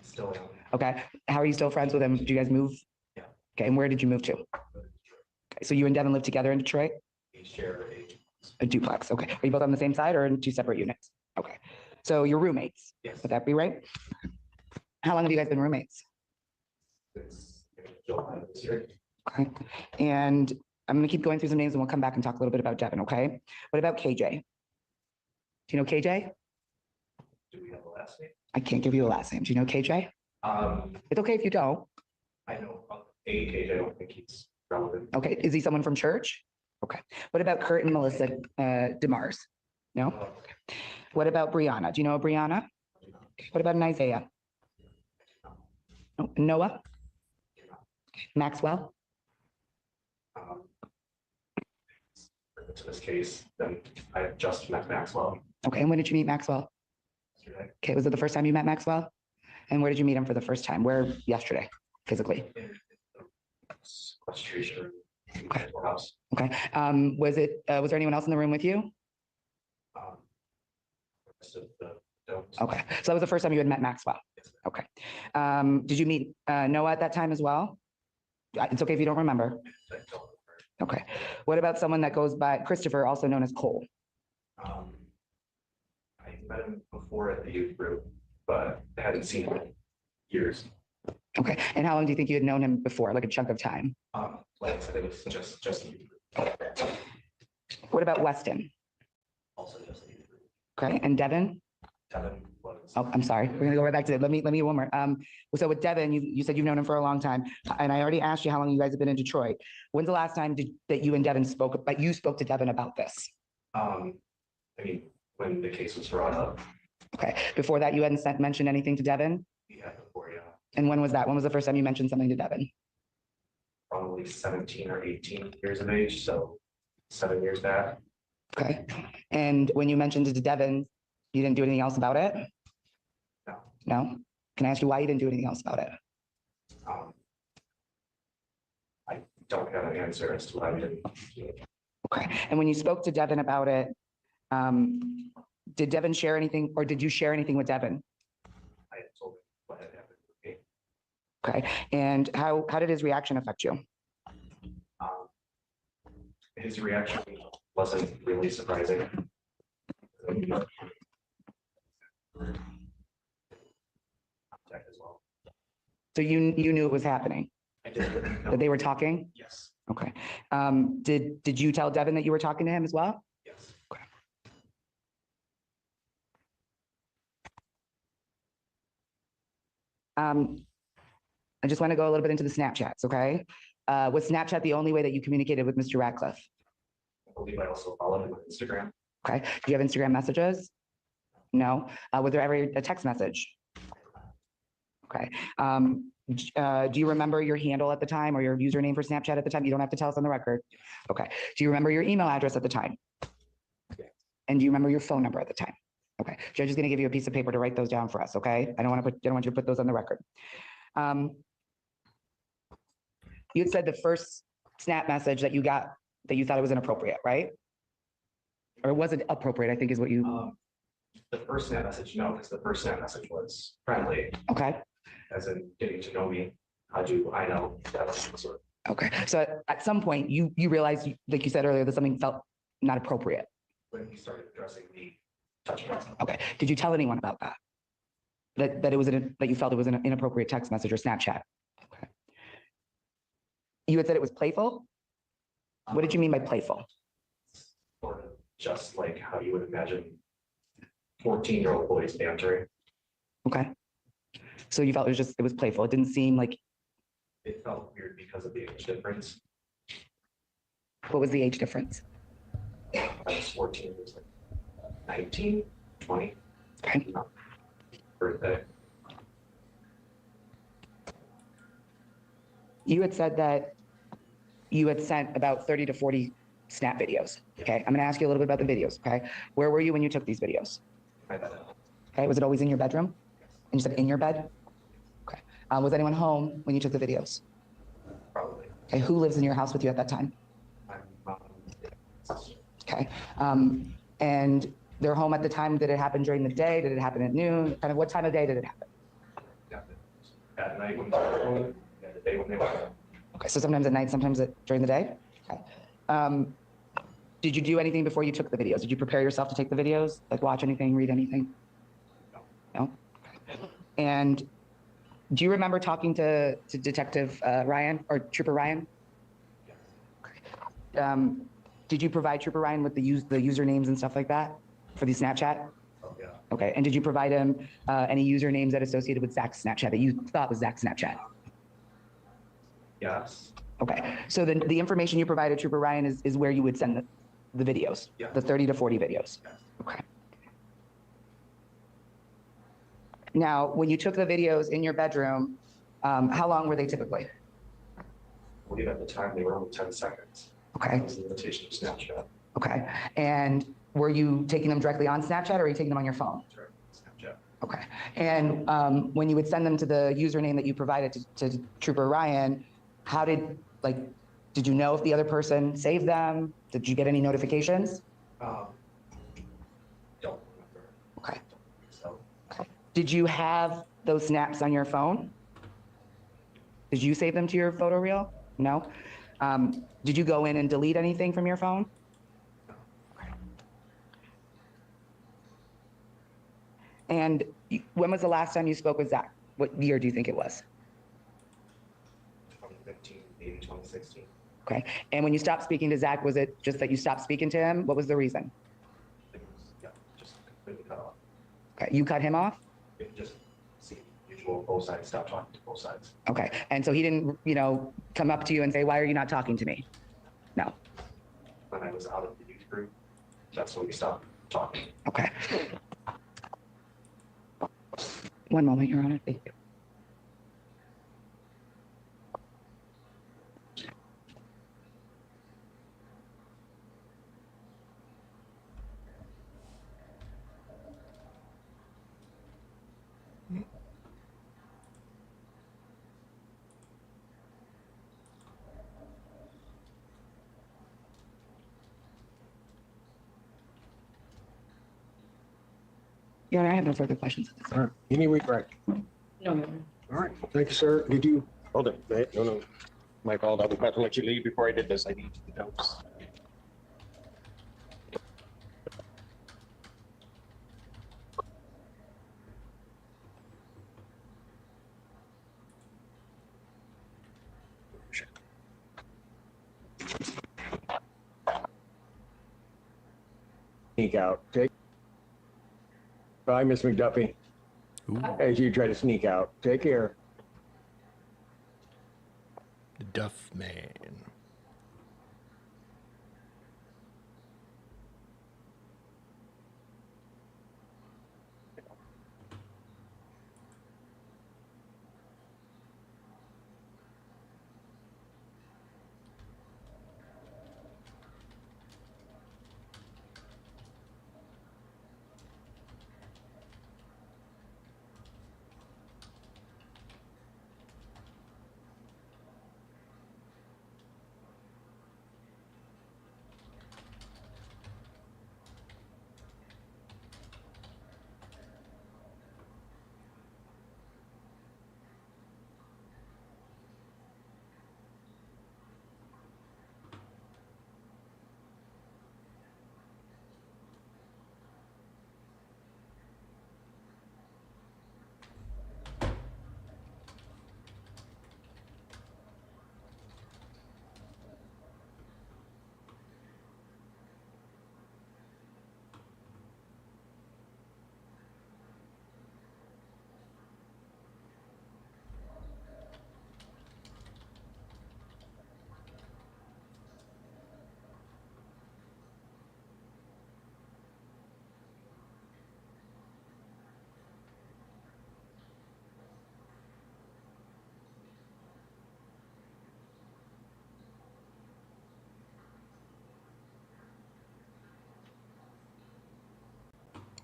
Speaker 3: Still young.
Speaker 5: Okay, how are you still friends with him? Did you guys move?
Speaker 3: Yeah.
Speaker 5: Okay, and where did you move to? Okay, so you and Devin live together in Detroit?
Speaker 3: We share
Speaker 5: A duplex, okay. Are you both on the same side or in two separate units? Okay, so you're roommates,
Speaker 3: Yes.
Speaker 5: would that be right? How long have you guys been roommates?
Speaker 3: It's July of this year.
Speaker 5: Okay, and I'm gonna keep going through some names and we'll come back and talk a little bit about Devin, okay? What about KJ? Do you know KJ?
Speaker 3: Do we have a last name?
Speaker 5: I can't give you a last name. Do you know KJ? It's okay if you don't.
Speaker 3: I know KJ, I don't think he's relevant.
Speaker 5: Okay, is he someone from church? Okay, what about Kurt and Melissa DeMars? No? Okay. What about Brianna? Do you know a Brianna? What about an Isaiah? Oh, Noah? Maxwell?
Speaker 3: To this case, then I just met Maxwell
Speaker 5: Okay, and when did you meet Maxwell?
Speaker 3: yesterday.
Speaker 5: Okay, was it the first time you met Maxwell? And where did you meet him for the first time? Where yesterday, physically?
Speaker 3: Sequestration.
Speaker 5: Okay.
Speaker 3: House.
Speaker 5: Okay, was there anyone else in the room with you?
Speaker 3: Rest of the don't.
Speaker 5: Okay, so that was the first time you had met Maxwell. Okay. Did you meet Noah at that time as well? It's okay if you don't remember.
Speaker 3: I don't remember.
Speaker 5: Okay. What about someone that goes by Christopher, also known as Cole?
Speaker 3: I met him before at the youth group, but I hadn't seen him in years.
Speaker 5: Okay, and how long do you think you had known him before, like a chunk of time?
Speaker 3: Like I said, it was just the youth group.
Speaker 5: What about Weston?
Speaker 3: Also just the youth group.
Speaker 5: Okay, and Devin?
Speaker 3: Devin was.
Speaker 5: Oh, I'm sorry. We're gonna go right back to it. Let me one more. So with Devin, you said you've known him for a long time, and I already asked you how long you guys have been in Detroit. When's the last time that you and Devin spoke, but you spoke to Devin about this?
Speaker 3: I mean, when the case was brought up,
Speaker 5: Okay, before that, you hadn't mentioned anything to Devin?
Speaker 3: yeah, before, yeah,
Speaker 5: And when was that? When was the first time you mentioned something to Devin?
Speaker 3: probably 17 or 18 years of age, so 7 years back.
Speaker 5: Okay, and when you mentioned it to Devin, you didn't do anything else about it?
Speaker 3: No.
Speaker 5: No? Can I ask you why you didn't do anything else about it?
Speaker 3: I don't have an answer as to why we didn't.
Speaker 5: Okay, and when you spoke to Devin about it, Did Devin share anything, or did you share anything with Devin?
Speaker 3: I had told him what had happened with me.
Speaker 5: Okay, and how did his reaction affect you?
Speaker 3: Um, His reaction wasn't really surprising. Contact as well.
Speaker 5: So you knew it was happening,
Speaker 3: I did.
Speaker 5: that they were talking?
Speaker 3: Yes,
Speaker 5: Okay. Did you tell Devin that you were talking to him as well?
Speaker 3: yes.
Speaker 5: I just want to go a little bit into the Snapchats, okay? Was Snapchat the only way that you communicated with Mr. Ratcliffe?
Speaker 3: I believe I also followed him on Instagram.
Speaker 5: Okay. Do you have Instagram messages? No. Was there ever a text message? Okay. Do you remember your handle at the time or your username for Snapchat at the time? You don't have to tell us on the record. Okay. Do you remember your email address at the time?
Speaker 3: Yes.
Speaker 5: And do you remember your phone number at the time? Okay. Judge is going to give you a piece of paper to write those down for us. Okay. I don't want you to put those on the record. You had said the first snap message that you got that you thought it was inappropriate, right? Or was it appropriate? I think is what you.
Speaker 3: The first snap message, no, because the first snap message was friendly,
Speaker 5: Okay.
Speaker 3: as in getting to know me. How do I know that was sort of
Speaker 5: Okay. So at some point you realized, like you said earlier, that something felt not appropriate.
Speaker 3: when he started addressing the touch points.
Speaker 5: Okay. Did you tell anyone about that? That it was that you felt it was an inappropriate text message or Snapchat? Okay. You had said it was playful. What did you mean by playful?
Speaker 3: Or just like how you would imagine 14-year-old boys bantering.
Speaker 5: Okay. So you felt it was playful. It didn't seem like.
Speaker 3: It felt weird because of the age difference.
Speaker 5: What was the age difference?
Speaker 3: I was 14, it was like 19, 20.
Speaker 5: Okay.
Speaker 3: Birthday.
Speaker 5: You had said that you had sent about 30 to 40 snap videos. Okay. I'm going to ask you a little bit about the videos. Okay. Where were you when you took these videos?
Speaker 3: My bad.
Speaker 5: Okay. Was it always in your bedroom? And you said in your bed? Okay. Was anyone home when you took the videos?
Speaker 3: Probably.
Speaker 5: Okay. Who lives in your house with you at that time?
Speaker 3: My mom.
Speaker 5: Okay. And they're home at the time. Did it happen during the day? Did it happen at noon? Kind of what time of day did it happen?
Speaker 3: At night when they were home, and the day when they were home.
Speaker 5: Okay. So sometimes at night, sometimes during the day? Okay. Did you do anything before you took the videos? Did you prepare yourself to take the videos? Like watch anything, read anything? No? Okay. And do you remember talking to Detective Ryan or Trooper Ryan? Okay. Did you provide Trooper Ryan with the usernames and stuff like that for the Snapchat?
Speaker 3: Oh, yeah.
Speaker 5: Okay. And did you provide him any usernames that associated with Zach's Snapchat that you thought was Zach's Snapchat?
Speaker 3: Yes.
Speaker 5: Okay. So the information you provided Trooper Ryan is where you would send the videos,
Speaker 3: Yeah.
Speaker 5: the 30 to 40 videos.
Speaker 3: Yes.
Speaker 5: Okay. Now, when you took the videos in your bedroom, how long were they typically?
Speaker 3: I believe at the time they were only 10 seconds.
Speaker 5: Okay.
Speaker 3: That was the limitation of Snapchat.
Speaker 5: Okay. And were you taking them directly on Snapchat or were you taking them on your phone?
Speaker 3: Snapchat.
Speaker 5: Okay. And when you would send them to the username that you provided to Trooper Ryan, did you know if the other person saved them? Did you get any notifications?
Speaker 3: Don't remember.
Speaker 5: Okay.
Speaker 3: So
Speaker 5: Did you have those snaps on your phone? Did you save them to your photo reel? No. Did you go in and delete anything from your phone? Okay. And when was the last time you spoke with Zach? What year do you think it was?
Speaker 3: 2015, maybe 2016.
Speaker 5: Okay. And when you stopped speaking to Zach, was it just that you stopped speaking to him? What was the reason?
Speaker 3: It was, yeah, just completely cut off.
Speaker 5: Okay. You cut him off?
Speaker 3: It just see usual both sides, stop talking to both sides.
Speaker 5: Okay. And so he didn't, come up to you and say, why are you not talking to me? No.
Speaker 3: When I was out of the youth group, that's when we stopped talking.
Speaker 5: Okay. One moment, Your Honor. Thank you. Your Honor, I have no further questions.
Speaker 4: All right. You need redirect.
Speaker 6: No, no.
Speaker 4: All right. Thank you, sir. Did you, hold on. No. My fault. I was about to let you leave before I did this. I need the notes. Sneak out. Take. Bye, Miss McDuffie.
Speaker 1: Ooh,
Speaker 4: As you try to sneak out. Take care.
Speaker 1: the Duff Man.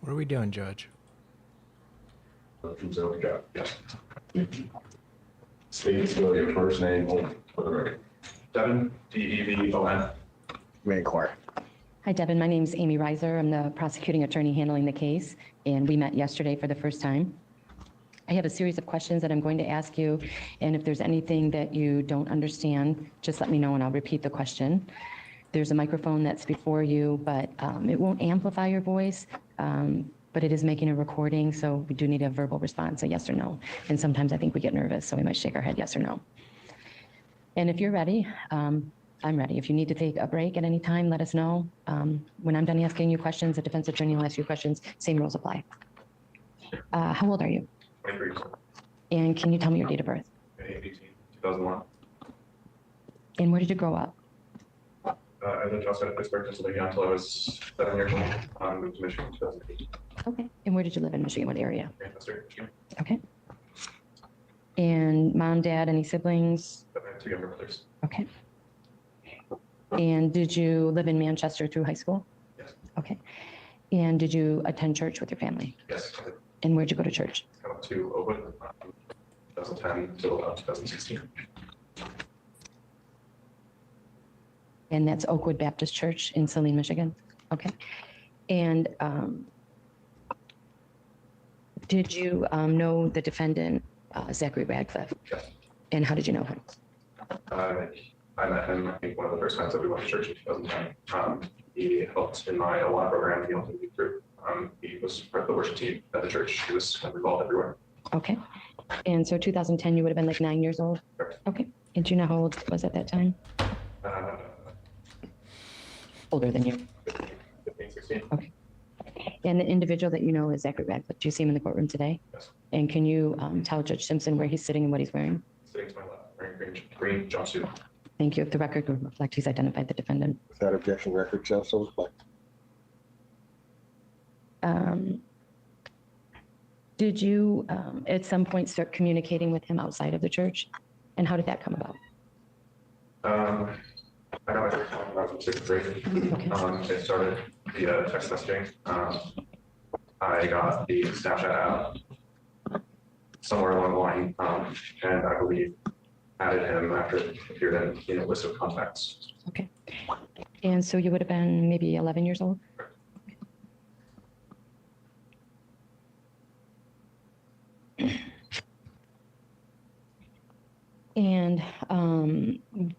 Speaker 1: What are we doing, Judge?
Speaker 7: Yes. State and spell your first name only for the record. Devin, Devon.
Speaker 4: May inquire.
Speaker 6: Hi, Devin. My name's Amy Reiser. I'm the prosecuting attorney handling the case, and we met yesterday for the first time. I have a series of questions that I'm going to ask you, and if there's anything that you don't understand, just let me know and I'll repeat the question. There's a microphone that's before you, but it won't amplify your voice, but it is making a recording, so we do need a verbal response, a yes or no. And sometimes I think we get nervous, so we might shake our head yes or no. And if you're ready, I'm ready. If you need to take a break at any time, let us know. When I'm done asking you questions, the defense attorney will ask you questions. Same rules apply. How old are you?
Speaker 7: 23.
Speaker 6: And can you tell me your date of birth?
Speaker 7: 18, 2001.
Speaker 6: And where did you grow up?
Speaker 7: I lived outside of Pittsburgh, Pennsylvania until I was 7 years old. Moved to Michigan in 2008.
Speaker 6: Okay. And where did you live in Michigan? What area?
Speaker 7: Manchester, Michigan.
Speaker 6: Okay. And mom, dad, any siblings?
Speaker 7: I have 2 younger brothers.
Speaker 6: Okay. And did you live in Manchester through high school?
Speaker 7: Yes.
Speaker 6: Okay. And did you attend church with your family?
Speaker 7: Yes.
Speaker 6: And where'd you go to church?
Speaker 7: I went to Oakwood, 2010 till 2016.
Speaker 6: And that's Oakwood Baptist Church in Saline, Michigan? Okay. And did you know the defendant, Zachary Radcliffe?
Speaker 7: Yes.
Speaker 6: And how did you know him?
Speaker 7: I met him, I think, one of the first times that we went to church in 2010. He helped in my Awana program. He helped me through. He was part of the worship team at the church. He was kind of involved everywhere.
Speaker 6: Okay. And so 2010, you would have been like 9 years old?
Speaker 7: Correct.
Speaker 6: Okay. And do you know how old was at that time? Older than you.
Speaker 7: 15, 16.
Speaker 6: Okay. And the individual that you know is Zachary Radcliffe. Do you see him in the courtroom today?
Speaker 7: Yes.
Speaker 6: And can you tell Judge Simpson where he's sitting and what he's wearing?
Speaker 7: Sitting to my left, wearing green jumpsuit.
Speaker 6: Thank you. If the record would reflect, he's identified the defendant.
Speaker 4: Without objection, record shall so reflect.
Speaker 6: Did you at some point start communicating with him outside of the church? And how did that come about?
Speaker 7: I got my first phone when I was in 6th grade.
Speaker 6: Okay.
Speaker 7: It started via text messaging. I got the Snapchat app somewhere along the line, and I believe added him after it appeared in a list of contacts.
Speaker 6: Okay. And so you would have been maybe 11 years old? And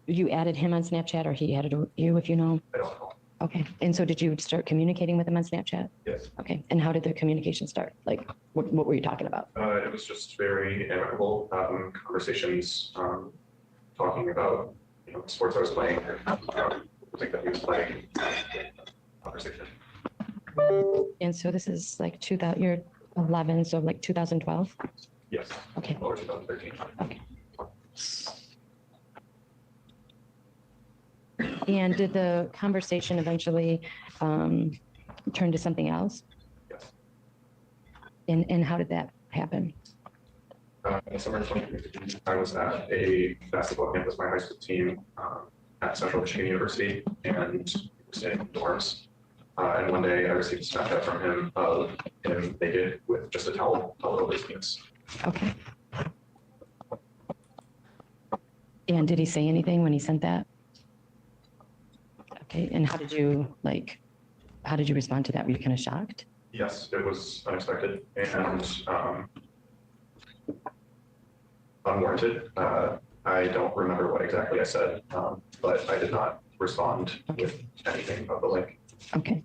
Speaker 6: you added him on Snapchat or he added you, if you know?
Speaker 7: I don't know.
Speaker 6: Okay. And so did you start communicating with him on Snapchat?
Speaker 7: Yes.
Speaker 6: Okay. And how did the communication start? Like, what were you talking about?
Speaker 7: It was just very amicable conversations, talking about, sports I was playing, or music that he was playing, conversation.
Speaker 6: And so this is like 2000, you're 11, so like 2012?
Speaker 7: Yes.
Speaker 6: Okay.
Speaker 7: Or 2013.
Speaker 6: Okay. And did the conversation eventually turn to something else?
Speaker 7: Yes.
Speaker 6: And how did that happen?
Speaker 7: In summer of 2015, I was at a basketball camp with my high school team at Central Michigan University, and we were staying in dorms. And one day I received a Snapchat from him of him naked with just a towel over his penis.
Speaker 6: Okay. And did he say anything when he sent that? Okay. And how did you respond to that? Were you kind of shocked?
Speaker 7: Yes, it was unexpected and unwarranted. I don't remember what exactly I said, but I did not respond with anything about the link.
Speaker 6: Okay.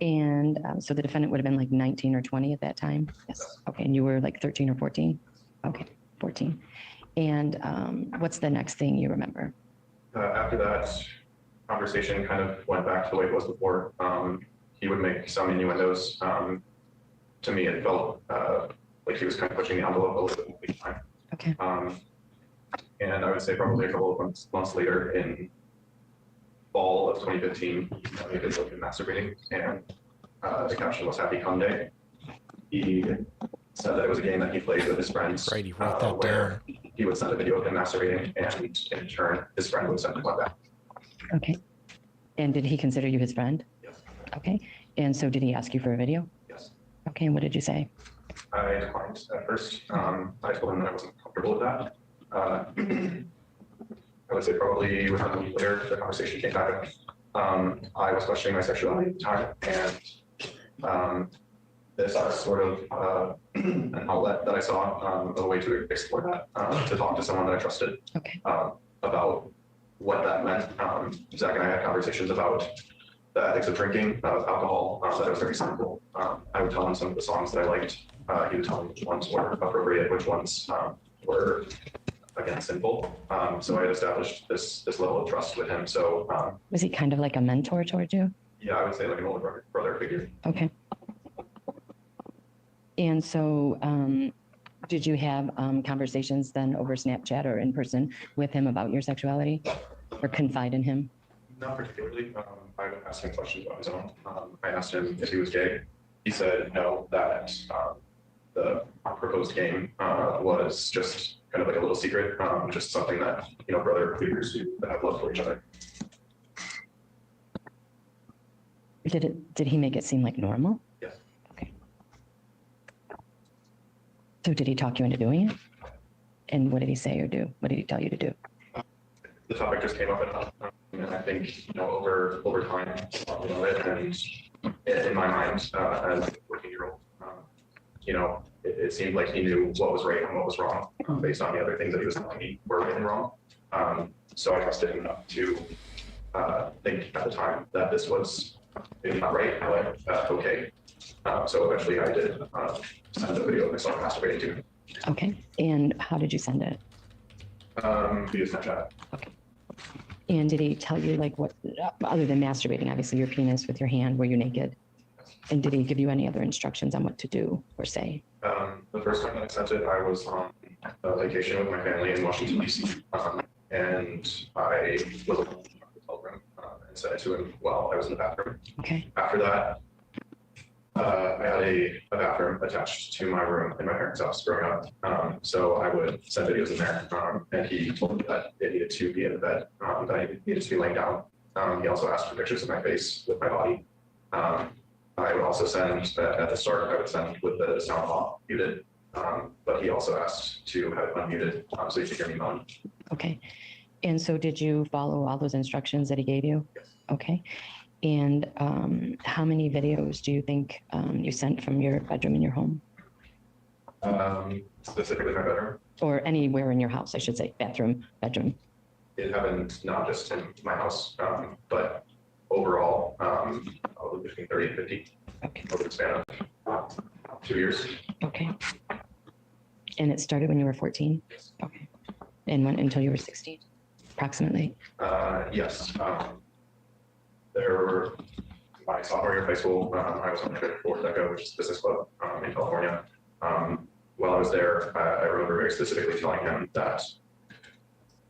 Speaker 6: And so the defendant would have been like 19 or 20 at that time? Yes. Okay. And you were like 13 or 14? Okay. 14. And what's the next thing you remember?
Speaker 7: After that, conversation kind of went back to the way it was before. He would make some innuendos. To me, it felt like he was kind of pushing the envelope a little bit each time.
Speaker 6: Okay.
Speaker 7: And I would say probably a couple of months later in fall of 2015, he did look at masturbating, and the caption was "Happy Cum Day." He said that it was a game that he played with his friends.
Speaker 1: Right, he wrote that
Speaker 7: where he would send a video of him masturbating, and in turn, his friend would send him one back.
Speaker 6: Okay. And did he consider you his friend?
Speaker 7: Yes.
Speaker 6: Okay. And so did he ask you for a video?
Speaker 7: Yes.
Speaker 6: Okay. And what did you say?
Speaker 7: I declined at first. I told him that I wasn't comfortable with that. I would say probably within a week later, the conversation came back. I was questioning my sexuality at the time, and this was sort of an outlet that I saw, a way to explore that, to talk to someone that I trusted
Speaker 6: Okay.
Speaker 7: about what that meant. Zach and I had conversations about the ethics of drinking, of alcohol, that it was very simple. I would tell him some of the songs that I liked. He would tell me which ones were appropriate, which ones were, again, sinful. So I had established this level of trust with him. So
Speaker 6: Was he kind of like a mentor towards you?
Speaker 7: yeah, I would say like an older brother figure.
Speaker 6: Okay. And so did you have conversations then over Snapchat or in person with him about your sexuality or confide in him?
Speaker 7: Not particularly. I would ask him questions about his own. I asked him if he was gay. He said no, that the proposed game was just kind of like a little secret, just something that, brother figures who have love for each other.
Speaker 6: Did he make it seem like normal?
Speaker 7: Yes.
Speaker 6: Okay. So did he talk you into doing it? And what did he say or do? What did he tell you to do?
Speaker 7: The topic just came up enough, and I think, over time, and in my mind, as a 14-year-old, it seemed like he knew what was right and what was wrong, based on the other things that he was telling me were right and wrong. So I trusted him enough to think at the time that this was maybe not right, but okay. So eventually I did send a video of myself masturbating to him.
Speaker 6: Okay. And how did you send it?
Speaker 7: Via Snapchat.
Speaker 6: Okay. And did he tell you like what, other than masturbating, obviously your penis with your hand, were you naked? And did he give you any other instructions on what to do or say?
Speaker 7: The first time that I sent it, I was on a vacation with my family in Washington, D.C. And I was alone in the hotel room and sent it to him while I was in the bathroom.
Speaker 6: Okay.
Speaker 7: After that, I had a bathroom attached to my room in my parents' house growing up. So I would send videos in there. And he told me that it needed to be in the bed, that I needed to be laying down. He also asked for pictures of my face with my body. I would also send, at the start, I would send with the sound off muted. But he also asked to have it unmuted so you could hear me moan.
Speaker 6: Okay. And so did you follow all those instructions that he gave you?
Speaker 7: Yes.
Speaker 6: Okay. And how many videos do you think you sent from your bedroom in your home?
Speaker 7: Specifically my bedroom.
Speaker 6: or anywhere in your house, I should say, bathroom, bedroom?
Speaker 7: It happened not just in my house, but overall, probably between 30 and 50
Speaker 6: Okay,
Speaker 7: over the span of 2 years.
Speaker 6: okay. And it started when you were 14?
Speaker 7: Yes.
Speaker 6: Okay. And went until you were 16, approximately?
Speaker 7: Yes. There were, my sophomore year of high school, I was on the trip for DECO, which is business club in California. While I was there, I remember very specifically telling him that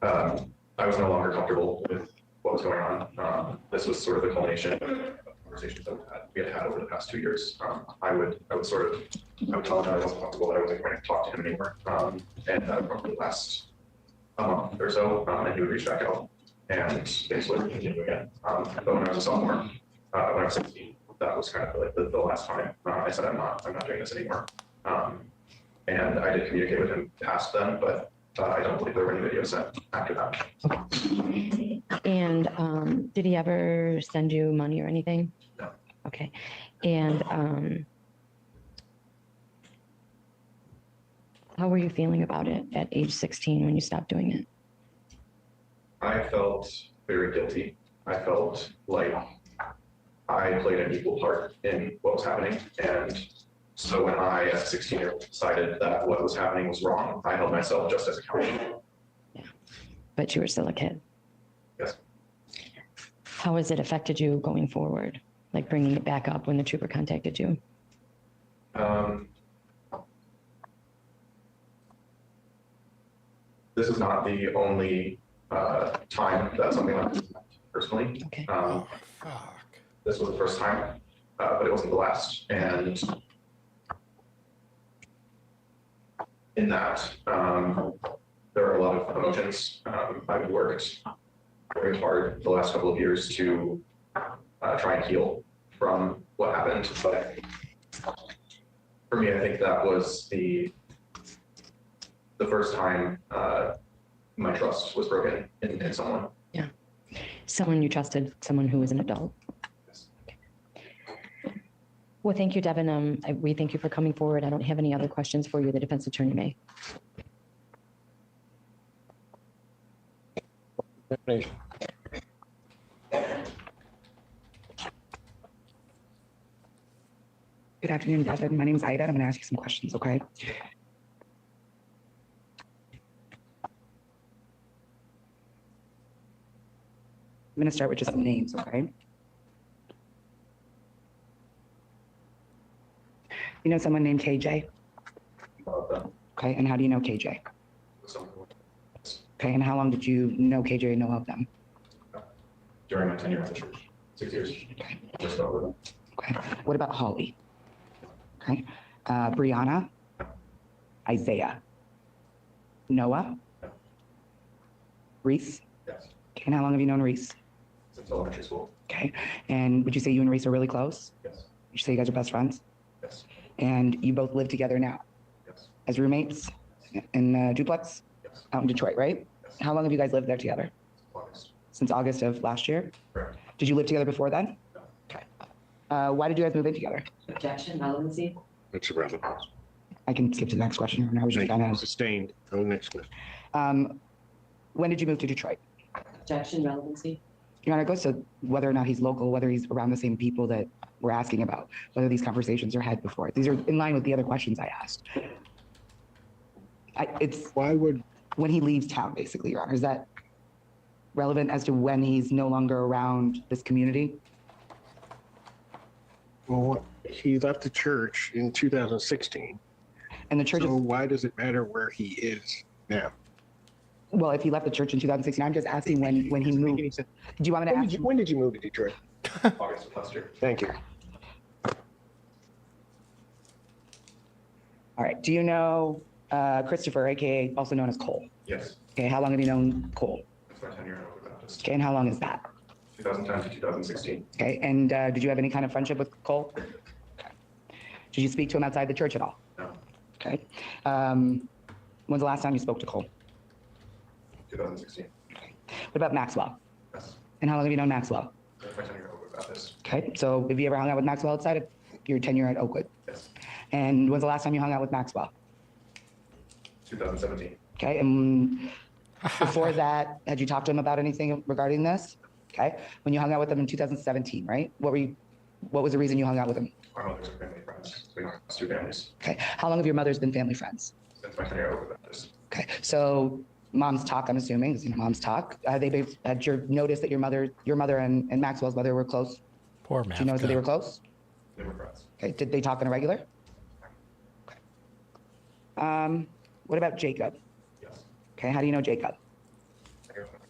Speaker 7: I was no longer comfortable with what was going on. This was sort of the culmination of conversations that we had over the past 2 years. I would tell him I wasn't comfortable, that I wasn't going to talk to him anymore. And that would probably last a month or so, and he would reach back out and things would continue again. But when I was a sophomore, when I was 16, that was kind of like the last time I said, I'm not doing this anymore. And I did communicate with him past then, but I don't believe there were any videos sent after that.
Speaker 6: And did he ever send you money or anything?
Speaker 7: No.
Speaker 6: Okay. And how were you feeling about it at age 16 when you stopped doing it?
Speaker 7: I felt very guilty. I felt like I played an equal part in what was happening. And so when I, as a 16-year-old, decided that what was happening was wrong, I held myself just as accountable.
Speaker 6: Yeah. But you were still a kid.
Speaker 7: Yes.
Speaker 6: How has it affected you going forward? Like bringing it back up when the trooper contacted you?
Speaker 7: This is not the only time that something like this happened personally.
Speaker 6: Okay.
Speaker 1: Oh, fuck.
Speaker 7: This was the first time, but it wasn't the last. And in that, there are a lot of emotions. I've worked very hard the last couple of years to try and heal from what happened. But for me, I think that was the first time my trust was broken in someone.
Speaker 6: Yeah. Someone you trusted, someone who was an adult.
Speaker 7: Yes.
Speaker 6: Well, thank you, Devin. We thank you for coming forward. I don't have any other questions for you. The defense attorney may.
Speaker 5: Good afternoon, Devin. My name is Ida. I'm going to ask you some questions, okay? I'm going to start with just some names, okay? You know someone named KJ? Okay, and how do you know KJ? Okay, and how long did you know KJ and know of them?
Speaker 7: During my tenure at the church, 6 years. Just over them.
Speaker 5: Okay, what about Holly? Okay, Brianna? Isaiah? Noah? Reese?
Speaker 7: Yes,
Speaker 5: Okay, and how long have you known Reese?
Speaker 7: since elementary school.
Speaker 5: Okay, and would you say you and Reese are really close?
Speaker 7: Yes,
Speaker 5: Would you say you guys are best friends?
Speaker 7: yes,
Speaker 5: And you both live together now
Speaker 7: yes,
Speaker 5: as roommates in a duplex
Speaker 7: yes,
Speaker 5: out in Detroit, right?
Speaker 7: yes.
Speaker 5: How long have you guys lived there together?
Speaker 7: August.
Speaker 5: Since August of last year?
Speaker 7: Correct.
Speaker 5: Did you live together before then?
Speaker 7: No.
Speaker 5: Okay. Why did you guys move in together?
Speaker 6: Objection, relevancy.
Speaker 4: It's irrelevant.
Speaker 5: I can skip to the next question. I was just kind of,
Speaker 4: Sustained. Go to the next question.
Speaker 5: when did you move to Detroit?
Speaker 6: Objection, relevancy.
Speaker 5: Your Honor, it goes to whether or not he's local, whether he's around the same people that we're asking about, whether these conversations are had before. These are in line with the other questions I asked. It's
Speaker 4: Why would,
Speaker 5: when he leaves town, basically, Your Honor. Is that relevant as to when he's no longer around this community?
Speaker 4: well, he left the church in 2016.
Speaker 5: And the church,
Speaker 4: So
Speaker 5: is,
Speaker 4: why does it matter where he is now?
Speaker 5: well, if he left the church in 2016, I'm just asking when he moved. Do you want me to ask?
Speaker 4: When did you move to Detroit?
Speaker 7: August of last year.
Speaker 4: Thank you.
Speaker 5: All right. Do you know Christopher, AKA also known as Cole?
Speaker 7: Yes,
Speaker 5: Okay. How long have you known Cole?
Speaker 7: that's my tenure at Oakwood Baptist.
Speaker 5: Okay. And how long is that?
Speaker 7: 2010 to 2016.
Speaker 5: Okay. And did you have any kind of friendship with Cole? Okay. Did you speak to him outside the church at all?
Speaker 7: No,
Speaker 5: Okay. When's the last time you spoke to Cole?
Speaker 7: 2016.
Speaker 5: What about Maxwell?
Speaker 7: Yes,
Speaker 5: And how long have you known Maxwell?
Speaker 7: that's my tenure at Oakwood Baptist.
Speaker 5: Okay. So have you ever hung out with Maxwell outside of your tenure at Oakwood?
Speaker 7: Yes,
Speaker 5: And when's the last time you hung out with Maxwell?
Speaker 7: 2017.
Speaker 5: Okay, and before that, had you talked to him about anything regarding this? Okay, when you hung out with him in 2017, right? What was the reason you hung out with him?
Speaker 7: Our mothers are family friends. We don't have two families
Speaker 5: Okay, how long have your mothers been family friends?
Speaker 7: since my tenure over Baptist.
Speaker 5: Okay, so mom's talk, I'm assuming, is mom's talk. Had you noticed that your mother and Maxwell's mother were close?
Speaker 1: Poor
Speaker 5: Do you know that they were close?
Speaker 7: They were friends.
Speaker 5: Okay, did they talk on a regular? Okay. What about Jacob?
Speaker 7: Yes.
Speaker 5: Okay, how do you know Jacob?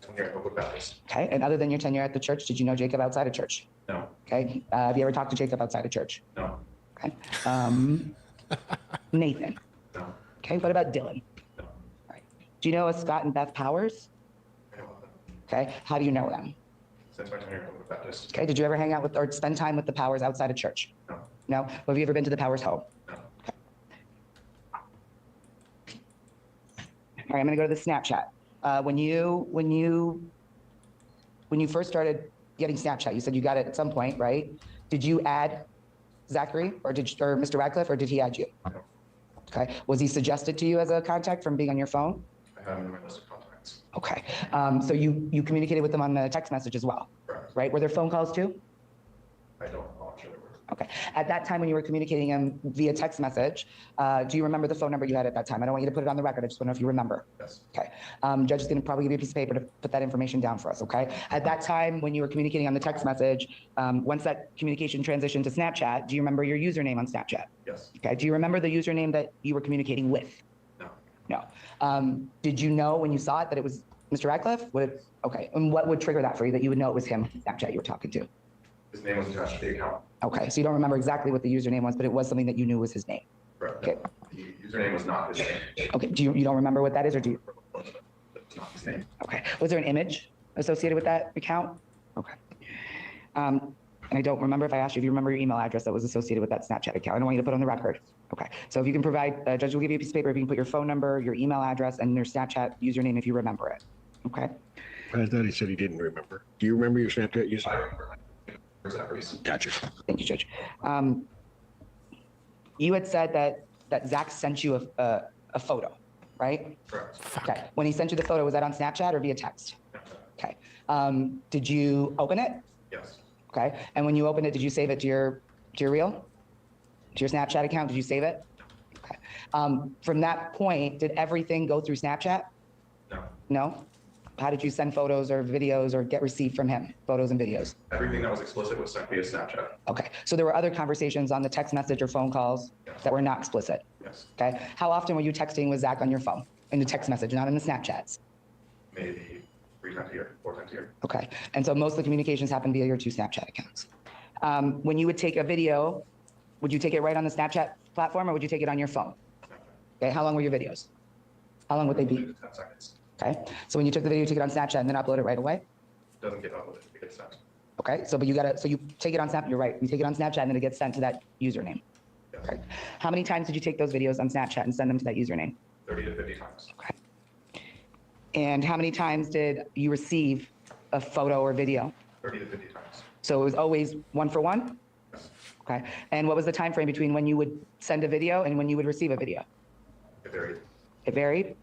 Speaker 7: Tenure over Baptist.
Speaker 5: Okay, and other than your tenure at the church, did you know Jacob outside of church?
Speaker 7: No.
Speaker 5: Okay, have you ever talked to Jacob outside of church?
Speaker 7: No.
Speaker 5: Okay. Nathan.
Speaker 7: No.
Speaker 5: Okay, what about Dylan?
Speaker 7: No.
Speaker 5: All right. Do you know a Scott and Beth Powers?
Speaker 7: I don't know them.
Speaker 5: Okay, how do you know them?
Speaker 7: Since my tenure over Baptist.
Speaker 5: Okay, did you ever hang out with or spend time with the Powers outside of church?
Speaker 7: No.
Speaker 5: No? Have you ever been to the Powers home?
Speaker 7: No.
Speaker 5: All right, I'm gonna go to the Snapchat. When you first started getting Snapchat, you said you got it at some point, right? Did you add Zachary or Mr. Radcliffe, or did he add you?
Speaker 7: No.
Speaker 5: Okay, was he suggested to you as a contact from being on your phone?
Speaker 7: I have him in my list of contacts.
Speaker 5: Okay, so you communicated with them on the text message as well,
Speaker 7: Correct.
Speaker 5: right? Were there phone calls too?
Speaker 7: I don't know. I'm sure they were.
Speaker 5: Okay, at that time when you were communicating him via text message, do you remember the phone number you had at that time? I don't want you to put it on the record, I just want to know if you remember.
Speaker 7: Yes.
Speaker 5: Okay, Judge is going to probably give you a piece of paper to put that information down for us, okay? At that time, when you were communicating on the text message, once that communication transitioned to Snapchat, do you remember your username on Snapchat?
Speaker 7: Yes.
Speaker 5: Okay, do you remember the username that you were communicating with?
Speaker 7: No.
Speaker 5: No. Did you know when you saw it that it was Mr. Radcliffe? Okay, and what would trigger that for you, that you would know it was him, Snapchat you were talking to?
Speaker 7: His name was attached to the account.
Speaker 5: Okay, so you don't remember exactly what the username was, but it was something that you knew was his name.
Speaker 7: Correct.
Speaker 5: Okay.
Speaker 7: The username was not his name.
Speaker 5: Okay, you don't remember what that is, or do you?
Speaker 7: It's not his name.
Speaker 5: Okay, was there an image associated with that account? Okay. And I don't remember if I asked you if you remember your email address that was associated with that Snapchat account. I don't want you to put on the record. Okay, so if you can provide, Judge will give you a piece of paper, if you can put your phone number, your email address, and your Snapchat username if you remember it. Okay,
Speaker 4: I thought he said he didn't remember. Do you remember your Snapchat
Speaker 7: I
Speaker 4: username?
Speaker 7: remember. Zachary's.
Speaker 4: Gotcha.
Speaker 5: thank you, Judge. You had said that Zach sent you a photo, right?
Speaker 7: Correct.
Speaker 5: Okay, when he sent you the photo, was that on Snapchat or via text? Okay, did you open it?
Speaker 7: Yes.
Speaker 5: Okay, and when you opened it, did you save it to your reel? To your Snapchat account, did you save it? Okay. From that point, did everything go through Snapchat?
Speaker 7: No.
Speaker 5: No? How did you send photos or videos or get received from him, photos and videos?
Speaker 7: Everything that was explicit was sent via Snapchat.
Speaker 5: Okay, so there were other conversations on the text message or phone calls that were not explicit,
Speaker 7: Yes.
Speaker 5: okay? How often were you texting with Zach on your phone, in the text message, not in the Snapchats?
Speaker 7: Maybe 3 times a year, 4 times a year.
Speaker 5: Okay, and so most of the communications happen via your two Snapchat accounts. When you would take a video, would you take it right on the Snapchat platform or would you take it on your phone? Okay, how long were your videos? How long would they be?
Speaker 7: 10 seconds.
Speaker 5: Okay, so when you took the video, you took it on Snapchat and then upload it right away?
Speaker 7: Doesn't get uploaded, it gets sent.
Speaker 5: Okay, so you take it on Snap, you're right, you take it on Snapchat and then it gets sent to that username.
Speaker 7: Yes.
Speaker 5: Okay. How many times did you take those videos on Snapchat and send them to that username?
Speaker 7: 30 to 50 times.
Speaker 5: Okay. And how many times did you receive a photo or video?
Speaker 7: 30 to 50 times.
Speaker 5: So it was always one for one?
Speaker 7: Yes.
Speaker 5: Okay, and what was the time frame between when you would send a video and when you would receive a video?
Speaker 7: It varied.
Speaker 5: It varied?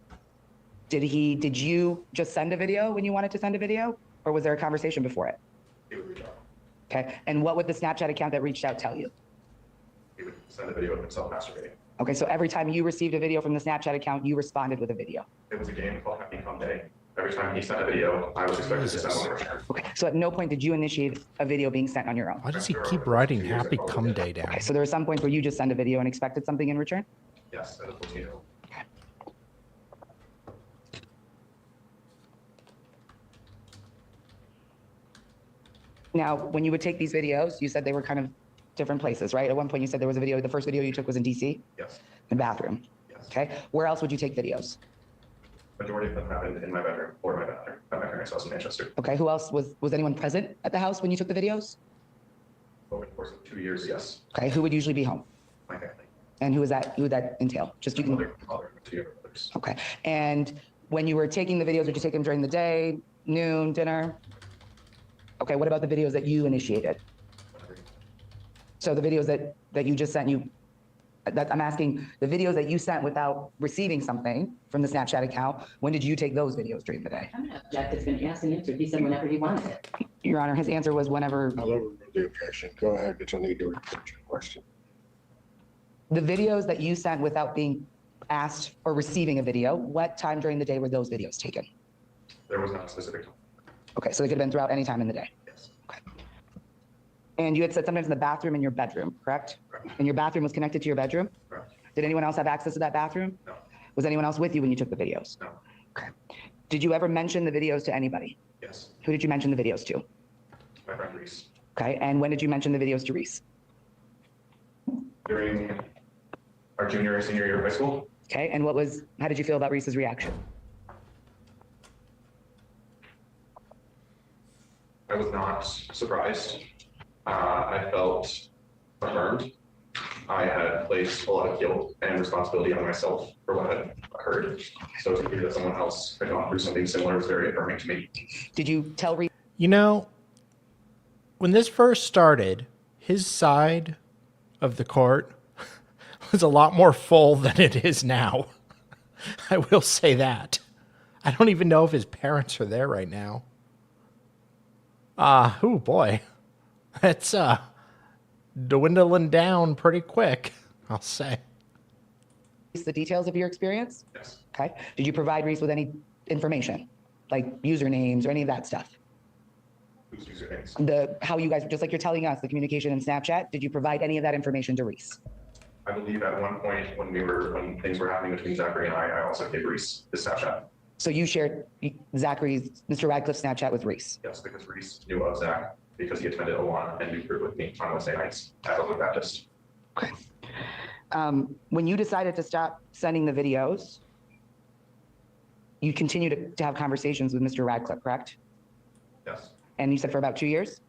Speaker 5: Did you just send a video when you wanted to send a video? Or was there a conversation before it?
Speaker 7: He would reach out.
Speaker 5: Okay, and what would the Snapchat account that reached out tell you?
Speaker 7: He would send a video of himself masturbating.
Speaker 5: Okay, so every time you received a video from the Snapchat account, you responded with a video.
Speaker 7: It was a game called Happy Come Day. Every time he sent a video, I was expected to send one in return.
Speaker 5: Okay, so at no point did you initiate a video being sent on your own?
Speaker 1: Why does he keep writing Happy Come Day down?
Speaker 5: Okay, so there were some points where you just sent a video and expected something in return?
Speaker 7: Yes, as a 14-year-old.
Speaker 5: Now, when you would take these videos, you said they were kind of different places, right? At one point you said there was a video, the first video you took was in DC,
Speaker 7: Yes.
Speaker 5: in the bathroom,
Speaker 7: Yes.
Speaker 5: okay? Where else would you take videos?
Speaker 7: Majority of them happened in my bedroom or my bathroom at my parents' house in Manchester.
Speaker 5: Okay, who else, was anyone present at the house when you took the videos?
Speaker 7: Over the course of 2 years, yes.
Speaker 5: Okay, who would usually be home?
Speaker 7: My family.
Speaker 5: And who would that entail? Just you
Speaker 7: My
Speaker 5: can,
Speaker 7: father, 2 younger brothers.
Speaker 5: okay. And when you were taking the videos, would you take them during the day, noon, dinner? Okay, what about the videos that you initiated?
Speaker 7: Whenever.
Speaker 5: So the videos that you just sent, you I'm asking the videos that you sent without receiving something from the Snapchat account. When did you take those videos during the day?
Speaker 6: I'm gonna object. It's been asked and answered. He said whenever he wanted it.
Speaker 5: Your Honor, his answer was whenever.
Speaker 4: I'll overrule the objection. Go ahead. It's only your question.
Speaker 5: The videos that you sent without being asked or receiving a video, what time during the day were those videos taken?
Speaker 7: There was not a specific time.
Speaker 5: Okay, so they could have been throughout any time in the day.
Speaker 7: Yes.
Speaker 5: Okay. And you had said sometimes in the bathroom in your bedroom, correct?
Speaker 7: Correct.
Speaker 5: And your bathroom was connected to your bedroom?
Speaker 7: Correct.
Speaker 5: Did anyone else have access to that bathroom?
Speaker 7: No.
Speaker 5: Was anyone else with you when you took the videos?
Speaker 7: No.
Speaker 5: Okay. Did you ever mention the videos to anybody?
Speaker 7: Yes.
Speaker 5: Who did you mention the videos to?
Speaker 7: My friend Reese.
Speaker 5: Okay, and when did you mention the videos to Reese?
Speaker 7: During our junior and senior year of high school,
Speaker 5: Okay, and how did you feel about Reese's reaction?
Speaker 7: I was not surprised. I felt affirmed. I had placed a lot of guilt and responsibility on myself for what had occurred. So to hear that someone else had gone through something similar was very affirming to me.
Speaker 5: Did you tell Reese?
Speaker 1: You know, when this first started, his side of the court was a lot more full than it is now. I will say that. I don't even know if his parents are there right now. Oh boy. That's dwindling down pretty quick, I'll say.
Speaker 5: The details of your experience?
Speaker 7: Yes.
Speaker 5: Okay. Did you provide Reese with any information, like usernames or any of that stuff?
Speaker 7: Whose usernames?
Speaker 5: How you guys, just like you're telling us, the communication in Snapchat, did you provide any of that information to Reese?
Speaker 7: I believe at one point when things were happening between Zachary and I also gave Reese his Snapchat.
Speaker 5: So you shared Mr. Radcliffe's Snapchat with Reese?
Speaker 7: Yes, because Reese knew of Zach because he attended Awana and knew group with me on Wednesday nights at Oakland Baptist.
Speaker 5: Okay. When you decided to stop sending the videos, you continued to have conversations with Mr. Radcliffe, correct?
Speaker 7: Yes.
Speaker 5: And you said for about 2 years?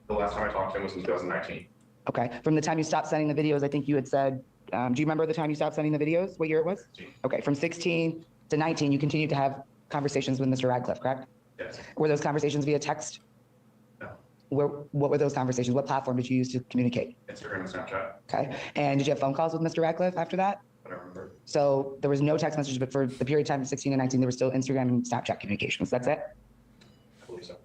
Speaker 7: The last time I talked to him was in 2019.
Speaker 5: Okay. From the time you stopped sending the videos, I think you had said, do you remember the time you stopped sending the videos? What year it was?
Speaker 7: 16.
Speaker 5: Okay. From 16 to 19, you continued to have conversations with Mr. Radcliffe, correct?
Speaker 7: Yes.
Speaker 5: Were those conversations via text?
Speaker 7: No.
Speaker 5: What were those conversations? What platform did you use to communicate?
Speaker 7: Instagram and Snapchat.
Speaker 5: Okay. And did you have phone calls with Mr. Radcliffe after that?
Speaker 7: I don't remember.
Speaker 5: So there was no text messages, but for the period of time of 16 and 19, there was still Instagram and Snapchat communications. That's it?
Speaker 7: I believe so.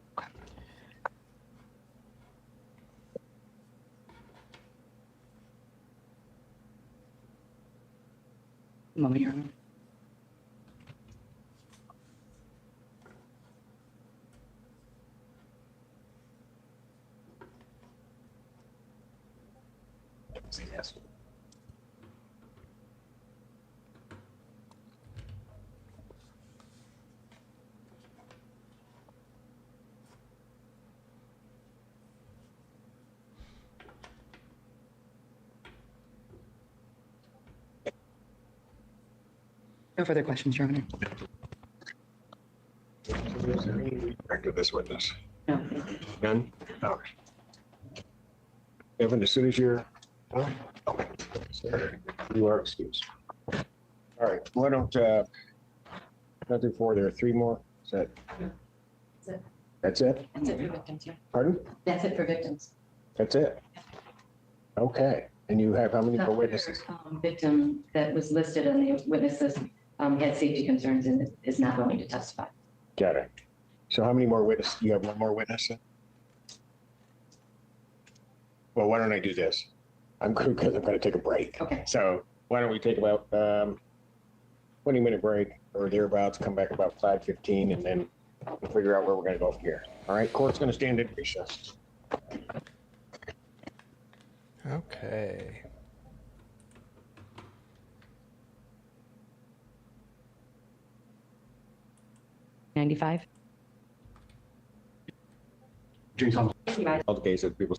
Speaker 5: Moment here.
Speaker 4: Yes.
Speaker 5: No further questions, Your Honor.
Speaker 4: Is there any respect to this witness?
Speaker 6: No.
Speaker 4: None? Okay. Evan, as soon as you're done? Okay. Sir, you are excused. All right, why don't, nothing for, there are three more. Is that?
Speaker 6: That's it.
Speaker 4: That's it?
Speaker 6: That's it for victims, yeah.
Speaker 4: Pardon?
Speaker 6: That's it for victims.
Speaker 4: That's it? Okay, and you have how many more witnesses?
Speaker 6: Victim that was listed on the witness list had safety concerns and is not willing to testify.
Speaker 4: Got it. So how many more witnesses? You have one more witness then? Well, why don't I do this? Because I'm gonna take a break.
Speaker 6: Okay.
Speaker 4: So why don't we take about 20-minute break or thereabouts, come back about 5:15, and then we'll figure out where we're gonna go from here. All right, court's gonna stand in recess.
Speaker 1: Okay.
Speaker 6: $95.
Speaker 4: All the cases, people.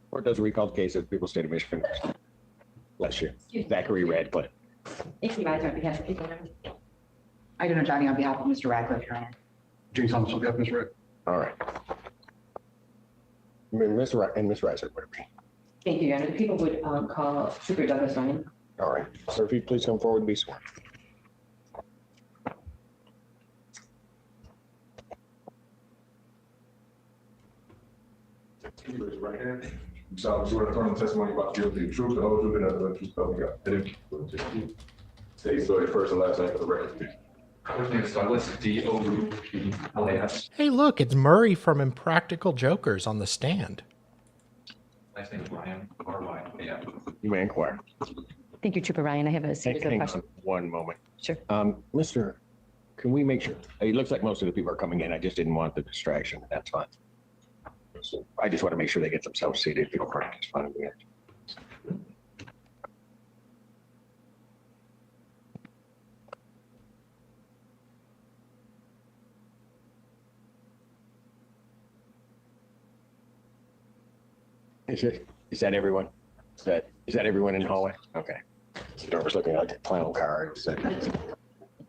Speaker 4: Or does recall the case of people state of Michigan. Bless you. Zachary Radcliffe.
Speaker 6: Amy Riser on behalf of people.
Speaker 5: I do know Johnny on behalf of Mr. Radcliffe, Your Honor.
Speaker 7: James Thomas, on behalf of Mr. Red.
Speaker 4: All right. Ms. Reiser, would it be?
Speaker 6: Thank you, Your Honor. The people would call Trooper Douglas Ryan.
Speaker 4: All right. So if you'd please come forward and be sworn.
Speaker 7: Raise your right hand.
Speaker 9: So swear to affirm the testimony about to give the truth, the whole truth, and nothing but the truth, so help me God. Say your story first and last name for the record.
Speaker 7: First name is Douglas, D-O-U-P-L-A-S.
Speaker 1: Hey, look, it's Murray from Impractical Jokers on the stand.
Speaker 7: Last name is Ryan, R-Y-A-N.
Speaker 4: You may inquire.
Speaker 6: Thank you, Trooper Ryan. I have a series of
Speaker 4: Hang
Speaker 6: questions.
Speaker 4: on one moment.
Speaker 6: Sure.
Speaker 4: Mr., can we make sure, it looks like most of the people are coming in. I just didn't want the distraction. That's fine. So I just want to make sure they get themselves seated. If you don't practice, fine with me. Is that everyone? Is that everyone in the hallway? Okay. The door was looking like a clown car.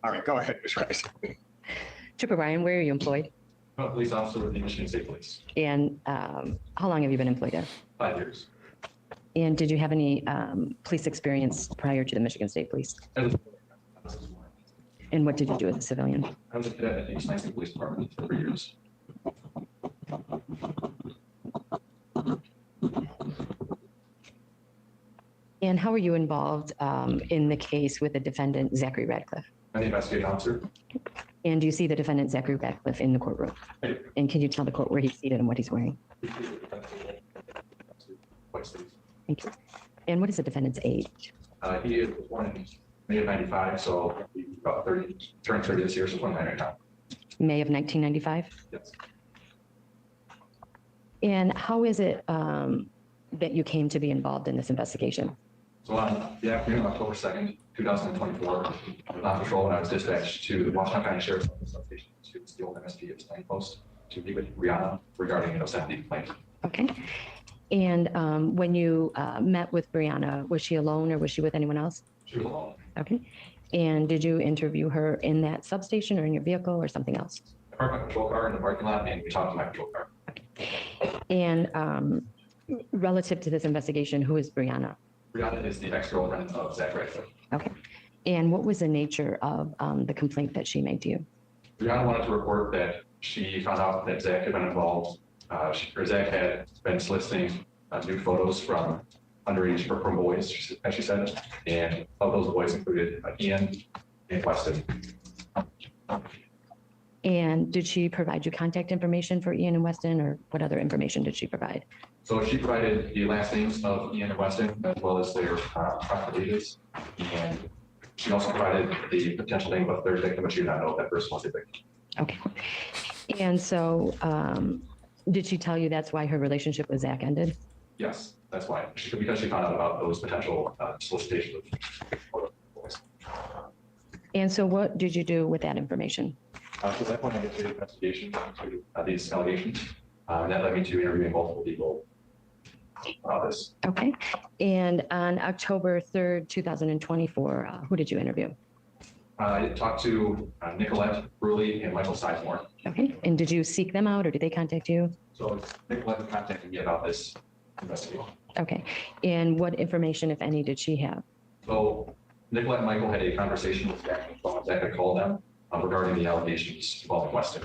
Speaker 4: All right, go ahead, Ms. Rice.
Speaker 6: Trooper Ryan, where are you employed?
Speaker 7: I'm a police officer with the Michigan State Police,
Speaker 6: And how long have you been employed there?
Speaker 7: 5 years.
Speaker 6: And did you have any police experience prior to the Michigan State Police? And what did you do as a civilian?
Speaker 7: I was a cadet at the East Lansing Police Department for 3 years.
Speaker 6: And how were you involved in the case with the defendant, Zachary Radcliffe?
Speaker 7: I'm the investigating officer.
Speaker 6: And do you see the defendant, Zachary Radcliffe, in the courtroom?
Speaker 7: I do.
Speaker 6: And can you tell the court where he's seated and what he's wearing? Thank you. And what is the defendant's age?
Speaker 7: He is born in May of 95, so he's about 30, turned 30 this year, so 29 right now.
Speaker 6: May of 1995?
Speaker 7: Yes.
Speaker 6: And how is it that you came to be involved in this investigation?
Speaker 7: So on the afternoon of October 2nd, 2024, I was on patrol and I was dispatched to the Washington County Sheriff's Office substation to the old MSP at Stanley Post to meet with Brianna regarding an obscenity complaint.
Speaker 6: Okay. And when you met with Brianna, was she alone or was she with anyone else?
Speaker 7: She was alone.
Speaker 6: Okay. And did you interview her in that substation or in your vehicle or something else?
Speaker 7: I parked my patrol car in the parking lot and we talked to my patrol car.
Speaker 6: And relative to this investigation, who is Brianna?
Speaker 7: Brianna is the ex-girlfriend of Zach Radcliffe.
Speaker 6: Okay. And what was the nature of the complaint that she made to you?
Speaker 7: Brianna wanted to report that she found out that Zach had been involved, or Zach had been soliciting nude photos from underage or from boys, as she said, and of those boys included Ian and Weston.
Speaker 6: And did she provide you contact information for Ian and Weston, or what other information did she provide?
Speaker 7: So she provided the last names of Ian and Weston, as well as their properties. And she also provided the potential name of their victim, but she did not know if that person was a victim.
Speaker 6: Okay. And so did she tell you that's why her relationship with Zach ended?
Speaker 7: Yes, that's why, because she found out about those potential solicitations of boys.
Speaker 6: And so what did you do with that information?
Speaker 7: So that point, I get to the investigation to these allegations. And that led me to interviewing multiple people about this.
Speaker 6: Okay. And on October 3rd, 2024, who did you interview?
Speaker 7: I talked to Nicolette Bruley and Michael Sizemore.
Speaker 6: Okay. And did you seek them out or did they contact you?
Speaker 7: So Nicolette contacted me about this investigation.
Speaker 6: Okay. And what information, if any, did she have?
Speaker 7: So Nicolette and Michael had a conversation with Zach on the phone. Zach had called them regarding the allegations involving Weston.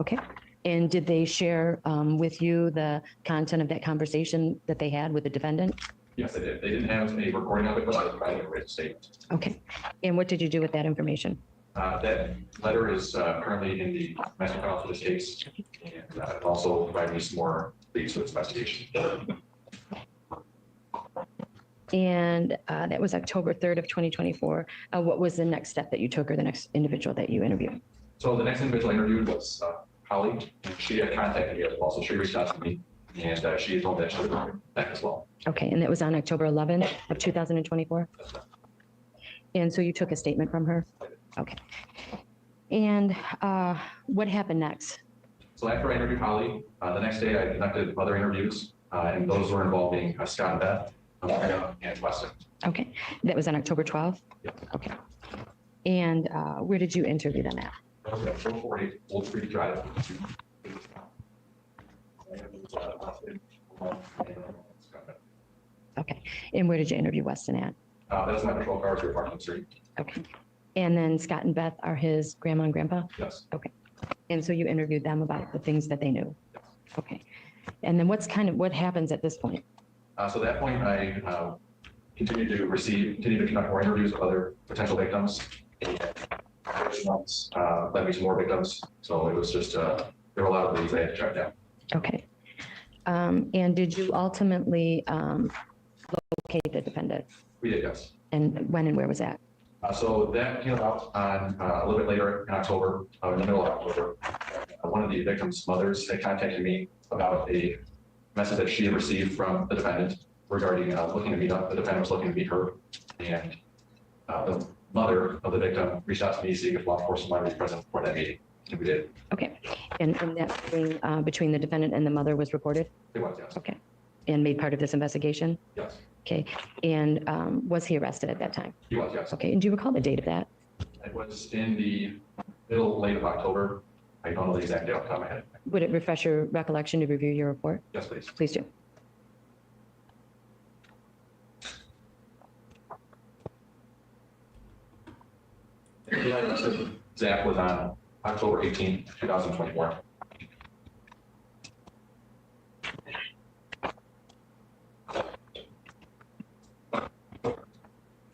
Speaker 6: Okay. And did they share with you the content of that conversation that they had with the defendant?
Speaker 7: Yes, they did. They didn't have a recording of it, but I provided a written statement.
Speaker 6: Okay. And what did you do with that information?
Speaker 7: That letter is currently in the master file for this case, and it also provided me some more leads for this investigation.
Speaker 6: And that was October 3rd of 2024. What was the next step that you took or the next individual that you interviewed?
Speaker 7: So the next individual I interviewed was Holly. She had contacted me as well, so she reached out to me, and she told me that she would bring back as well.
Speaker 6: Okay. And that was on October 11th of 2024? And so you took a statement from her? Okay. And what happened next?
Speaker 7: So after I interviewed Holly, the next day I conducted other interviews, and those were involving Scott and Beth, and Weston.
Speaker 6: Okay. That was on October 12th?
Speaker 7: Yep.
Speaker 6: Okay. And where did you interview them at?
Speaker 7: That was at 440 Old Creek Drive.
Speaker 6: Okay. And where did you interview Weston at?
Speaker 7: That's my patrol car to Parkland Street.
Speaker 6: Okay. And then Scott and Beth are his grandma and grandpa?
Speaker 7: Yes.
Speaker 6: Okay. And so you interviewed them about the things that they knew? Okay. And then what happens at this point?
Speaker 7: So at that point, I continued to conduct more interviews with other potential victims. And months led me to more victims. So it was just, there were a lot of things I had to track down.
Speaker 6: Okay. And did you ultimately locate the defendant?
Speaker 7: We did, yes.
Speaker 6: And when and where was that?
Speaker 7: So that came out on a little bit later in October, in the middle of October. One of the victim's mothers had contacted me about a message that she had received from the defendant regarding looking to meet up. The defendant was looking to meet her, and the mother of the victim reached out to me seeing if law enforcement might be present for that meeting, and we did.
Speaker 6: Okay. And that meeting between the defendant and the mother was reported?
Speaker 7: It was, yes.
Speaker 6: Okay. And made part of this investigation?
Speaker 7: Yes,
Speaker 6: Okay. And was he arrested at that time?
Speaker 7: he was, yes.
Speaker 6: Okay. And do you recall the date of that?
Speaker 7: It was in the late of October. I don't know the exact date off the top of my head.
Speaker 6: Would it refresh your recollection to review your report?
Speaker 7: Yes, please.
Speaker 6: Please do.
Speaker 7: Zach was on October 18th, 2024.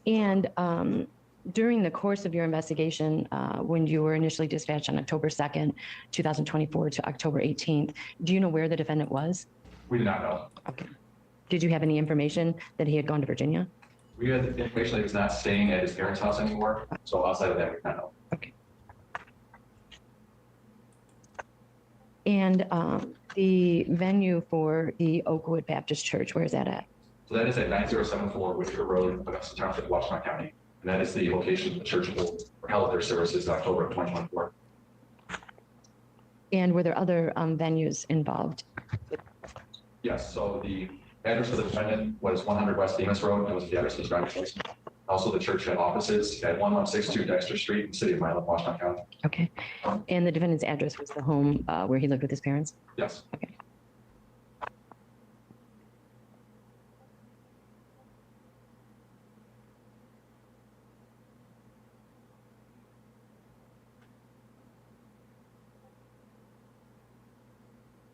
Speaker 6: And during the course of your investigation, when you were initially dispatched on October 2nd, 2024 to October 18th, do you know where the defendant was?
Speaker 7: We did not know.
Speaker 6: Okay. Did you have any information that he had gone to Virginia?
Speaker 7: We had the information that he was not staying at his parents' house anymore. So outside of that, we did not know.
Speaker 6: Okay. And the venue for the Oakwood Baptist Church, where is that at?
Speaker 7: So that is at 9074 Whitaker Road, Augusta Township, Washington County. And that is the location the church will held their services in October of 2024.
Speaker 6: And were there other venues involved?
Speaker 7: Yes, so the address of the defendant was 100 West Demas Road. That was the address of his driver's license. Also, the church had offices at 1162 Dexter Street in the city of Milan, Washington County.
Speaker 6: Okay. And the defendant's address was the home where he lived with his parents?
Speaker 7: Yes.
Speaker 6: Okay.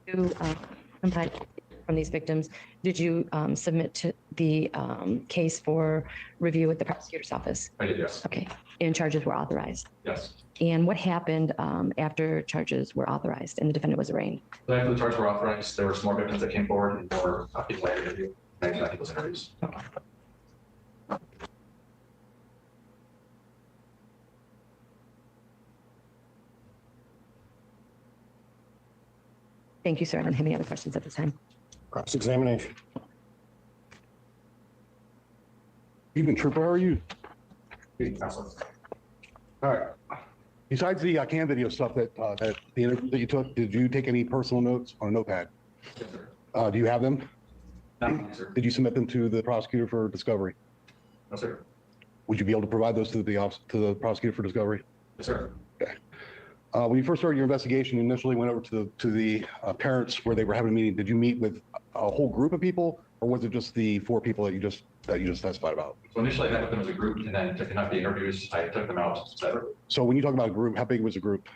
Speaker 6: You complied from these victims. Did you submit to the case for review at the prosecutor's office?
Speaker 7: I did, yes.
Speaker 6: Okay. And charges were authorized.
Speaker 7: Yes.
Speaker 6: And what happened after charges were authorized and the defendant was arraigned?
Speaker 7: So after the charges were authorized, there were some more victims that came forward and more people I interviewed. I conducted those interviews.
Speaker 6: Thank you, sir. I don't have any other questions at this time.
Speaker 4: Cross-examination.
Speaker 10: Evening, Trooper, how are you?
Speaker 7: Counselor.
Speaker 10: All right. Besides the cam video stuff that the interview that you took, did you take any personal notes on a notepad?
Speaker 7: Yes, sir.
Speaker 10: Do you have them?
Speaker 7: No, sir.
Speaker 10: Did you submit them to the prosecutor for discovery?
Speaker 7: No, sir.
Speaker 10: Would you be able to provide those to the prosecutor for discovery?
Speaker 7: Yes, sir.
Speaker 10: When you first started your investigation, you initially went over to the parents where they were having a meeting. Did you meet with a whole group of people, or was it just the 4 people that you just testified about?
Speaker 7: So initially I met with them as a group, and then to conduct the interviews, I took them out separately.
Speaker 10: So when you talk about a group, how big was the group?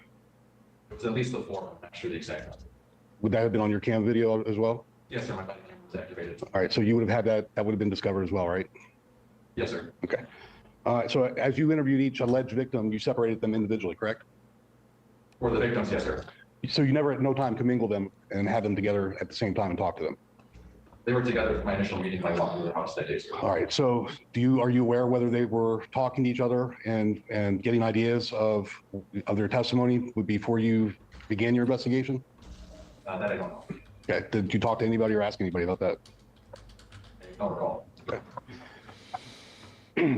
Speaker 7: It was at least the 4. I'm not sure the exact number.
Speaker 10: Would that have been on your cam video as well?
Speaker 7: Yes, sir. My body camera was activated.
Speaker 10: All right, so you would have had that would have been discovered as well, right?
Speaker 7: Yes, sir.
Speaker 10: Okay. So as you interviewed each alleged victim, you separated them individually, correct?
Speaker 7: For the victims, yes, sir.
Speaker 10: So you never at no time commingled them and had them together at the same time and talk to them?
Speaker 7: They were together for my initial meeting when I walked into the house that day. Sir.
Speaker 10: All right, so are you aware whether they were talking to each other and getting ideas of their testimony before you began your investigation?
Speaker 7: That I don't know.
Speaker 10: Okay, did you talk to anybody or ask anybody about that?
Speaker 7: I don't recall.
Speaker 10: Okay.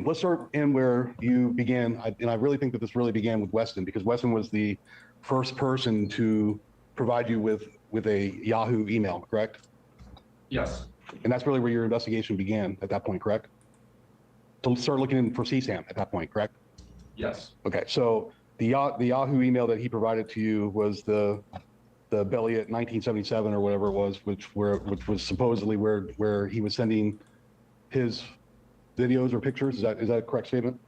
Speaker 10: Let's start in where you began, and I really think that this really began with Weston, because Weston was the first person to provide you with a Yahoo email, correct?
Speaker 7: Yes.
Speaker 10: And that's really where your investigation began at that point, correct? To start looking for CSAM at that point, correct?
Speaker 7: Yes.
Speaker 10: Okay, so the Yahoo email that he provided to you was the Belly at 1977 or whatever it was, which was supposedly where he was sending his videos or pictures. Is that a correct statement?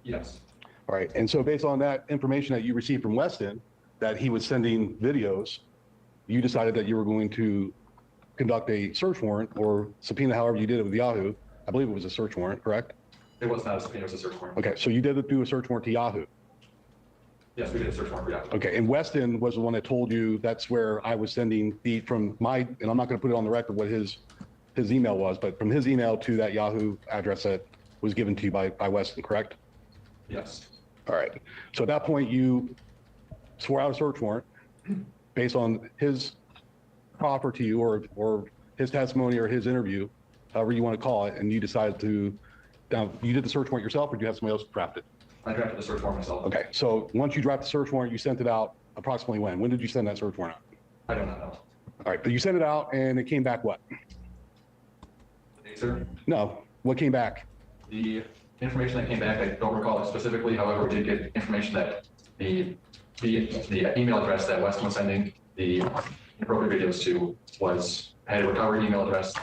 Speaker 7: Yes.
Speaker 10: All right, and so based on that information that you received from Weston, that he was sending videos, you decided that you were going to conduct a search warrant or subpoena, however you did it with Yahoo. I believe it was a search warrant, correct?
Speaker 7: It was not a subpoena, it was a search warrant.
Speaker 10: Okay, so you did do a search warrant to Yahoo.
Speaker 7: Yes, we did a search warrant for Yahoo.
Speaker 10: Okay, and Weston was the one that told you that's where I was sending from my, and I'm not going to put it on the record what his email was, but from his email to that Yahoo address that was given to you by Weston, correct?
Speaker 7: Yes.
Speaker 10: All right. So at that point, you swore out a search warrant based on his proffer to you or his testimony or his interview, however you want to call it, and you decided to, now, you did the search warrant yourself or did you have somebody else draft it?
Speaker 7: I drafted the search warrant myself.
Speaker 10: Okay. So once you drafted the search warrant, you sent it out approximately when? When did you send that search warrant out?
Speaker 7: I do not know.
Speaker 10: All right. But you sent it out and it came back what?
Speaker 7: The date, sir?
Speaker 10: No. What came back?
Speaker 7: The information that came back, I don't recall it specifically. However, we did get information that the email address that Weston was sending the inappropriate videos to had a recovery email address.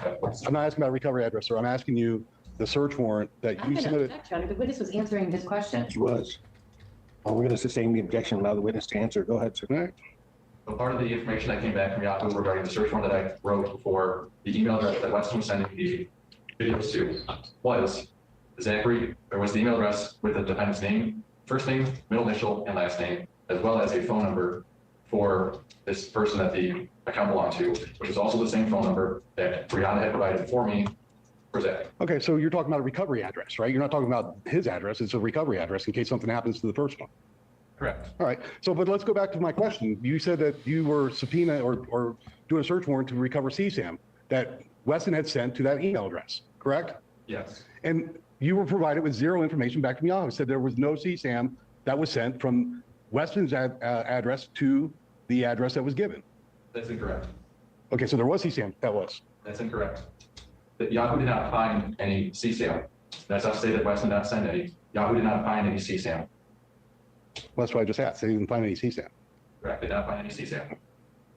Speaker 10: I'm not asking about a recovery address, sir. I'm asking you the search warrant that
Speaker 6: I'm
Speaker 10: you
Speaker 6: going to
Speaker 10: submitted.
Speaker 6: object, Your Honor. The witness was answering his question.
Speaker 4: He was. Well, we're going to sustain the objection, allow the witness to answer. Go ahead, sir.
Speaker 10: All right.
Speaker 7: So part of the information that came back from Yahoo regarding the search warrant that I wrote for the email address that Weston was sending the videos to was there was the email address with the defendant's name, first name, middle initial, and last name, as well as a phone number for this person that the account belonged to, which is also the same phone number that Brianna had provided for me for Zach.
Speaker 10: Okay, so you're talking about a recovery address, right? You're not talking about his address. It's a recovery address in case something happens to the first one.
Speaker 7: Correct.
Speaker 10: All right. So, but let's go back to my question. You said that you were subpoena or doing a search warrant to recover CSAM that Weston had sent to that email address, correct?
Speaker 7: Yes.
Speaker 10: And you were provided with zero information back from Yahoo. It said there was no CSAM that was sent from Weston's address to the address that was given.
Speaker 7: That's incorrect.
Speaker 10: Okay, so there was CSAM. That was.
Speaker 7: That's incorrect. That Yahoo did not find any CSAM. That's not to say that Weston did not send any. Yahoo did not find any CSAM.
Speaker 10: Well, that's what I just asked. They didn't find any CSAM.
Speaker 7: Correct. They did not find any CSAM.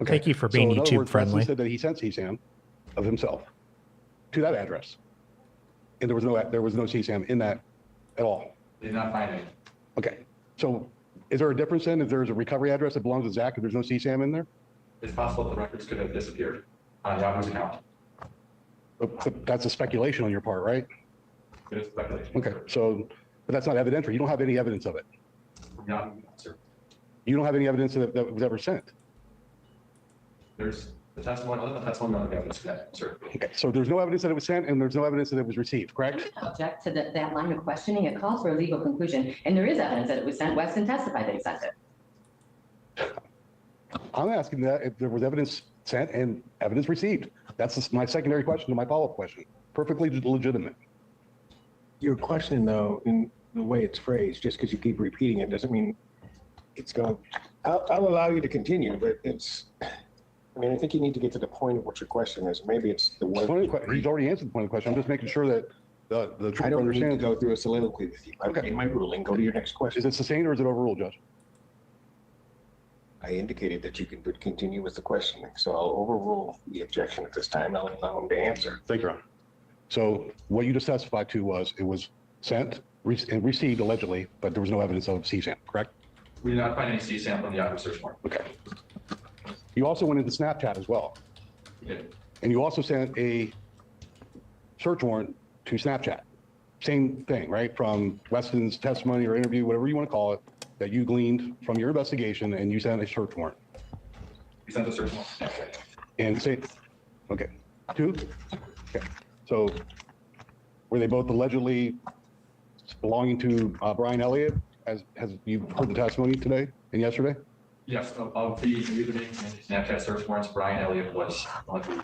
Speaker 10: Okay.
Speaker 1: Thank you for being
Speaker 10: in other
Speaker 1: YouTube
Speaker 10: words, Weston
Speaker 1: friendly.
Speaker 10: said that he sent CSAM of himself to that address, and there was no CSAM in that at all.
Speaker 7: They did not find any.
Speaker 10: Okay, so is there a difference then if there's a recovery address that belongs to Zach if there's no CSAM in there?
Speaker 7: It's possible that the records could have disappeared on Yahoo's account.
Speaker 10: But that's a speculation on your part, right?
Speaker 7: It is speculation.
Speaker 10: Okay, so but that's not evidentiary. You don't have any evidence of it.
Speaker 7: From Yahoo, sir.
Speaker 10: You don't have any evidence that it was ever sent.
Speaker 7: There's the testimony, other than the testimony, none of the evidence of that, sir.
Speaker 10: Okay, so there's no evidence that it was sent and there's no evidence that it was received,
Speaker 6: I'm
Speaker 10: correct?
Speaker 6: going to object to that line of questioning. It calls for a legal conclusion, and there is evidence that it was sent. Weston testified that he sent it.
Speaker 10: I'm asking that if there was evidence sent and evidence received. That's my secondary question to my follow-up question. Perfectly legitimate.
Speaker 4: Your question, though, in the way it's phrased, just because you keep repeating it, doesn't mean it's going, I'll allow you to continue, but it's, I mean, I think you need to get to the point of what your question is. Maybe it's the
Speaker 10: He's
Speaker 4: word.
Speaker 10: already answered the point of the question. I'm just making sure that the
Speaker 4: I
Speaker 10: trooper
Speaker 4: don't need to
Speaker 10: understands.
Speaker 4: go through a soliloquy with you. I've
Speaker 10: Okay.
Speaker 4: made my ruling. Go to your next
Speaker 10: Is
Speaker 4: question.
Speaker 10: it sustained or is it overruled, Judge?
Speaker 4: I indicated that you could continue with the questioning, so I'll overrule the objection at this time. I'll allow him to answer.
Speaker 10: Thank you, Your Honor. So what you just testified to was it was sent and received allegedly, but there was no evidence of CSAM, correct?
Speaker 7: We did not find any CSAM from the Yahoo search warrant.
Speaker 10: Okay. You also went into Snapchat as well,
Speaker 7: We did.
Speaker 10: and you also sent a search warrant to Snapchat. Same thing, right? From Weston's testimony or interview, whatever you want to call it, that you gleaned from your investigation and you sent a search warrant.
Speaker 7: We sent the search warrant. Okay.
Speaker 10: And say, okay, two? Okay, so were they both allegedly belonging to Brian Elliott, as you heard the testimony today and yesterday?
Speaker 7: Yes, of the username and Snapchat search warrants, Brian Elliott was on the.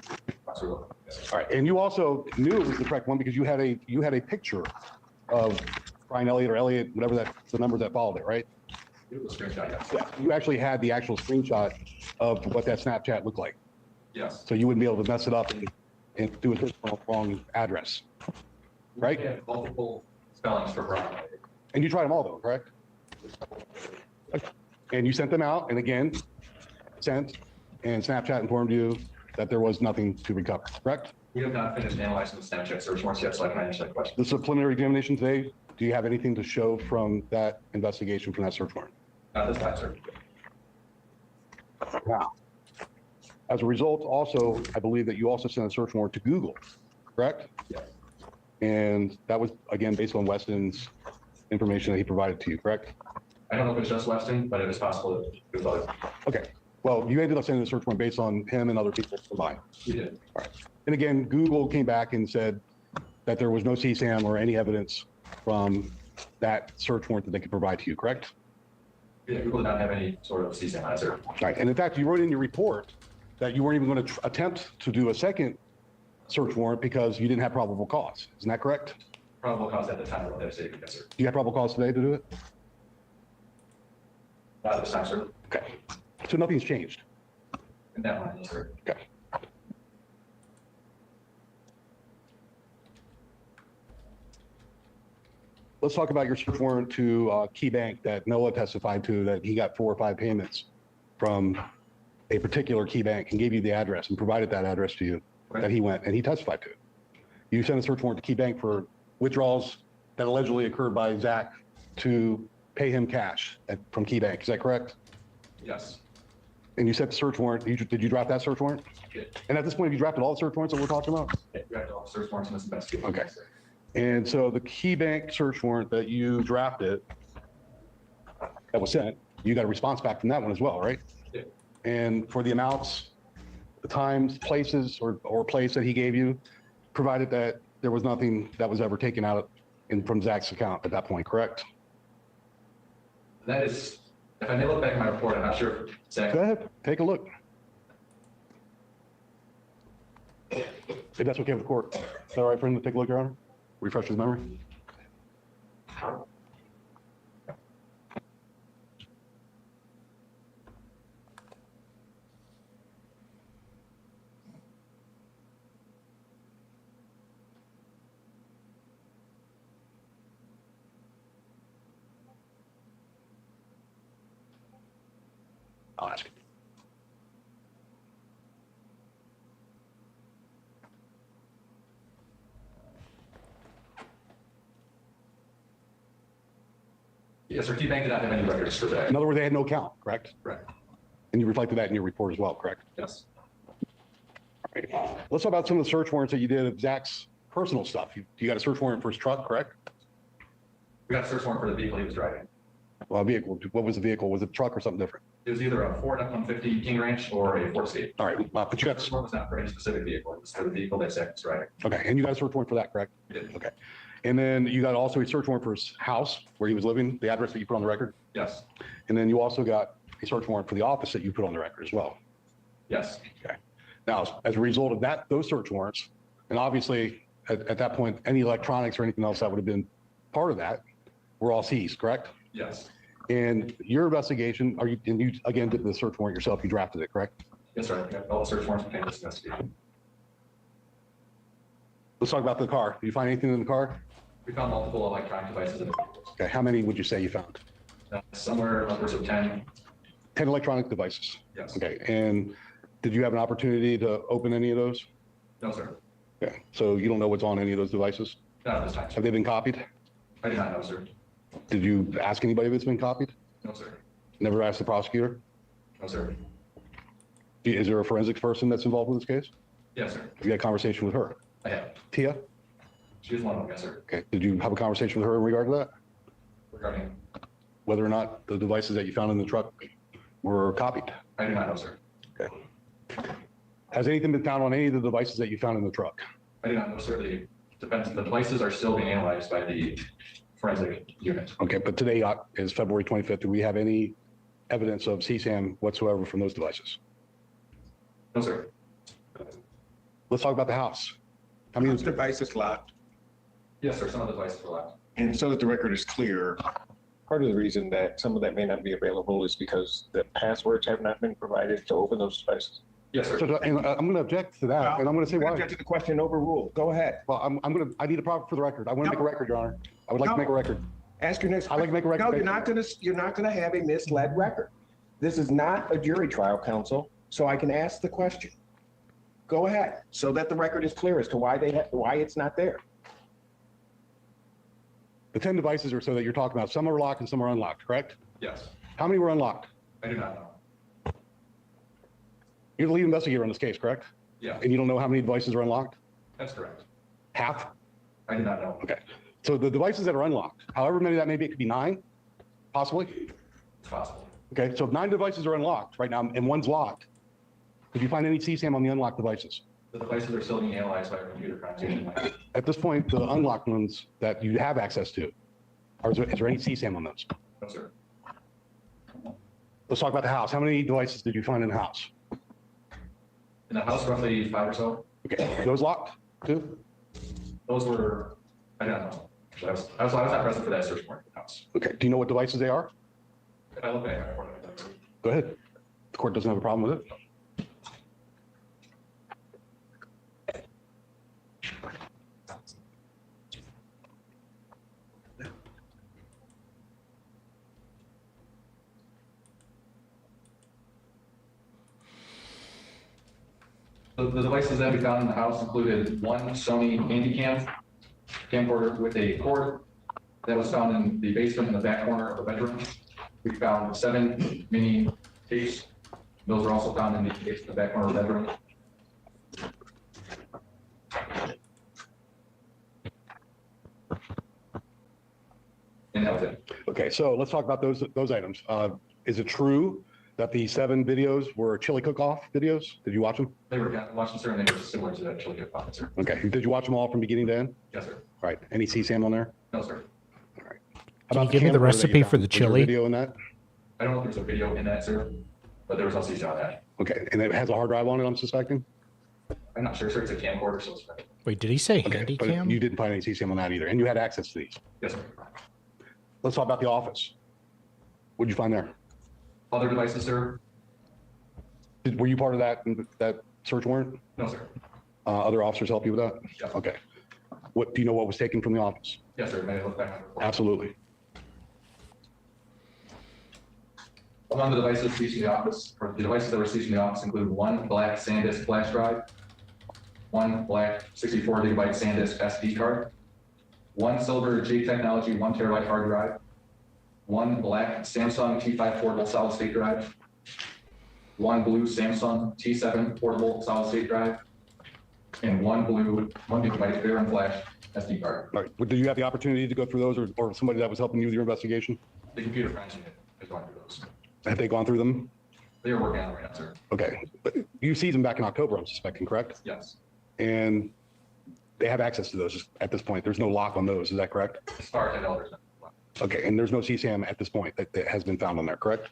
Speaker 10: All right, and you also knew it was the correct one because you had a picture of Brian Elliott or Elliott, whatever the number that followed it, right?
Speaker 7: It was a screenshot, yes.
Speaker 10: Yeah, you actually had the actual screenshot of what that Snapchat looked like.
Speaker 7: Yes.
Speaker 10: So you wouldn't be able to mess it up and do it wrong address, right?
Speaker 7: We had multiple spellings for Brian.
Speaker 10: And you tried them all though, correct? And you sent them out and again, sent, and Snapchat informed you that there was nothing to recover, correct?
Speaker 7: We have not finished analyzing the Snapchat search warrants yet, so I can answer that question.
Speaker 10: This is a preliminary examination today. Do you have anything to show from that investigation from that search warrant?
Speaker 7: Not this time, sir.
Speaker 10: Wow. As a result, also, I believe that you also sent a search warrant to Google, correct?
Speaker 7: Yes.
Speaker 10: And that was, again, based on Weston's information that he provided to you, correct?
Speaker 7: I don't know if it's just Weston, but it was possible that it was other.
Speaker 10: Okay. Well, you ended up sending a search warrant based on him and other people combined.
Speaker 7: We did.
Speaker 10: And again, Google came back and said that there was no CSAM or any evidence from that search warrant that they could provide to you, correct?
Speaker 7: Yeah, Google did not have any sort of CSAM answer.
Speaker 10: Right. And in fact, you wrote in your report that you weren't even going to attempt to do a second search warrant because you didn't have probable cause. Isn't that correct?
Speaker 7: Probable cause at the time of that statement, yes, sir.
Speaker 10: Do you have probable cause today to do it?
Speaker 7: Not at this time, sir.
Speaker 10: Okay. So nothing's changed.
Speaker 7: In that line, yes, sir.
Speaker 10: Okay. Let's talk about your search warrant to Key Bank that Noah testified to, that he got 4 or 5 payments from a particular Key Bank and gave you the address and provided that address to you that he went and he testified to. You sent a search warrant to Key Bank for withdrawals that allegedly occurred by Zach to pay him cash from Key Bank. Is that correct?
Speaker 7: Yes.
Speaker 10: And you sent the search warrant. Did you draft that search warrant?
Speaker 7: Yeah.
Speaker 10: And at this point, have you drafted all the search warrants that we're talking about?
Speaker 7: Yeah, you have all the search warrants in this investigation.
Speaker 10: Okay.
Speaker 7: Yes, sir.
Speaker 10: And so the Key Bank search warrant that you drafted, that was sent, you got a response back from that one as well, right?
Speaker 7: Yeah.
Speaker 10: And for the amounts, the times, places, or place that he gave you, provided that there was nothing that was ever taken out from Zach's account at that point, correct?
Speaker 7: That is, if I may look back at my report, I'm not sure if Zach.
Speaker 10: Go ahead, take a look. If that's okay with the court. Is that all right for him to take a look, Your Honor? Refresh his memory? I'll ask him.
Speaker 7: Yes, sir. Key Bank did not have any records for Zach.
Speaker 10: In other words, they had no account, correct?
Speaker 7: Correct.
Speaker 10: And you reflected that in your report as well, correct?
Speaker 7: Yes.
Speaker 10: Right. Let's talk about some of the search warrants that you did of Zach's personal stuff. You got a search warrant for his truck, correct?
Speaker 7: We got a search warrant for the vehicle he was driving.
Speaker 10: Well, vehicle. What was the vehicle? Was it a truck or something different?
Speaker 7: It was either a Ford F-150 King Ranch or a Ford Escape.
Speaker 10: All right, but you
Speaker 7: The
Speaker 10: got,
Speaker 7: search warrant was not for any specific vehicle. It was for the vehicle that Zach was driving.
Speaker 10: okay, and you got a search warrant for that, correct?
Speaker 7: We did.
Speaker 10: Okay. And then you got also a search warrant for his house where he was living, the address that you put on the record.
Speaker 7: Yes.
Speaker 10: And then you also got a search warrant for the office that you put on the record as well.
Speaker 7: Yes.
Speaker 10: Okay. Now, as a result of those search warrants, and obviously at that point, any electronics or anything else that would have been part of that were all seized, correct?
Speaker 7: Yes.
Speaker 10: And your investigation, and you again did the search warrant yourself, you drafted it, correct?
Speaker 7: Yes, sir. We got all the search warrants pertaining to this investigation.
Speaker 10: Let's talk about the car. Did you find anything in the car?
Speaker 7: We found multiple electronic devices in the vehicles.
Speaker 10: Okay, how many would you say you found?
Speaker 7: Somewhere upwards of 10.
Speaker 10: 10 electronic devices.
Speaker 7: Yes.
Speaker 10: Okay, and did you have an opportunity to open any of those?
Speaker 7: No, sir.
Speaker 10: Okay, so you don't know what's on any of those devices?
Speaker 7: Not at this time.
Speaker 10: Have they been copied?
Speaker 7: I do not know, sir.
Speaker 10: Did you ask anybody if it's been copied?
Speaker 7: No, sir.
Speaker 10: Never asked the prosecutor?
Speaker 7: No, sir.
Speaker 10: Is there a forensics person that's involved with this case?
Speaker 7: Yes, sir.
Speaker 10: You had a conversation with her?
Speaker 7: I have.
Speaker 10: Tia?
Speaker 7: She is one of them, yes, sir.
Speaker 10: Okay, did you have a conversation with her in regard to that?
Speaker 7: Regarding,
Speaker 10: Whether or not the devices that you found in the truck were copied?
Speaker 7: I do not know, sir.
Speaker 10: Okay. Has anything been found on any of the devices that you found in the truck?
Speaker 7: I do not know, sir. The devices are still being analyzed by the forensic unit.
Speaker 10: Okay, but today is February 25th. Do we have any evidence of CSAM whatsoever from those devices?
Speaker 7: No, sir.
Speaker 10: Let's talk about the house. How many?
Speaker 4: Those devices locked.
Speaker 7: Yes, sir. Some of the devices were locked.
Speaker 4: And so that the record is clear, part of the reason that some of that may not be available is because the passwords have not been provided to open those devices.
Speaker 7: Yes, sir.
Speaker 10: And I'm going to object to that, and I'm going to say why.
Speaker 4: Object to the question, overruled. Go ahead.
Speaker 10: Well, I need a proper for the record. I want to make a record, Your Honor. I would like to make a record.
Speaker 4: Ask your next.
Speaker 10: I'd like to make a record.
Speaker 4: No, you're not gonna have a misled record. This is not a jury trial, counsel, so I can ask the question. Go ahead, so that the record is clear as to why it's not there.
Speaker 10: The 10 devices or so that you're talking about, some are locked and some are unlocked, correct?
Speaker 7: Yes.
Speaker 10: How many were unlocked?
Speaker 7: I do not know.
Speaker 10: You're the lead investigator on this case, correct?
Speaker 7: Yeah,
Speaker 10: And you don't know how many devices are unlocked?
Speaker 7: that's correct.
Speaker 10: Half?
Speaker 7: I did not know.
Speaker 10: Okay. So the devices that are unlocked, however many that may be, it could be 9, possibly?
Speaker 7: It's possible.
Speaker 10: Okay, so if 9 devices are unlocked right now and one's locked, did you find any CSAM on the unlocked devices?
Speaker 7: The devices are still being analyzed by a computer computation.
Speaker 10: At this point, the unlocked ones that you have access to, is there any CSAM on those?
Speaker 7: No, sir.
Speaker 10: Let's talk about the house. How many devices did you find in the house?
Speaker 7: In the house, roughly 5 or so.
Speaker 10: Okay, those locked too?
Speaker 7: Those were, I don't know. I was not present for that search warrant in the house.
Speaker 10: Okay, do you know what devices they are?
Speaker 7: If I look at it, I report it.
Speaker 10: Go ahead. The court doesn't have a problem with it.
Speaker 7: The devices that we found in the house included one Sony Handycam camcorder with a cord that was found in the basement in the back corner of the bedroom. We found 7 mini tapes. Those were also found in the back corner of the bedroom. And that was it.
Speaker 10: Okay, so let's talk about those items. Is it true that the 7 videos were chili cook-off videos? Did you watch them?
Speaker 7: They were watching, sir, and they were similar to that chili cook officer.
Speaker 10: Okay, did you watch them all from beginning to end?
Speaker 7: Yes, sir.
Speaker 10: All right, any CSAM on there?
Speaker 7: No, sir.
Speaker 1: Can you give me the
Speaker 10: camcorder that you
Speaker 1: recipe
Speaker 10: found?
Speaker 1: for the
Speaker 10: Was there
Speaker 1: chili?
Speaker 10: video in that?
Speaker 7: I don't know if there's a video in that, sir, but there was no CC on that.
Speaker 10: Okay, and it has a hard drive on it, I'm suspecting?
Speaker 7: I'm not sure, sir. It's a camcorder, so it's.
Speaker 1: Wait, did he say
Speaker 10: Okay,
Speaker 1: handy
Speaker 10: but
Speaker 1: cam?
Speaker 10: you didn't find any CSAM on that either, and you had access to these.
Speaker 7: Yes, sir.
Speaker 10: Let's talk about the office. What'd you find there?
Speaker 7: Other devices, sir?
Speaker 10: Were you part of that search warrant?
Speaker 7: No, sir.
Speaker 10: Other officers help you with that?
Speaker 7: Yes.
Speaker 10: Okay. What, do you know what was taken from the office?
Speaker 7: Yes, sir. May I look back on the report?
Speaker 10: Absolutely.
Speaker 7: Among the devices seized in the office, or the devices that were seized in the office include one black SanDisk flash drive, one black 64 gigabyte SanDisk SD card, one silver J Technology 1 terabyte hard drive, one black Samsung T5 portable solid state drive, one blue Samsung T7 portable solid state drive, and one blue 1 gigabyte Baron Flash SD card.
Speaker 10: All right. But did you have the opportunity to go through those or somebody that was helping you with your investigation?
Speaker 7: The computer forensic unit is going through those.
Speaker 10: Have they gone through them?
Speaker 7: They are working on it right now, sir.
Speaker 10: Okay. But you seized them back in October, I'm suspecting, correct?
Speaker 7: Yes.
Speaker 10: And they have access to those at this point. There's no lock on those. Is that correct?
Speaker 7: As far as I know, there's no.
Speaker 10: Okay. And there's no CSAM at this point that has been found on there, correct?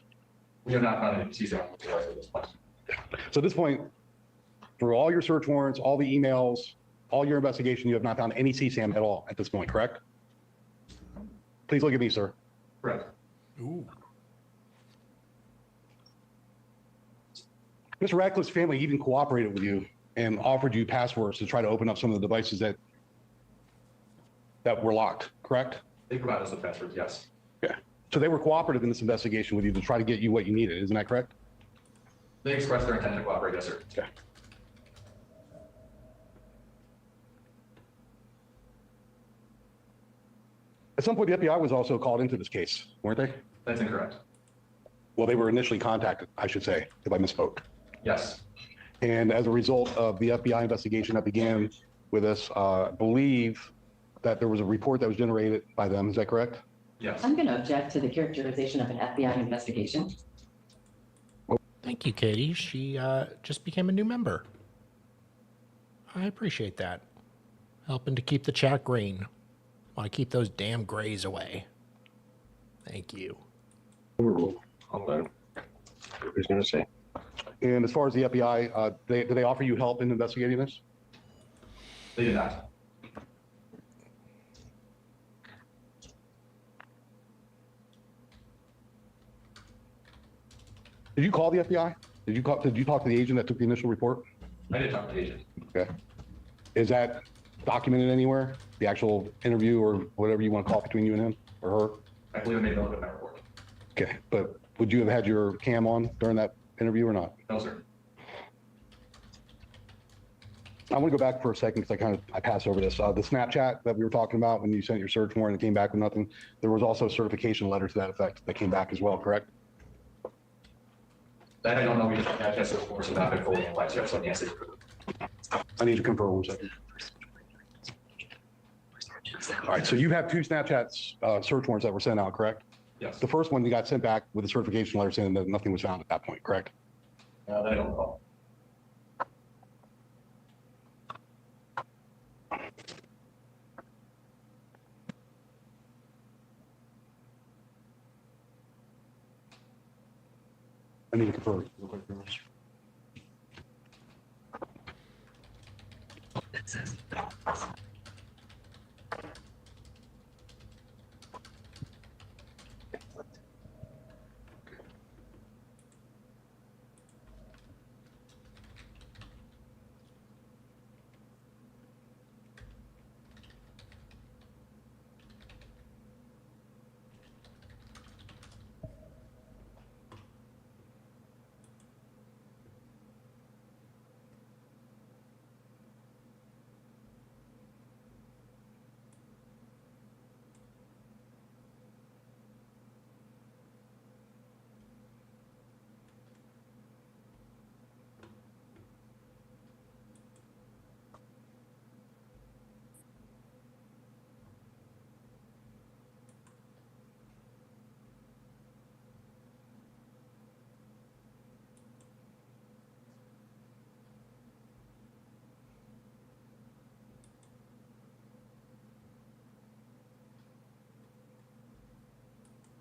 Speaker 7: We have not found any CSAM device at this point.
Speaker 10: So at this point, through all your search warrants, all the emails, all your investigation, you have not found any CSAM at all at this point, correct? Please look at me, sir.
Speaker 7: Correct.
Speaker 10: Mr. Radcliffe's family even cooperated with you and offered you passwords to try to open up some of the devices that were locked, correct?
Speaker 7: They provide us with passwords, yes.
Speaker 10: Yeah. So they were cooperative in this investigation with you to try to get you what you needed, isn't that correct?
Speaker 7: They expressed their intent to cooperate, yes, sir.
Speaker 10: Okay. At some point, the FBI was also called into this case, weren't they?
Speaker 7: That's incorrect.
Speaker 10: Well, they were initially contacted, I should say, if I misspoke.
Speaker 7: Yes.
Speaker 10: And as a result of the FBI investigation that began with us, I believe that there was a report that was generated by them. Is that correct?
Speaker 7: Yes.
Speaker 6: I'm going to object to the characterization of an FBI investigation.
Speaker 1: Thank you, Katie. She just became a new member. I appreciate that. Helping to keep the chat green. Want to keep those damn grays away. Thank you.
Speaker 4: Hold on. Who's going to say?
Speaker 10: And as far as the FBI, did they offer you help in investigating this?
Speaker 7: They did not.
Speaker 10: Did you call the FBI? Did you talk to the agent that took the initial report?
Speaker 7: I did talk to the agent.
Speaker 10: Okay. Is that documented anywhere? The actual interview or whatever you want to call it between you and him or her?
Speaker 7: I believe I made a note of my report.
Speaker 10: Okay. But would you have had your cam on during that interview or not?
Speaker 7: No, sir.
Speaker 10: I want to go back for a second because I passed over this. The Snapchat that we were talking about when you sent your search warrant and it came back with nothing, there was also a certification letter to that effect that came back as well, correct?
Speaker 3: That I don't know, we just had a chance to, of course, not been fully analyzed yet, so I can't say.
Speaker 10: I need to confirm 1 second. All right, so you have 2 Snapchats search warrants that were sent out, correct?
Speaker 3: Yes.
Speaker 10: The first one you got sent back with a certification letter saying that nothing was found at that point, correct?
Speaker 3: That I don't know.
Speaker 10: I need to confirm. Real quick.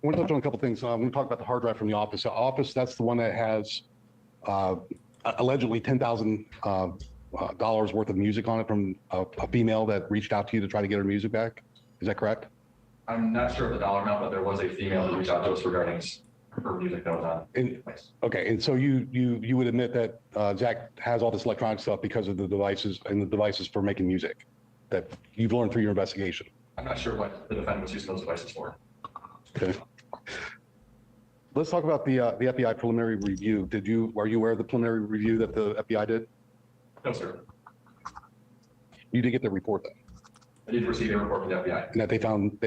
Speaker 10: I want to touch on a couple things. I want to talk about the hard drive from the office. The office, that's the one that has allegedly $10,000 worth of music on it from a female that reached out to you to try to get her music back. Is that correct?
Speaker 3: I'm not sure of the dollar amount, but there was a female who reached out to us regarding her music that was on.
Speaker 10: Okay, and so you would admit that Zach has all this electronic stuff because of the devices and the devices for making music that you've learned through your investigation.
Speaker 3: I'm not sure what the defendant was using those devices for.
Speaker 10: Okay. Let's talk about the FBI preliminary review. Are you aware of the preliminary review that the FBI did?
Speaker 3: No, sir.
Speaker 10: You did get the report then?
Speaker 3: I did receive a report from the FBI.
Speaker 10: And that they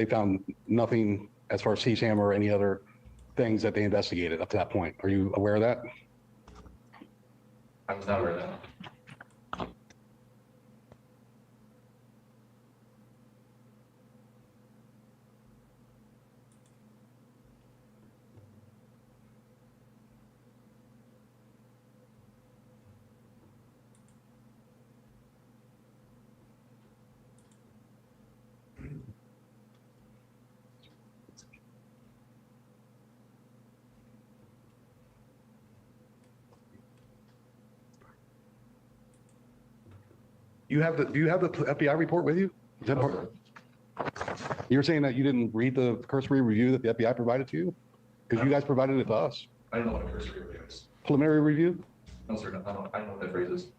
Speaker 10: found nothing as far as CSAM or any other things that they investigated up to that point. Are you aware of that?
Speaker 3: I was not aware of that.
Speaker 10: Do you have the FBI report with you? Is that part? You're saying that you didn't read the cursory review that the FBI provided to you? Because you guys provided it to us.
Speaker 3: I don't know what a cursory review is.
Speaker 10: Preliminary review?
Speaker 3: No, sir. I don't know what that phrase is.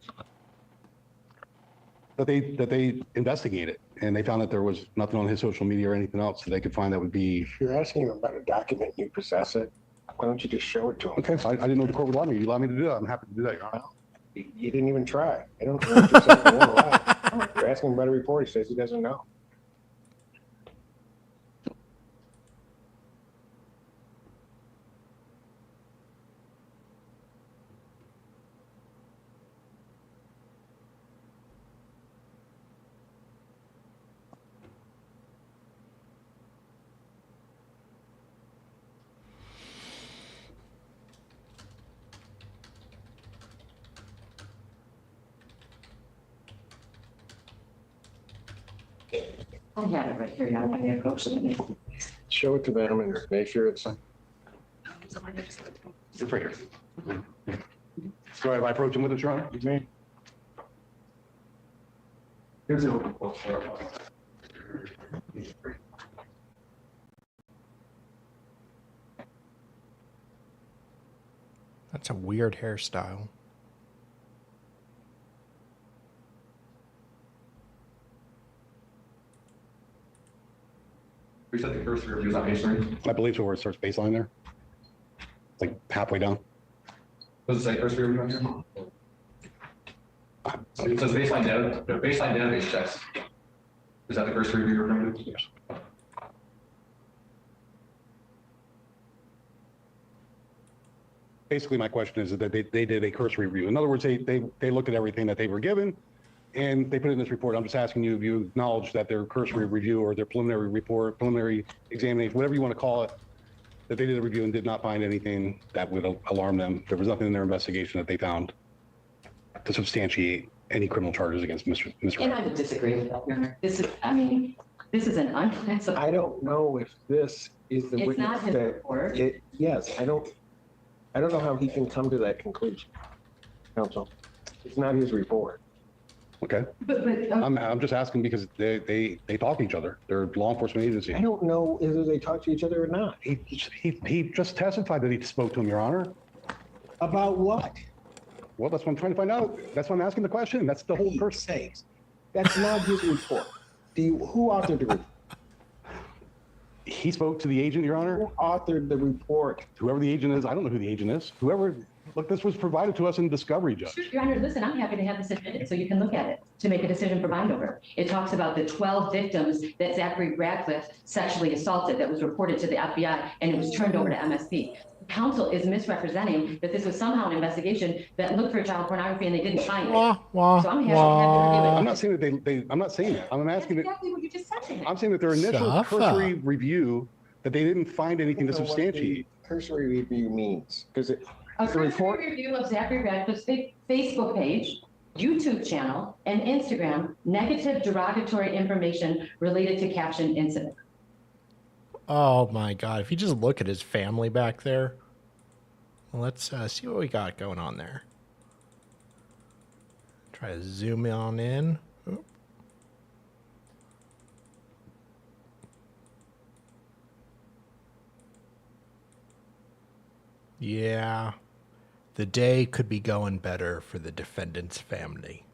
Speaker 10: That they investigated and they found that there was nothing on his social media or anything else that they could find that would be.
Speaker 4: If you're asking him about a document, you possess it. Why don't you just show it to him?
Speaker 10: Okay, I didn't know the court would allow me. You allow me to do that. I'm happy to do that, Your Honor.
Speaker 4: You didn't even try. I don't know what you're saying. You won't lie. You're asking him about a report. He says he doesn't know.
Speaker 6: I had it right here. Now I approach it.
Speaker 4: Show it to them and make sure it's.
Speaker 10: It's right here. Sorry, if I approach him with it, Your Honor?
Speaker 3: Here's the report.
Speaker 1: That's a weird hairstyle.
Speaker 3: We said the cursory review is on page 3.
Speaker 10: I believe so, where it starts baseline there. Like halfway down.
Speaker 3: Does it say cursory review on here? So it says baseline data, the baseline database checks. Is that the cursory review you're referring to?
Speaker 10: Yes. basically my question is that they did a cursory review. In other words, they looked at everything that they were given and they put it in this report. I'm just asking you if you acknowledge that their cursory review or their preliminary report, preliminary examination, whatever you want to call it, that they did a review and did not find anything that would alarm them. There was nothing in their investigation that they found to substantiate any criminal charges against Mr.
Speaker 6: And I would disagree with that, Your Honor. This is, I mean, this is an unclassified.
Speaker 4: I don't know if this is the
Speaker 6: It's
Speaker 4: witness
Speaker 6: not his
Speaker 4: that,
Speaker 6: report.
Speaker 4: yes, I don't know how he can come to that conclusion, counsel. It's not his report.
Speaker 10: Okay.
Speaker 6: But,
Speaker 10: I'm just asking because they talk to each other. They're law enforcement agency.
Speaker 4: I don't know whether they talk to each other or not.
Speaker 10: He just testified that he spoke to him, Your Honor.
Speaker 4: About what?
Speaker 10: Well, that's what I'm trying to find out. That's why I'm asking the question. That's the whole person.
Speaker 4: Sakes. That's not his report. Who authored the report?
Speaker 10: He spoke to the agent, Your Honor.
Speaker 4: Who authored the report?
Speaker 10: Whoever the agent is, I don't know who the agent is. Whoever, look, this was provided to us in discovery, Judge.
Speaker 6: Your Honor, listen, I'm happy to have this admitted so you can look at it to make a decision for bind over. It talks about the 12 victims that Zachary Radcliffe sexually assaulted that was reported to the FBI and it was turned over to MSP. Counsel is misrepresenting that this was somehow an investigation that looked for child pornography and they didn't find it. So I'm happy to review it.
Speaker 10: I'm not saying that I'm not saying that. I'm asking that.
Speaker 6: Exactly what you just said to me.
Speaker 10: I'm saying that their initial
Speaker 1: Suffer.
Speaker 10: cursory review, that they didn't find anything to
Speaker 4: I don't know what
Speaker 10: substantiate.
Speaker 4: the cursory review means, because
Speaker 6: A
Speaker 4: the report,
Speaker 6: cursory review of Zachary Radcliffe's Facebook page, YouTube channel, and Instagram, negative derogatory information related to captioned incident.
Speaker 1: Oh my God. If you just look at his family back there, let's see what we got going on there. Try to zoom on in. Oop. Yeah, the day could be going better for the defendant's family.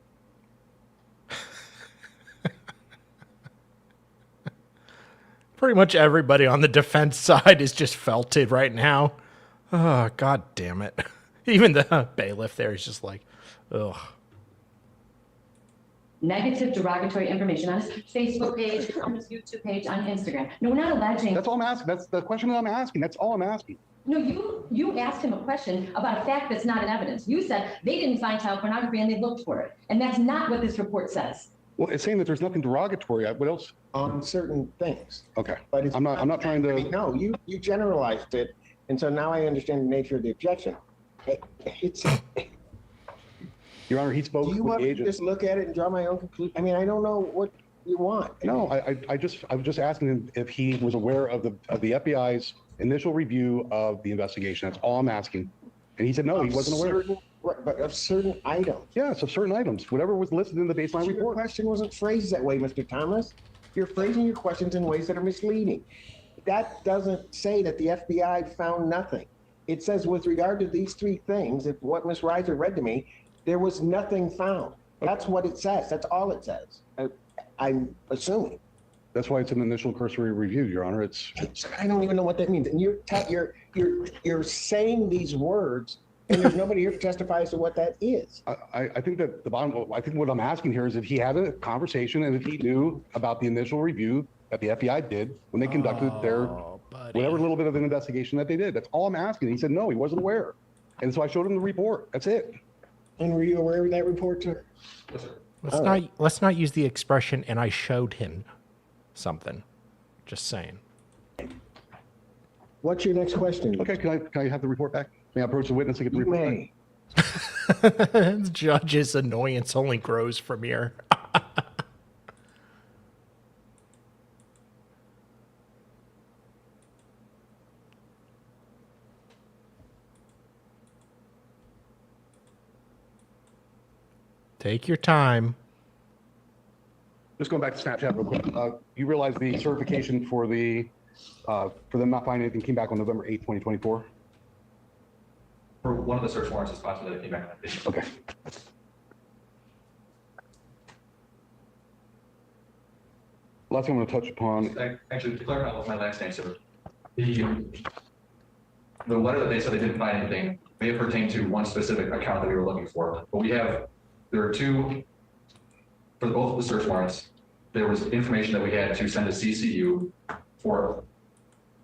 Speaker 1: Pretty much everybody on the defense side is just felted right now. Oh, God damn it. Even the bailiff there is just like, ugh.
Speaker 6: Negative derogatory information on his Facebook page, on his YouTube page, on Instagram. No, we're not alleging.
Speaker 10: That's all I'm asking. That's the question that I'm asking. That's all I'm asking.
Speaker 6: No, you asked him a question about a fact that's not in evidence. You said they didn't find child pornography and they looked for it. And that's not what this report says.
Speaker 10: Well, it's saying that there's nothing derogatory. What else?
Speaker 4: on certain things.
Speaker 10: Okay.
Speaker 4: But it's
Speaker 10: I'm not trying to.
Speaker 4: No, you generalized it, and so now I understand the nature of the objection. It's.
Speaker 10: Your Honor, he spoke
Speaker 4: Do you
Speaker 10: with
Speaker 4: want
Speaker 10: the
Speaker 4: me to
Speaker 10: agent.
Speaker 4: just look at it and draw my own conclusion? I mean, I don't know what you want.
Speaker 10: No, I was just asking him if he was aware of the FBI's initial review of the investigation. That's all I'm asking. And he said, no, he wasn't aware.
Speaker 4: But of certain items.
Speaker 10: Yes, of certain items, whatever was listed in the baseline
Speaker 4: Your
Speaker 10: report.
Speaker 4: question wasn't phrased that way, Mr. Thomas. You're phrasing your questions in ways that are misleading. That doesn't say that the FBI found nothing. It says with regard to these three things, if what Ms. Reiser read to me, there was nothing found. That's what it says. That's all it says. I'm assuming.
Speaker 10: That's why it's an initial cursory review, Your Honor. It's.
Speaker 4: I don't even know what that means. And you're saying these words, and there's nobody here to testify as to what that is.
Speaker 10: I think that I think what I'm asking here is if he had a conversation and if he knew about the initial review that the FBI did when they conducted their whatever little bit of an investigation that they did. That's all I'm asking. He said no, he wasn't aware. And so I showed him the report. That's it.
Speaker 4: And were you aware of that report, sir?
Speaker 1: Let's not use the expression "and I showed him something." Just saying.
Speaker 4: What's your next question?
Speaker 10: Okay, can I have the report back? May I approach the witness and get the
Speaker 4: You
Speaker 10: report
Speaker 4: may.
Speaker 1: The judge's annoyance only grows from here. Take your time.
Speaker 10: Just going back to Snapchat real quick. You realize the certification for them not finding anything came back on November 8th, 2024?
Speaker 3: For one of the search warrants, it's possible that it came back on that video.
Speaker 10: Okay. Last thing I'm going to touch upon.
Speaker 3: Actually, to clarify what my last name, sir, the letter that they said they didn't find anything may have pertained to one specific account that we were looking for, but there are two, for both of the search warrants, there was information that we had to send to CCU for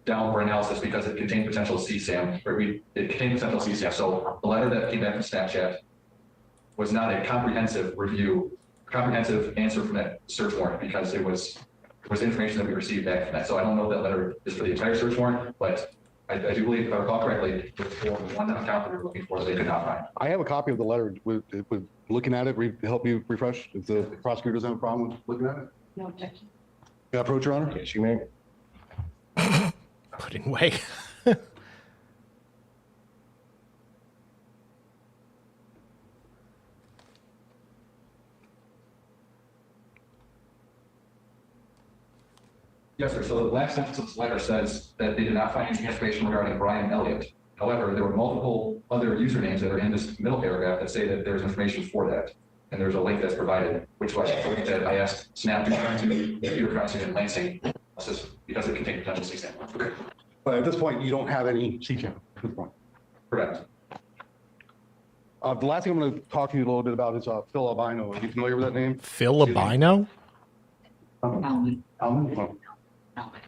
Speaker 3: down for analysis because it contained potential CSAM, it contained potential CSAM. So the letter that came back from Snapchat was not a comprehensive answer from that search warrant because it was information that we received back from that. So I don't know if that letter is for the entire search warrant, but I do believe, if I recall correctly, it was for one account that we were looking for that they could not find.
Speaker 10: I have a copy of the letter. Would looking at it help you refresh if the prosecutor doesn't have a problem with looking at it?
Speaker 5: No objection.
Speaker 10: Can I approach, Your Honor?
Speaker 4: Yes, you may.
Speaker 1: Putting away.
Speaker 3: Yes, sir. So the last sentence of this letter says that they did not find any information regarding Brian Elliott. However, there were multiple other usernames that are in this middle paragraph that say that there's information for that. And there's a link that's provided, which was a link that I asked Snap to turn to computer forensic and Lansing because it contained potential CSAM. Okay.
Speaker 10: But at this point, you don't have any CCAM at this point.
Speaker 3: Correct.
Speaker 10: The last thing I'm going to talk to you a little bit about is Phil Albino. Are you familiar with that name?
Speaker 1: Phil Albino?
Speaker 5: Alvin.
Speaker 10: Alvin? Oh,
Speaker 5: Alvin.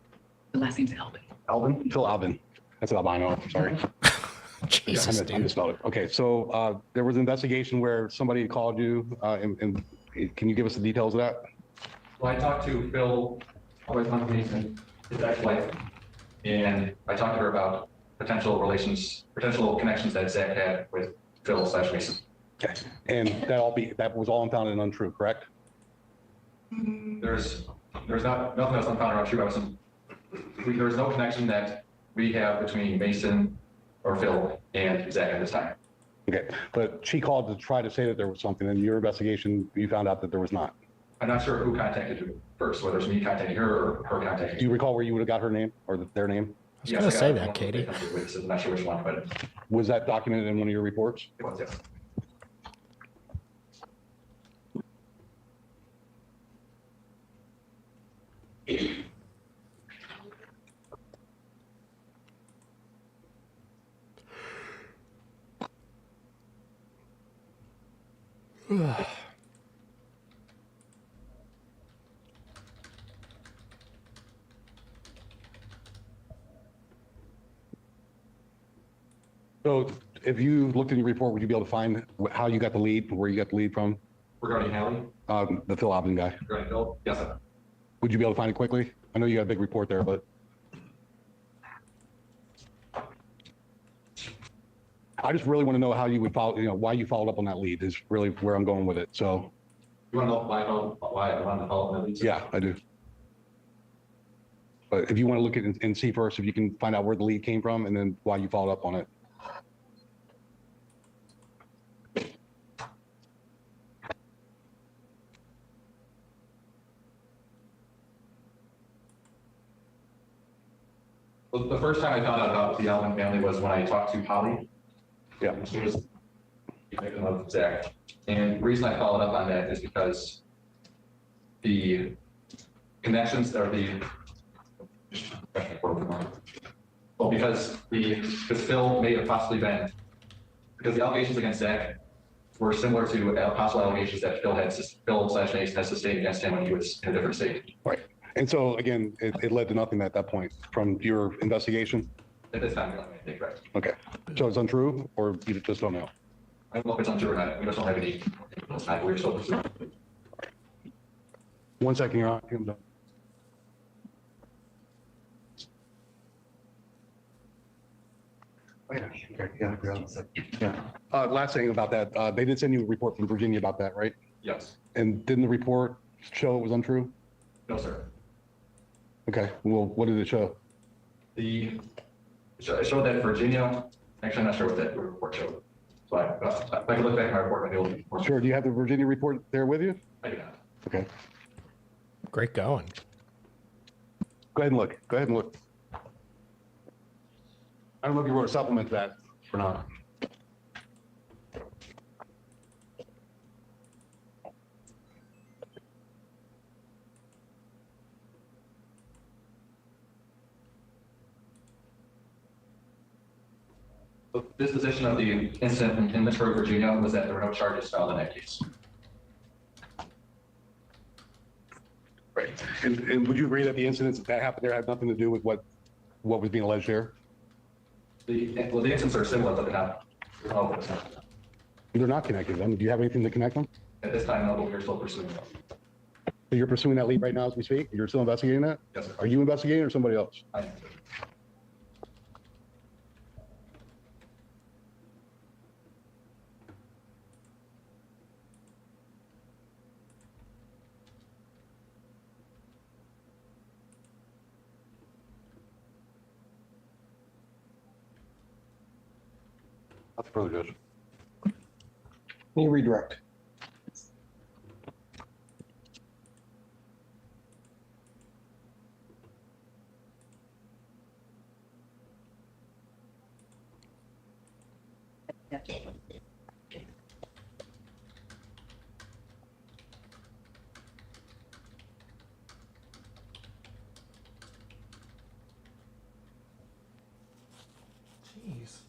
Speaker 5: The last name's Alvin.
Speaker 10: Alvin? Phil Alvin. That's Albino. Sorry.
Speaker 1: Jesus,
Speaker 10: I
Speaker 1: dude.
Speaker 10: misspelled it. Okay, so there was an investigation where somebody called you, and can you give us the details of that?
Speaker 3: Well, I talked to Phil, always on Mason, his ex-wife, and I talked to her about potential connections that Zach had with Phil/Mason.
Speaker 10: Okay, and that was all unfounded and untrue, correct?
Speaker 3: There's nothing that's unfounded or untrue. There's no connection that we have between Mason or Phil and Zach at this time.
Speaker 10: Okay, but she called to try to say that there was something, and in your investigation, you found out that there was not.
Speaker 3: I'm not sure who contacted you first, whether it's me contacting her or her contacting
Speaker 10: Do you recall where you would have got her name or their name?
Speaker 1: I was going to say that, Katie.
Speaker 3: I'm not sure which one, but
Speaker 10: Was that documented in one of your reports?
Speaker 3: it was, yes.
Speaker 10: So if you looked in your report, would you be able to find how you got the lead, where you got the lead from?
Speaker 3: Regarding Hallie,
Speaker 10: The Phil Albin guy.
Speaker 3: regarding Phil, yes, sir.
Speaker 10: Would you be able to find it quickly? I know you got a big report there, but. I just really want to know how you would follow, why you followed up on that lead is really where I'm going with it. So,
Speaker 3: You want to know why I wanted to follow up?
Speaker 10: yeah, I do. But if you want to look at it and see first, if you can find out where the lead came from and then why you followed up on it.
Speaker 3: Well, the first time I found out about the Alvin family was when I talked to Holly.
Speaker 10: Yeah.
Speaker 3: She was the victim of Zach. And the reason I followed up on that is because the connections or because Phil may have possibly been, because the allegations against Zach were similar to possible allegations that Phil/Mason has sustained against him when he was in a different state.
Speaker 10: Right. And so again, it led to nothing at that point from your investigation.
Speaker 3: At this time, we don't have anything correct.
Speaker 10: Okay. So it's untrue or you just don't know?
Speaker 3: I don't know if it's untrue or not. We just don't have any. We're still pursuing.
Speaker 10: 1 second, Your Honor. I'm done. Oh, yeah. Last thing about that, they did send you a report from Virginia about that, right?
Speaker 3: Yes.
Speaker 10: And didn't the report show it was untrue?
Speaker 3: No, sir.
Speaker 10: Okay, well, what did it show?
Speaker 3: It showed that Virginia, actually, I'm not sure what that report showed. So I can look back at my report, maybe it'll be more.
Speaker 10: Sure, do you have the Virginia report there with you?
Speaker 3: I do not.
Speaker 10: Okay,
Speaker 1: Great going.
Speaker 10: go ahead and look, go ahead and look. I don't know if you wrote a supplement to that or not.
Speaker 3: The disposition of the incident in Lynchburg, Virginia, was that there were no charges filed in that case.
Speaker 10: Right, and would you agree that the incidents that happened there had nothing to do with what what was being alleged here?
Speaker 7: The incidents are similar, but they're not.
Speaker 10: They're not connected. I mean, do you have anything to connect them?
Speaker 7: At this time, no, but we're still pursuing them.
Speaker 10: So you're pursuing that lead right now as we speak? You're still investigating that?
Speaker 7: Yes, sir.
Speaker 10: Are you investigating or somebody else?
Speaker 7: I am.
Speaker 10: That's further, Judge.
Speaker 4: Can you redirect?
Speaker 1: Jeez.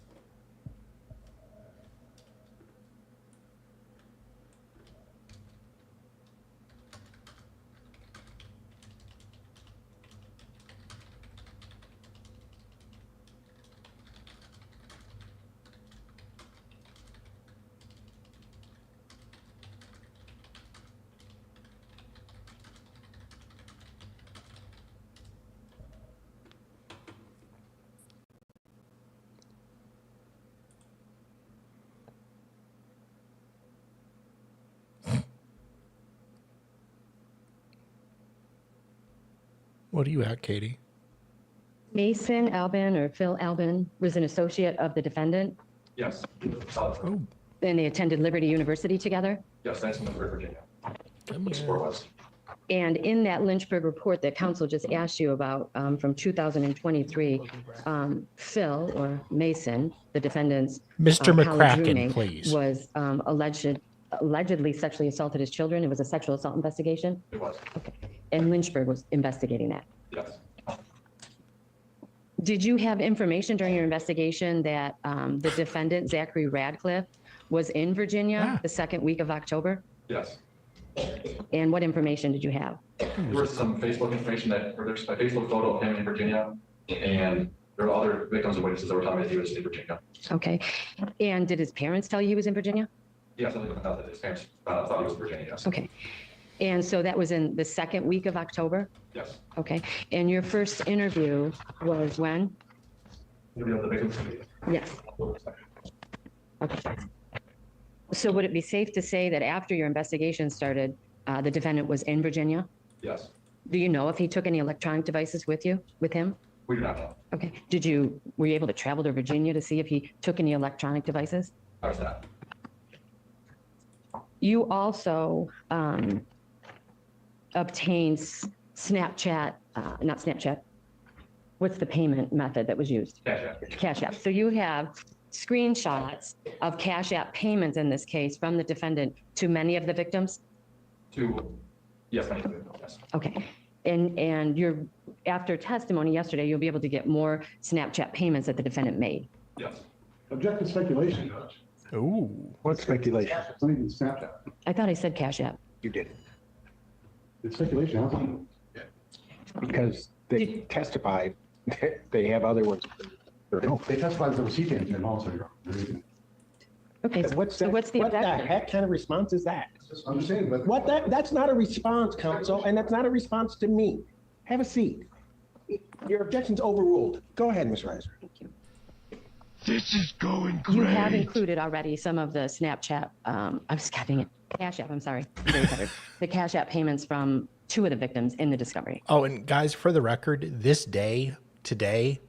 Speaker 1: What are you at, Katie?
Speaker 6: Mason Albin or Phil Albin was an associate of the defendant,
Speaker 7: Yes.
Speaker 1: Oh,
Speaker 6: and they attended Liberty University together.
Speaker 7: Yes, that's in Virginia.
Speaker 1: come here.
Speaker 7: Sport West.
Speaker 6: And in that Lynchburg report that counsel just asked you about from 2023, Phil or Mason, the defendant's
Speaker 1: Mr.
Speaker 6: college
Speaker 1: McCracken,
Speaker 6: roommate,
Speaker 1: please.
Speaker 6: was allegedly sexually assaulted his children. It was a sexual assault investigation,
Speaker 7: It was.
Speaker 6: and Lynchburg was investigating that.
Speaker 7: Yes.
Speaker 6: Did you have information during your investigation that the defendant, Zachary Radcliffe, was in Virginia the second week of October?
Speaker 7: Yes.
Speaker 6: And what information did you have?
Speaker 7: There was some Facebook information or there's a Facebook photo of him in Virginia, and there were other victims and witnesses that were telling me that he was in Virginia.
Speaker 6: Okay. And did his parents tell you he was in Virginia?
Speaker 7: Yes, I think that his parents thought he was in Virginia, yes.
Speaker 6: Okay. And so that was in the second week of October?
Speaker 7: Yes.
Speaker 6: Okay. And your first interview was when?
Speaker 7: Interview of the victims.
Speaker 6: Yes. Okay. So would it be safe to say that after your investigation started, the defendant was in Virginia?
Speaker 7: Yes.
Speaker 6: Do you know if he took any electronic devices with him?
Speaker 7: We do not know.
Speaker 6: Okay. Were you able to travel to Virginia to see if he took any electronic devices?
Speaker 7: How is that?
Speaker 6: You also obtained Snapchat, not Snapchat. What's the payment method that was used?
Speaker 7: Cash App.
Speaker 6: Cash App. So you have screenshots of Cash App payments in this case from the defendant to many of the victims?
Speaker 7: Yes, I do. Yes.
Speaker 6: Okay. And after testimony yesterday, you'll be able to get more Snapchat payments that the defendant made.
Speaker 7: Yes.
Speaker 10: Object to speculation, Judge.
Speaker 1: Ooh.
Speaker 4: What speculation?
Speaker 10: It's not even Snapchat.
Speaker 6: I thought I said Cash App.
Speaker 4: You did.
Speaker 10: It's speculation. How's it?
Speaker 4: Because they testified that they have other ones.
Speaker 10: They testified that the receipt came in also.
Speaker 6: Okay.
Speaker 11: What's
Speaker 6: So
Speaker 11: that?
Speaker 6: what's the
Speaker 11: What the
Speaker 6: objection?
Speaker 11: heck kind of response is that?
Speaker 10: I'm just saying, but.
Speaker 11: That's not a response, counsel, and that's not a response to me. Have a seat. Your objection's overruled. Go ahead, Ms. Reiser.
Speaker 12: This is going great.
Speaker 6: You have included already some of the Snapchat, I'm skipping it, Cash App, I'm sorry. Very tired. The Cash App payments from two of the victims in the discovery.
Speaker 1: Oh, and guys, for the record, this day, today,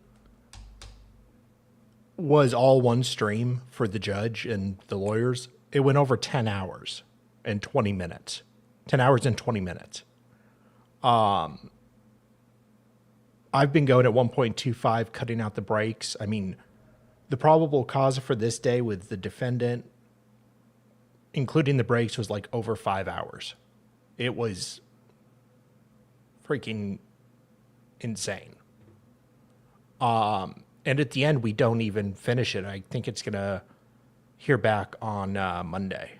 Speaker 1: was all one stream for the judge and the lawyers. It went over 10 hours and 20 minutes. 10 hours and 20 minutes. I've been going at 1.25, cutting out the breaks. I mean, the probable cause for this day with the defendant, including the breaks, was like over 5 hours. It was freaking insane. And at the end, we don't even finish it. I think it's going to hear back on Monday.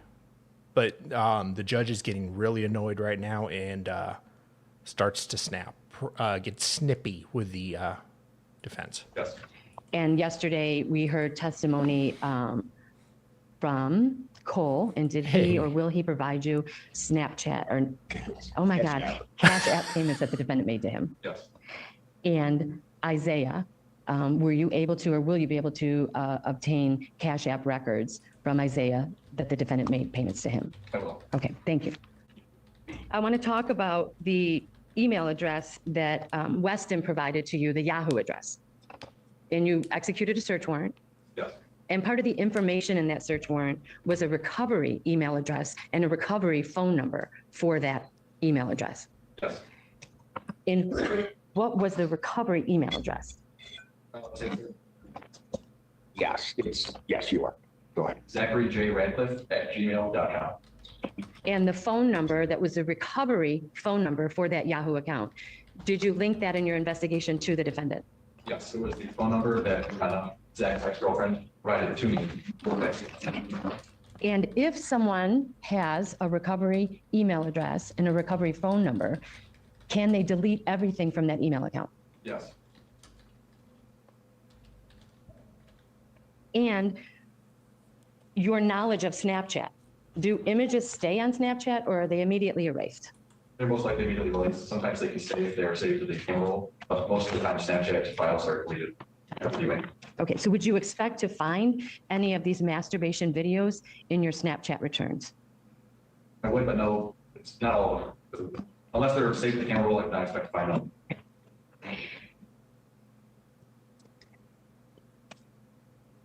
Speaker 1: But the judge is getting really annoyed right now and starts to snap, gets snippy with the defense.
Speaker 7: Yes.
Speaker 6: And yesterday, we heard testimony from Cole, and did he
Speaker 1: Hey.
Speaker 6: or will he provide you Snapchat or, oh my God, Cash App payments that the defendant made to him?
Speaker 7: Yes.
Speaker 6: And Isaiah, were you able to, or will you be able to obtain Cash App records from Isaiah that the defendant made payments to him?
Speaker 7: I will.
Speaker 6: Okay, thank you. I want to talk about the email address that Weston provided to you, the Yahoo address. And you executed a search warrant.
Speaker 7: Yes.
Speaker 6: And part of the information in that search warrant was a recovery email address and a recovery phone number for that email address.
Speaker 7: Yes.
Speaker 6: And what was the recovery email address?
Speaker 4: Yes, yes, you are. Go ahead.
Speaker 3: ZacharyJRadcliffe@gmail.com.
Speaker 6: And the phone number that was the recovery phone number for that Yahoo account. Did you link that in your investigation to the defendant?
Speaker 3: Yes, it was the phone number that Zach's ex-girlfriend provided to me.
Speaker 6: And if someone has a recovery email address and a recovery phone number, can they delete everything from that email account?
Speaker 3: Yes.
Speaker 6: And your knowledge of Snapchat, do images stay on Snapchat or are they immediately erased?
Speaker 3: They're most likely immediately released. Sometimes they can stay if they are saved to the camera roll, but most of the time Snapchat files are deleted after viewing.
Speaker 6: Okay, so would you expect to find any of these masturbation videos in your Snapchat returns?
Speaker 3: I would, but no, it's not all of them. Unless they're saved to the camera roll, I can expect to find them.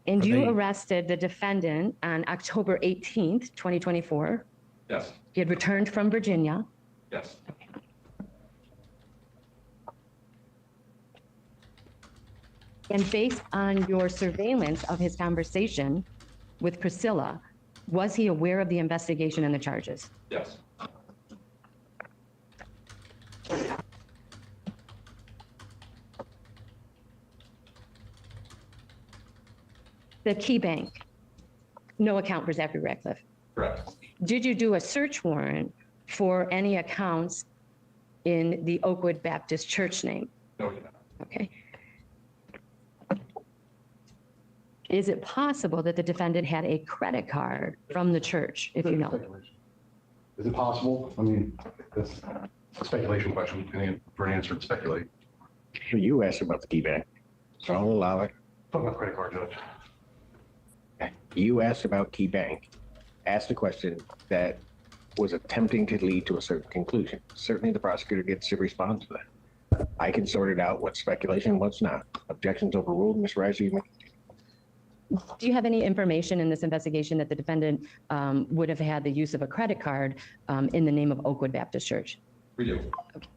Speaker 6: And
Speaker 1: Are
Speaker 6: you
Speaker 1: they-
Speaker 6: arrested the defendant on October 18th, 2024.
Speaker 3: Yes,
Speaker 6: He had returned from Virginia.
Speaker 3: yes.
Speaker 6: And based on your surveillance of his conversation with Priscilla, was he aware of the investigation and the charges?
Speaker 3: Yes,
Speaker 6: The Key Bank, no account for Zachary Ratcliffe.
Speaker 3: correct.
Speaker 6: Did you do a search warrant for any accounts in the Oakwood Baptist Church name?
Speaker 3: No, we did not.
Speaker 6: Okay. Is it possible that the defendant had a credit card from the church, if you know?
Speaker 10: Is it possible? I mean, that's a speculation question, and for an answer, to speculate.
Speaker 4: You asked about the key bank, so I'll allow it.
Speaker 10: Talk about credit card, Judge.
Speaker 4: You asked about key bank, asked a question that was attempting to lead to a certain conclusion. Certainly the prosecutor gets to respond to that. I can sort it out, what's speculation, what's not. Objections overruled, Ms. Reiser, you may.
Speaker 6: Do you have any information in this investigation that the defendant would have had the use of a credit card in the name of Oakwood Baptist Church?
Speaker 3: We do.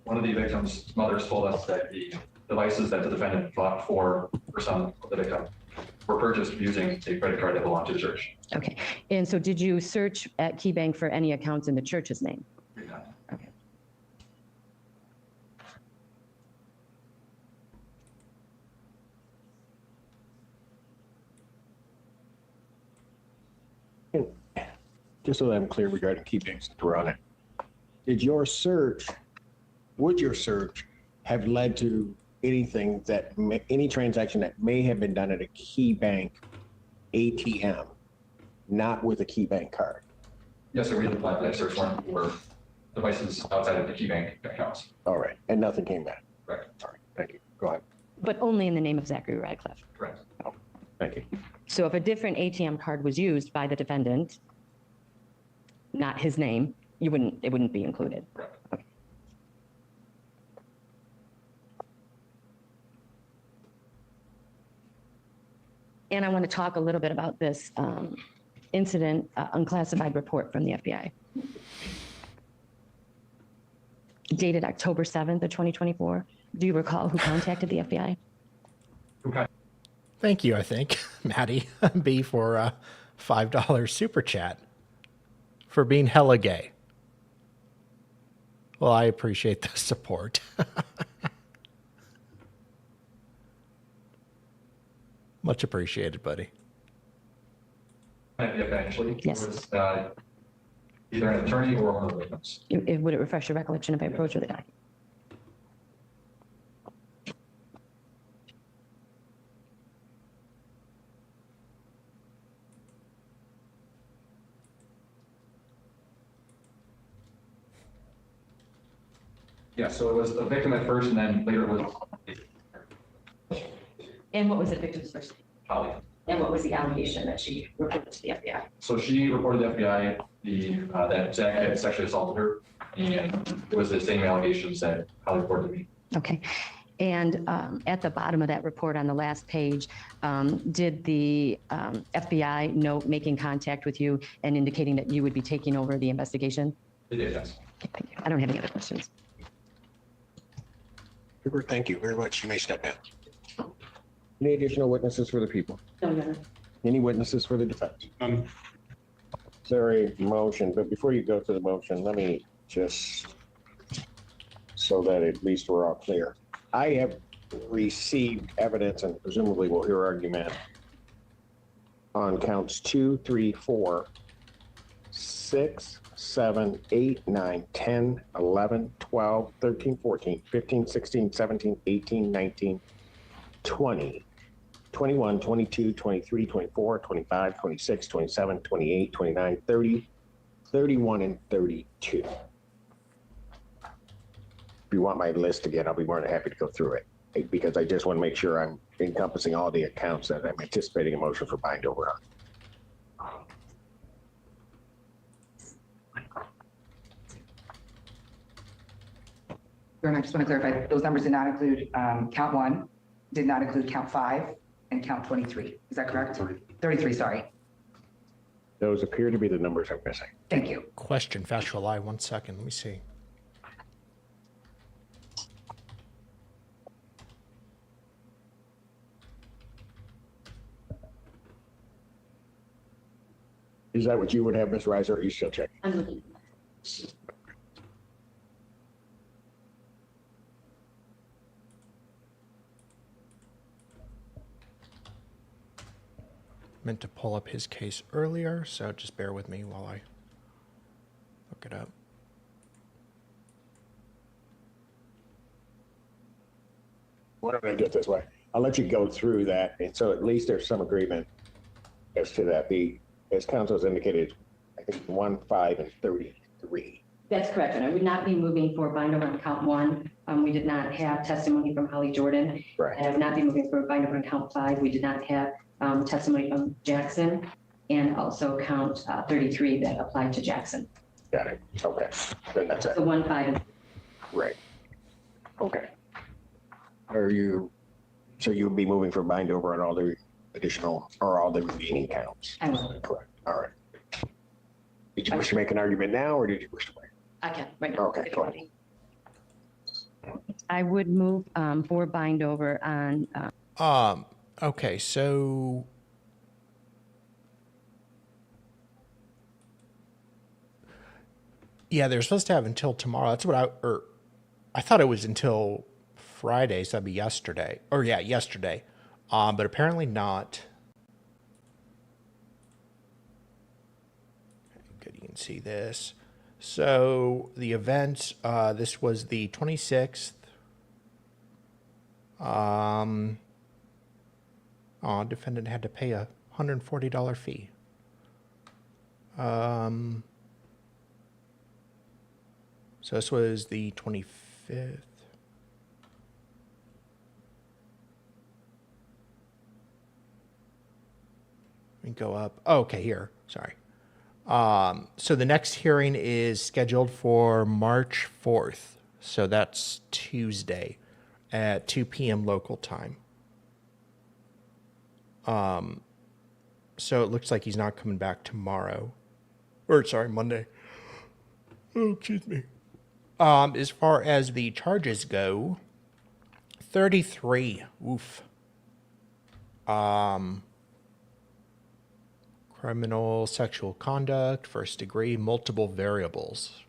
Speaker 3: One of the victim's mothers told us that the devices that the defendant bought for her son, the victim, were purchased using a credit card that belonged to the church.
Speaker 6: Okay. And so did you search at Key Bank for any accounts in the church's name?
Speaker 3: We did not.
Speaker 6: Okay.
Speaker 4: Just so that I'm clear regarding key banks, since we're on it. Would your search have led to anything that, any transaction that may have been done at a key bank ATM, not with a key bank card?
Speaker 3: Yes, sir, we did apply that search warrant for devices outside of the key bank accounts.
Speaker 4: All right, and nothing came back.
Speaker 3: Correct.
Speaker 4: Sorry, thank you. Go ahead.
Speaker 6: But only in the name of Zachary Ratcliffe.
Speaker 3: Correct.
Speaker 4: Thank you.
Speaker 6: So if a different ATM card was used by the defendant, not his name, it wouldn't be included.
Speaker 3: Correct.
Speaker 6: Okay. And I want to talk a little bit about this incident, unclassified report from the FBI. Dated October 7th of 2024. Do you recall who contacted the FBI?
Speaker 3: Okay.
Speaker 1: Thank you, I think, Maddie B, for a $5 super chat for being hella gay. Well, I appreciate the support. Much appreciated, buddy.
Speaker 3: Actually,
Speaker 6: Yes.
Speaker 3: it was either an attorney or one of the victims.
Speaker 6: Would it refresh your recollection if I approach with the document?
Speaker 7: Yeah, so it was the victim at first, and then later it was
Speaker 6: And what was the victim's first name?
Speaker 7: Holly.
Speaker 6: And what was the allegation that she reported to the FBI?
Speaker 7: So she reported to the FBI that Zach had sexually assaulted her, and it was the same allegations that Holly reported to me.
Speaker 6: Okay. And at the bottom of that report on the last page, did the FBI note making contact with you and indicating that you would be taking over the investigation?
Speaker 7: It did, yes.
Speaker 6: Okay, thank you. I don't have any other questions.
Speaker 4: Hubert, thank you very much. You may step down. Any additional witnesses for the people?
Speaker 6: No, Your Honor.
Speaker 4: Any witnesses for the defense? Is there a motion? But before you go to the motion, let me just, so that at least we're all clear. I have received evidence, and presumably we'll hear argument on counts 2, 3, 4, 6, 7, 8, 9, 10, 11, 12, 13, 14, 15, 16, 17, 18, 19, 20, 21, 22, 23, 24, 25, 26, 27, 28, 29, 30, 31, and 32. If you want my list again, I'll be more than happy to go through it, because I just want to make sure I'm encompassing all the accounts that I'm anticipating a motion for bind over on.
Speaker 5: Your Honor, I just want to clarify, those numbers did not include count 1, did not include count 5, and count 23. Is that correct? 33, sorry.
Speaker 4: Those appear to be the numbers I'm missing.
Speaker 5: Thank you.
Speaker 1: Question, factual lie, 1 second, let me see.
Speaker 4: Is that what you would have, Ms. Reiser, or are you still checking?
Speaker 6: I'm looking.
Speaker 1: Meant to pull up his case earlier, so just bear with me while I look it up.
Speaker 4: Why don't I do it this way? I'll let you go through that, and so at least there's some agreement as to that. As counsel has indicated, I think 1, 5, and 33.
Speaker 6: That's correct, and I would not be moving for bind over on count 1. We did not have testimony from Holly Jordan.
Speaker 4: Right.
Speaker 6: And I would not be moving for bind over on count 5. We did not have testimony from Jackson, and also count 33 that applied to Jackson.
Speaker 4: Got it. Okay. Then that's it.
Speaker 6: So 1, 5, and
Speaker 4: Right. Okay. So you would be moving for bind over on all the additional, or all the remaining counts?
Speaker 6: I will.
Speaker 4: Correct. All right. Did you wish to make an argument now, or did you wish to wait?
Speaker 6: I can right now.
Speaker 4: Okay, go ahead.
Speaker 6: I would move for bind over on.
Speaker 1: Okay, so yeah, they're supposed to have until tomorrow. That's what I thought it was until Friday, so that'd be yesterday. Or yeah, yesterday. But apparently not. Good, you can see this. So the event, this was the 26th. Defendant had to pay a $140 fee. So this was the 25th. Let me go up. Oh, okay, here. Sorry. So the next hearing is scheduled for March 4th. So that's Tuesday at 2 p.m. local time. So it looks like he's not coming back tomorrow. Or, sorry, Monday. Oh, excuse me. As far as the charges go, 33. Oof. Criminal sexual conduct, first degree, multiple variables.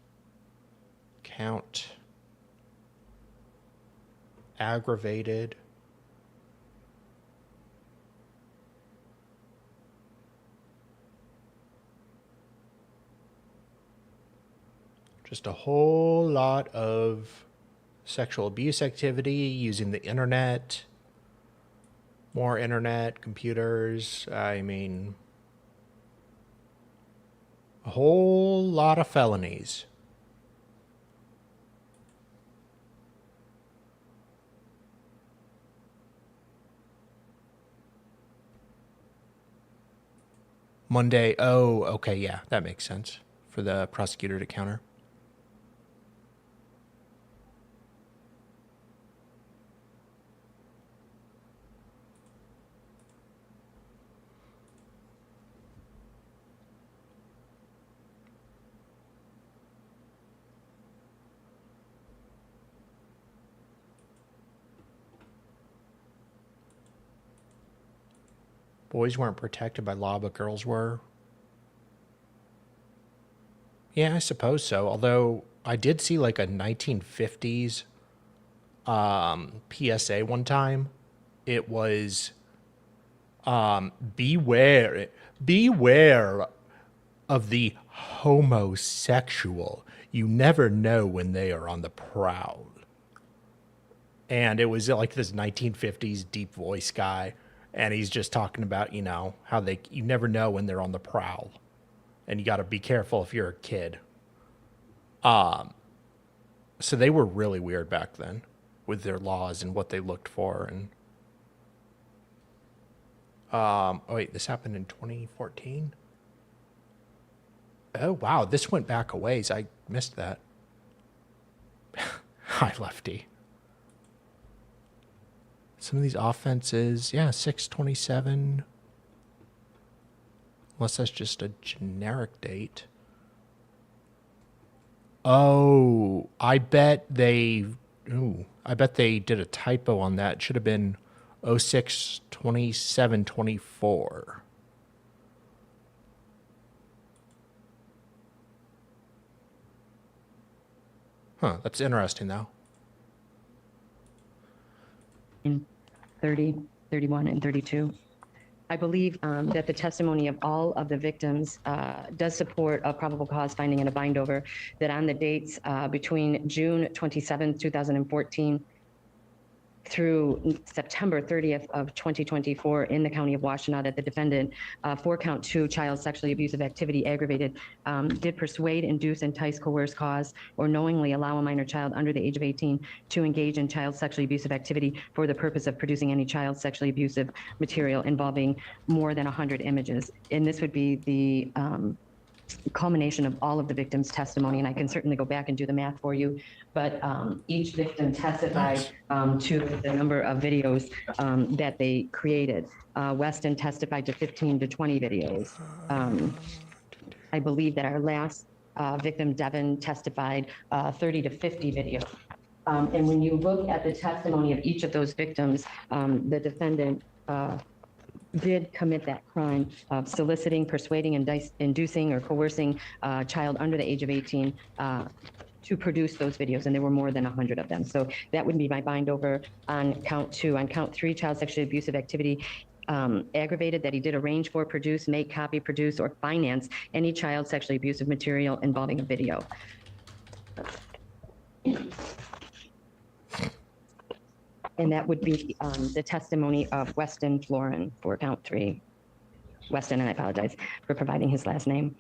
Speaker 1: Count. Aggravated. Just a whole lot of sexual abuse activity using the internet, more internet, computers. I mean, a whole lot of felonies. Monday. Oh, okay. Yeah, that makes sense for the prosecutor to counter. Boys weren't protected by law, but girls were. Yeah, I suppose so. Although I did see like a 1950s PSA one time. It was beware of the homosexual. You never know when they are on the prowl. And it was like this 1950s deep voice guy, and he's just talking about, you know, how you never know when they're on the prowl, and you got to be careful if you're a kid. So they were really weird back then with their laws and what they looked for. And oh wait, this happened in 2014. Oh wow, this went back a ways. I missed that. Hi, Lefty. Some of these offenses, yeah, 6/27. Unless that's just a generic date. Oh, I bet they did a typo on that. It should have been 06/27/24. Huh, that's interesting though.
Speaker 6: 30, 31, and 32. I believe that the testimony of all of the victims does support a probable cause finding and a bind over, that on the dates between June 27th, 2014 through September 30th of 2024 in the County of Washtenaw, that the defendant for count 2 child sexually abusive activity aggravated did persuade, induce, entice, coerce, cause, or knowingly allow a minor child under the age of 18 to engage in child sexually abusive activity for the purpose of producing any child sexually abusive material involving more than 100 images. And this would be the culmination of all of the victims' testimony, and I can certainly go back and do the math for you, but each victim testified to the number of videos that they created. Weston testified to 15 to 20 videos. I believe that our last victim, Devin, testified 30 to 50 videos. And when you look at the testimony of each of those victims, the defendant did commit that crime of soliciting, persuading, inducing, or coercing a child under the age of 18 to produce those videos, and there were more than 100 of them. So that would be my bind over on count 2. On count 3, child sexually abusive activity, aggravated, that he did arrange for, produce, make, copy, produce, or finance any child sexually abusive material involving a video. And that would be the testimony of Weston Florin for count 3. Weston, and I apologize for providing his last name.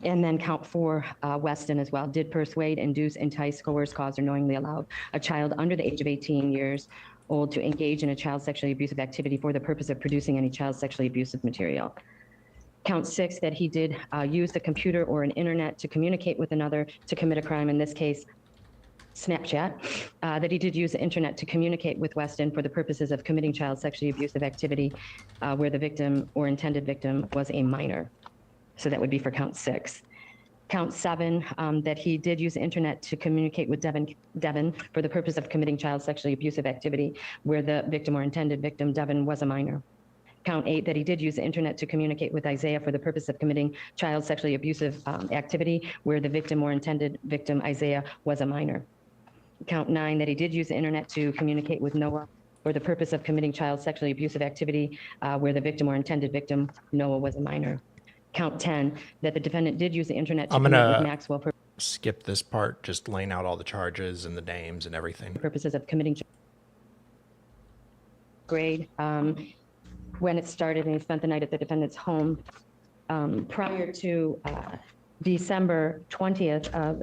Speaker 6: And then count 4, Weston as well, did persuade, induce, entice, coerce, cause, or knowingly allow a child under the age of 18 years old to engage in a child sexually abusive activity for the purpose of producing any child sexually abusive material. Count 6, that he did use the computer or an internet to communicate with another to commit a crime, in this case, Snapchat, that he did use the internet to communicate with Weston for the purposes of committing child sexually abusive activity where the victim or intended victim was a minor. So that would be for count 6. Count 7, that he did use the internet to communicate with Devin for the purpose of committing child sexually abusive activity where the victim or intended victim, Devin, was a minor. Count 8, that he did use the internet to communicate with Isaiah for the purpose of committing child sexually abusive activity where the victim or intended victim, Isaiah, was a minor. Count 9, that he did use the internet to communicate with Noah for the purpose of committing child sexually abusive activity where the victim or intended victim, Noah, was a minor. Count 10, that the defendant did use the internet to communicate with Maxwell for
Speaker 1: skip this part, just laying out all the charges and the names and everything.
Speaker 6: purposes of committing grade. When it started, and he spent the night at the defendant's home prior to December 20th of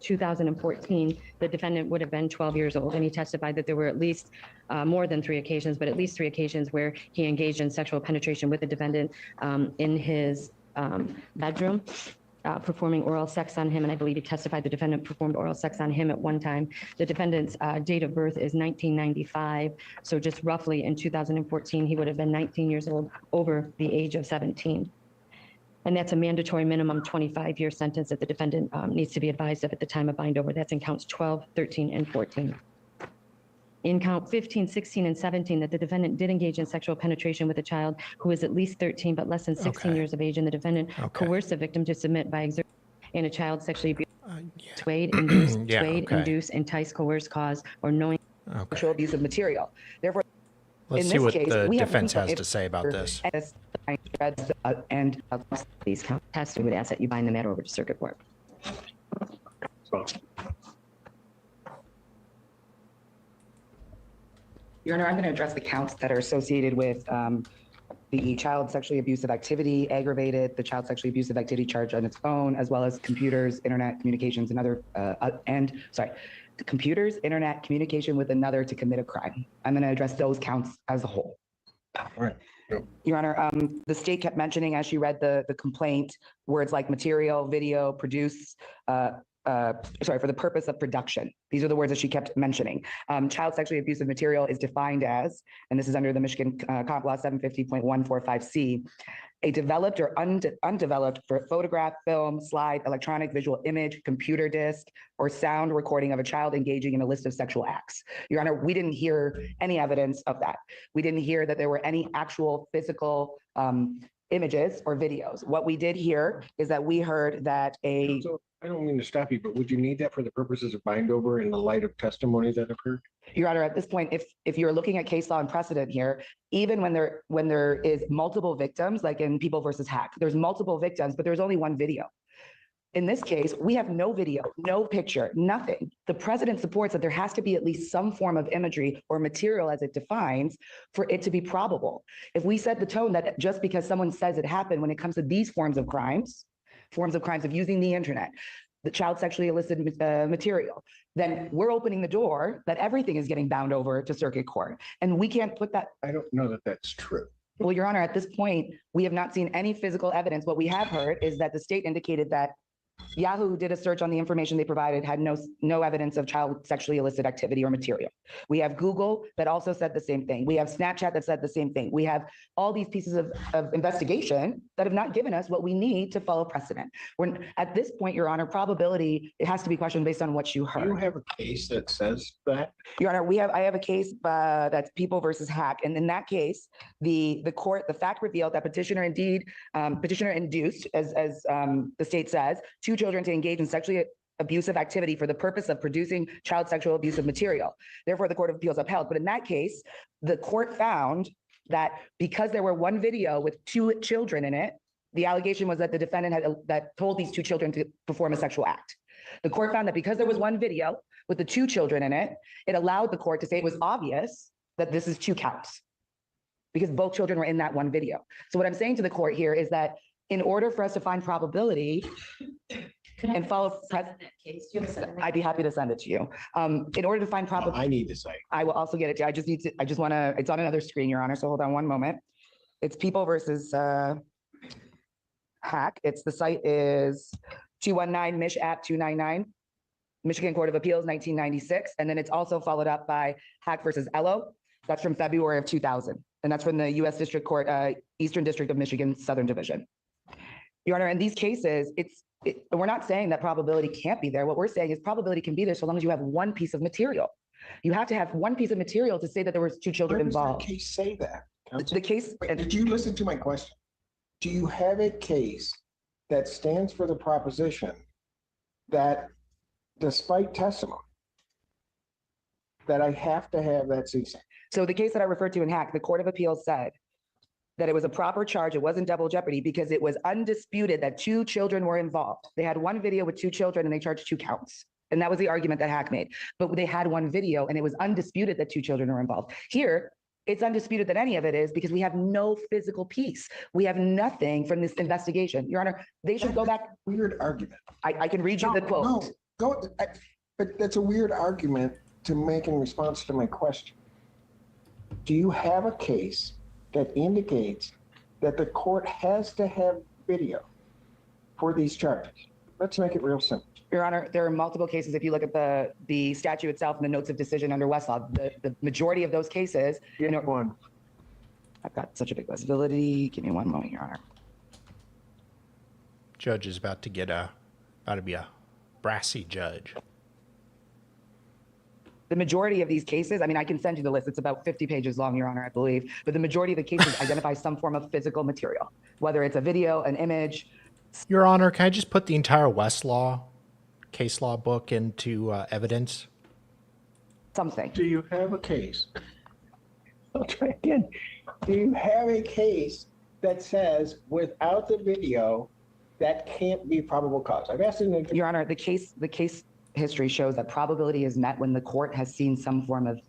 Speaker 6: 2014, the defendant would have been 12 years old, and he testified that there were at least more than 3 occasions, but at least 3 occasions where he engaged in sexual penetration with the defendant in his bedroom, performing oral sex on him, and I believe he testified the defendant performed oral sex on him at one time. The defendant's date of birth is 1995, so just roughly in 2014, he would have been 19 years old, over the age of 17. And that's a mandatory minimum 25-year sentence that the defendant needs to be advised of at the time of bind over. That's in counts 12, 13, and 14. In count 15, 16, and 17, that the defendant did engage in sexual penetration with a child who is at least 13 but less than 16 years of age, and the defendant coerced the victim to submit by exertion, and a child sexually abused, swayed, induce, induce, entice, coerce, cause, or knowing
Speaker 5: sexual abusive material. Therefore,
Speaker 1: let's see what the defense has to say about this.
Speaker 6: And these count tests, we would ask that you bind the matter over to circuit court.
Speaker 5: Your Honor, I'm going to address the counts that are associated with the child sexually abusive activity, aggravated, the child sexually abusive activity charge on its own, as well as computers, internet communications, and other, computers, internet communication with another to commit a crime. I'm going to address those counts as a whole.
Speaker 11: All right.
Speaker 5: Your Honor, the state kept mentioning as she read the complaint, words like material, video, produce, for the purpose of production. These are the words that she kept mentioning. Child sexually abusive material is defined as, and this is under the Michigan Comp Law 750.145C, a developed or undeveloped photograph, film, slide, electronic visual image, computer disc, or sound recording of a child engaging in a list of sexual acts. Your Honor, we didn't hear any evidence of that. We didn't hear that there were any actual physical images or videos. What we did hear is that we heard that
Speaker 11: So I don't mean to stop you, but would you need that for the purposes of bind over in the light of testimony that occurred?
Speaker 5: Your Honor, at this point, if you're looking at case law and precedent here, even when there is multiple victims, like in People versus Hack, there's multiple victims, but there's only one video. In this case, we have no video, no picture, nothing. The precedent supports that there has to be at least some form of imagery or material as it defines for it to be probable. If we set the tone that just because someone says it happened when it comes to these forms of crimes of using the internet, the child sexually illicit material, then we're opening the door that everything is getting bound over to circuit court. And we can't put that.
Speaker 11: I don't know that that's true.
Speaker 5: Well, Your Honor, at this point, we have not seen any physical evidence. What we have heard is that the state indicated that Yahoo did a search on the information they provided, had no evidence of child sexually illicit activity or material. We have Google that also said the same thing. We have Snapchat that said the same thing. We have all these pieces of investigation that have not given us what we need to follow precedent. When at this point, Your Honor, probability, it has to be questioned based on what you heard.
Speaker 11: Do you have a case that says that?
Speaker 5: Your Honor, I have a case that's People versus Hack. And in that case, the fact revealed that petitioner induced, as the state says, 2 children to engage in sexually abusive activity for the purpose of producing child sexual abusive material. Therefore, the Court of Appeals upheld. But in that case, the court found that because there were one video with 2 children in it, the allegation was that the defendant that told these 2 children to perform a sexual act. The court found that because there was one video with the 2 children in it, it allowed the court to say it was obvious that this is 2 counts because both children were in that one video. So what I'm saying to the court here is that in order for us to find probability and follow I'd be happy to send it to you. In order to find probability,
Speaker 11: I need to say.
Speaker 5: I will also get it to you. It's on another screen, Your Honor. So hold on one moment. It's People versus Hack. The site is 219 Mich App 299, Michigan Court of Appeals, 1996. And then it's also followed up by Hack versus Ello. That's from February of 2000. And that's from the U.S. District Court, Eastern District of Michigan, Southern Division. Your Honor, in these cases, we're not saying that probability can't be there. What we're saying is probability can be there so long as you have one piece of material. You have to have one piece of material to say that there was 2 children involved.
Speaker 11: Where does the case say that? Counsel?
Speaker 5: The case.
Speaker 11: Did you listen to my question? Do you have a case that stands for the proposition that despite testimony, that I have to have that ceasing?
Speaker 5: So the case that I referred to in Hack, the Court of Appeals said that it was a proper charge. It wasn't double jeopardy because it was undisputed that 2 children were involved. They had one video with 2 children and they charged 2 counts. And that was the argument that Hack made. But they had one video and it was undisputed that 2 children were involved. Here, it's undisputed that any of it is because we have no physical piece. We have nothing from this investigation. Your Honor, they should go back.
Speaker 11: Weird argument.
Speaker 5: I can read you the quote.
Speaker 11: No, But that's a weird argument to make in response to my question. Do you have a case that indicates that the court has to have video for these charges? Let's make it real simple.
Speaker 5: Your Honor, there are multiple cases. If you look at the statute itself and the notes of decision under Westlaw, the majority of those cases,
Speaker 11: One.
Speaker 5: I've got such a big list. Validity. Give me one moment, Your Honor.
Speaker 1: Judge is about to be a brassy judge.
Speaker 5: The majority of these cases, I mean, I can send you the list. It's about 50 pages long, Your Honor, I believe. But the majority of the cases identify some form of physical material, whether it's a video, an image.
Speaker 1: Your Honor, can I just put the entire Westlaw case law book into evidence?
Speaker 5: Something.
Speaker 11: Do you have a case? I'll try again. Do you have a case that says without the video, that can't be probable cause? I've asked it.
Speaker 5: Your Honor, the case history shows that probability is met when the court has seen some form of,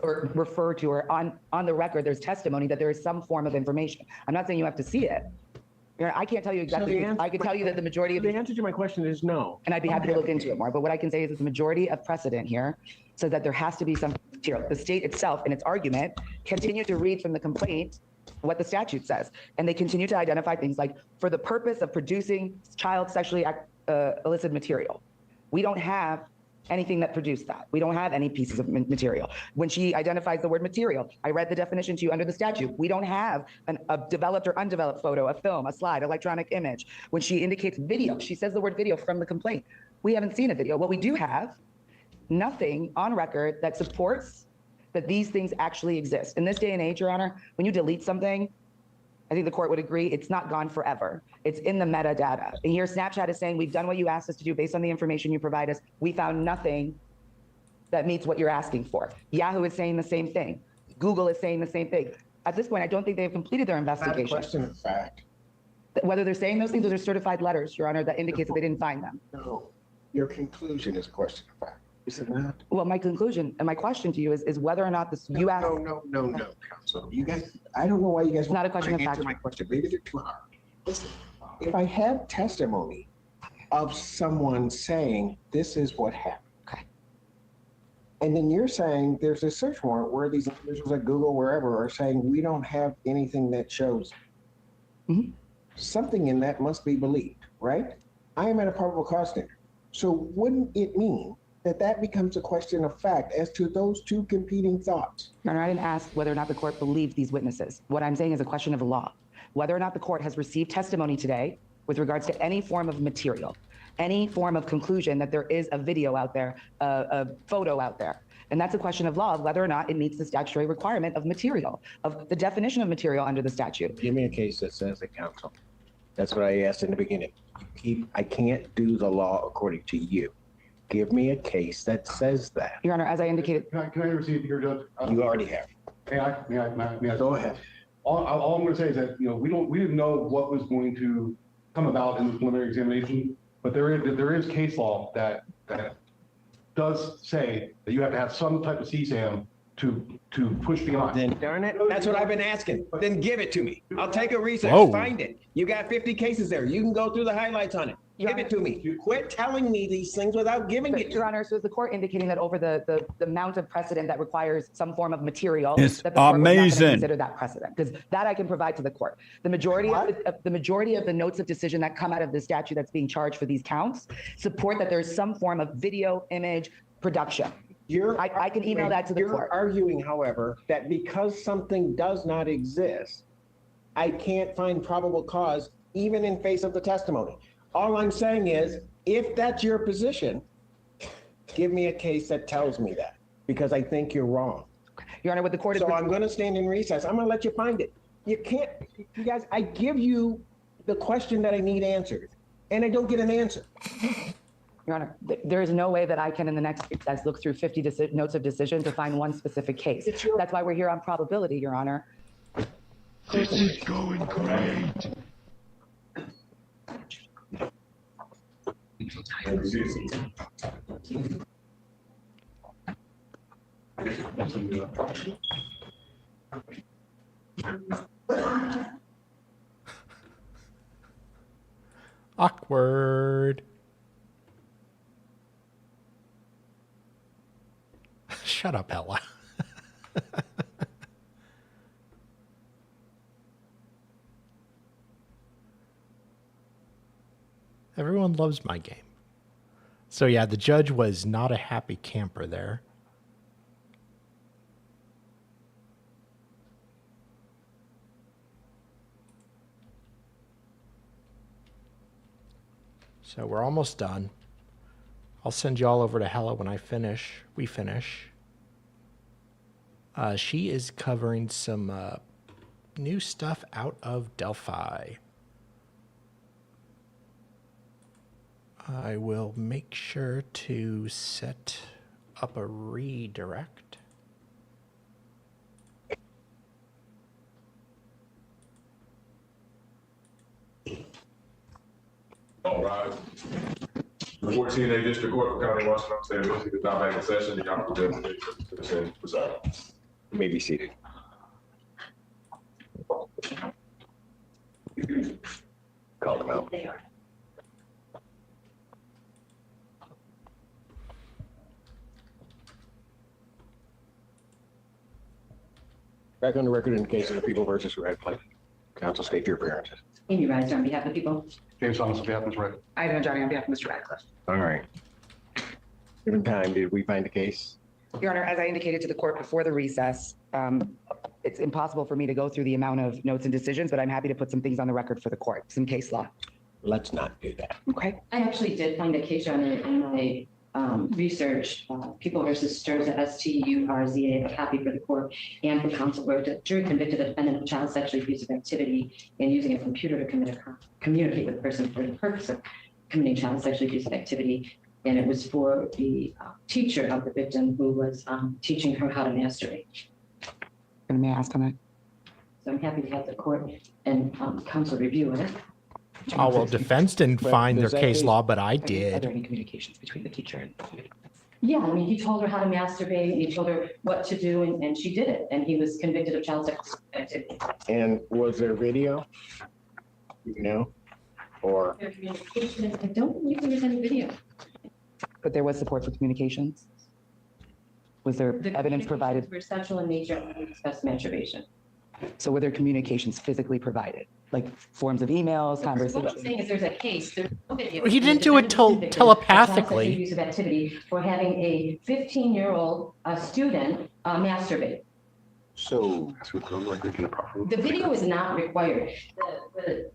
Speaker 5: or refer to, or on the record, there's testimony that there is some form of information. I'm not saying you have to see it. Your Honor, I can't tell you exactly. I can tell you that the majority of
Speaker 11: the answer to my question is no.
Speaker 5: And I'd be happy to look into it more. But what I can say is that the majority of precedent here says that there has to be some material. The state itself, in its argument, continued to read from the complaint what the statute says. And they continue to identify things like, for the purpose of producing child sexually illicit material. We don't have anything that produced that. We don't have any pieces of material. When she identifies the word material, I read the definition to you under the statute. We don't have a developed or undeveloped photo, a film, a slide, electronic image. When she indicates video, she says the word video from the complaint. We haven't seen a video. What we do have, nothing on record that supports that these things actually exist. In this day and age, Your Honor, when you delete something, I think the court would agree, it's not gone forever. It's in the metadata. And here Snapchat is saying, we've done what you asked us to do based on the information you provide us. We found nothing that meets what you're asking for. Yahoo is saying the same thing. Google is saying the same thing. At this point, I don't think they've completed their investigation.
Speaker 11: Question of fact.
Speaker 5: Whether they're saying those things, those are certified letters, Your Honor, that indicates that they didn't find them.
Speaker 11: No, your conclusion is a question of fact. Is it not?
Speaker 5: Well, my conclusion and my question to you is whether or not this you asked.
Speaker 11: No, counsel. You guys, I don't know why you guys.
Speaker 5: It's not a question of
Speaker 11: answer
Speaker 5: fact.
Speaker 11: my question. Maybe they're too hard. Listen, if I have testimony of someone saying this is what happened.
Speaker 5: Okay.
Speaker 11: And then you're saying there's a search warrant where these individuals at Google, wherever, are saying we don't have anything that shows.
Speaker 5: Mm-hmm.
Speaker 11: Something in that must be believed, right? I am at a probable cause standard. So wouldn't it mean that becomes a question of fact as to those two competing thoughts?
Speaker 5: Your Honor, I didn't ask whether or not the court believed these witnesses. What I'm saying is a question of law. Whether or not the court has received testimony today with regards to any form of material, any form of conclusion that there is a video out there, a photo out there. And that's a question of law of whether or not it meets the statutory requirement of material, of the definition of material under the statute.
Speaker 11: Give me a case that says it, counsel. That's what I asked in the beginning. I can't do the law according to you. Give me a case that says that.
Speaker 5: Your Honor, as I indicated.
Speaker 10: Can I receive your judge?
Speaker 11: You already have.
Speaker 10: May I?
Speaker 11: Go ahead.
Speaker 10: All I'm going to say is that, we didn't know what was going to come about in the preliminary examination, but there is case law that does say that you have to have some type of CSAM to push beyond.
Speaker 13: Then darn it, that's what I've been asking. Then give it to me. I'll take a research,
Speaker 1: Whoa.
Speaker 13: find it. You got 50 cases there. You can go through the highlights on it. Give it to me. Quit telling me these things without giving it.
Speaker 5: Your Honor, so is the court indicating that over the amount of precedent that requires some form of material,
Speaker 12: It's
Speaker 5: that the court was not going to
Speaker 12: amazing.
Speaker 5: consider that precedent? Because that I can provide to the court. The majority of the notes of decision that come out of the statute that's being charged for these counts support that there's some form of video, image, production. I can email that to the court.
Speaker 11: You're arguing, however, that because something does not exist, I can't find probable cause even in face of the testimony. All I'm saying is, if that's your position, give me a case that tells me that, because I think you're wrong.
Speaker 5: Your Honor, what the court is.
Speaker 11: So I'm going to stand in recess. I'm going to let you find it. You can't, you guys, I give you the question that I need answered, and I don't get an answer.
Speaker 5: Your Honor, there is no way that I can in the next recess look through 50 notes of decision to find one specific case. That's why we're here on probability, Your Honor.
Speaker 12: This is going great.
Speaker 1: Awkward. Shut up, Ella. Everyone loves my game. So yeah, the judge was not a happy camper there. So we're almost done. I'll send you all over to Hella when we finish. She is covering some new stuff out of Delphi. I will make sure to set up a redirect.
Speaker 9: All right. The 14A District Court for County Washington State, is now back in session. The honorable judge to the session preside.
Speaker 11: You may be seated. Call them out. Back on the record in the case of the People versus Red Plate. Counsel, state your appearances.
Speaker 6: Amy Riser on behalf of the people.
Speaker 10: James Thomas, on behalf of Mr. Ray.
Speaker 5: Ivan Johnny on behalf of Mr. Radcliffe.
Speaker 11: All right. Given time, did we find the case?
Speaker 5: Your Honor, as I indicated to the court before the recess, it's impossible for me to go through the amount of notes and decisions, but I'm happy to put some things on the record for the court, some case law.
Speaker 11: Let's not do that.
Speaker 5: Okay.
Speaker 6: I actually did find a case on it in my research, People versus Sturza, STURZA, a copy for the court and for counsel, where the jury convicted the defendant of child sexually abusive activity and using a computer to communicate with the person for the purpose of committing child sexually abusive activity. And it was for the teacher of the victim who was teaching her how to masturbate.
Speaker 5: And may I ask on that?
Speaker 6: So I'm happy to have the court and counsel review it.
Speaker 1: Oh, well, defense didn't
Speaker 11: But
Speaker 1: find their
Speaker 11: does that
Speaker 1: case
Speaker 11: case-
Speaker 1: law, but I
Speaker 5: Are there
Speaker 1: did.
Speaker 5: any communications between the teacher and the student?
Speaker 6: Yeah, I mean, he told her how to masturbate, he told her what to do, and she did it, and he was convicted of child sexual activity.
Speaker 11: And was there video? You know? Or,
Speaker 6: Their communication, I don't believe there was any video.
Speaker 5: But there was support for communications? Was there
Speaker 6: The
Speaker 5: evidence provided?
Speaker 6: communications were sexual in nature and discussed masturbation.
Speaker 5: So were there communications physically provided? Like forms of emails,
Speaker 6: What I'm
Speaker 5: conversations?
Speaker 6: saying is there's a case, there's no video.
Speaker 1: Well, he didn't do it
Speaker 6: The defendant was convicted of
Speaker 1: telepathically.
Speaker 6: child sexual abusive activity for having a 15-year-old student masturbate.
Speaker 11: so,
Speaker 6: The video is not required. The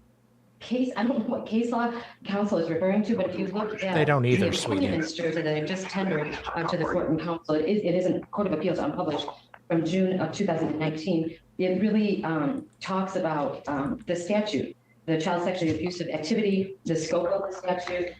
Speaker 6: case, I don't know what case law counsel is referring to, but if you look at.
Speaker 1: They don't either,
Speaker 6: the
Speaker 1: sweetie.
Speaker 6: opinion in Sturza that I just tendered to the court and counsel, it is a Court of Appeals unpublished from June of 2019. It really talks about the statute, the child sexually abusive activity, the scope of the statute.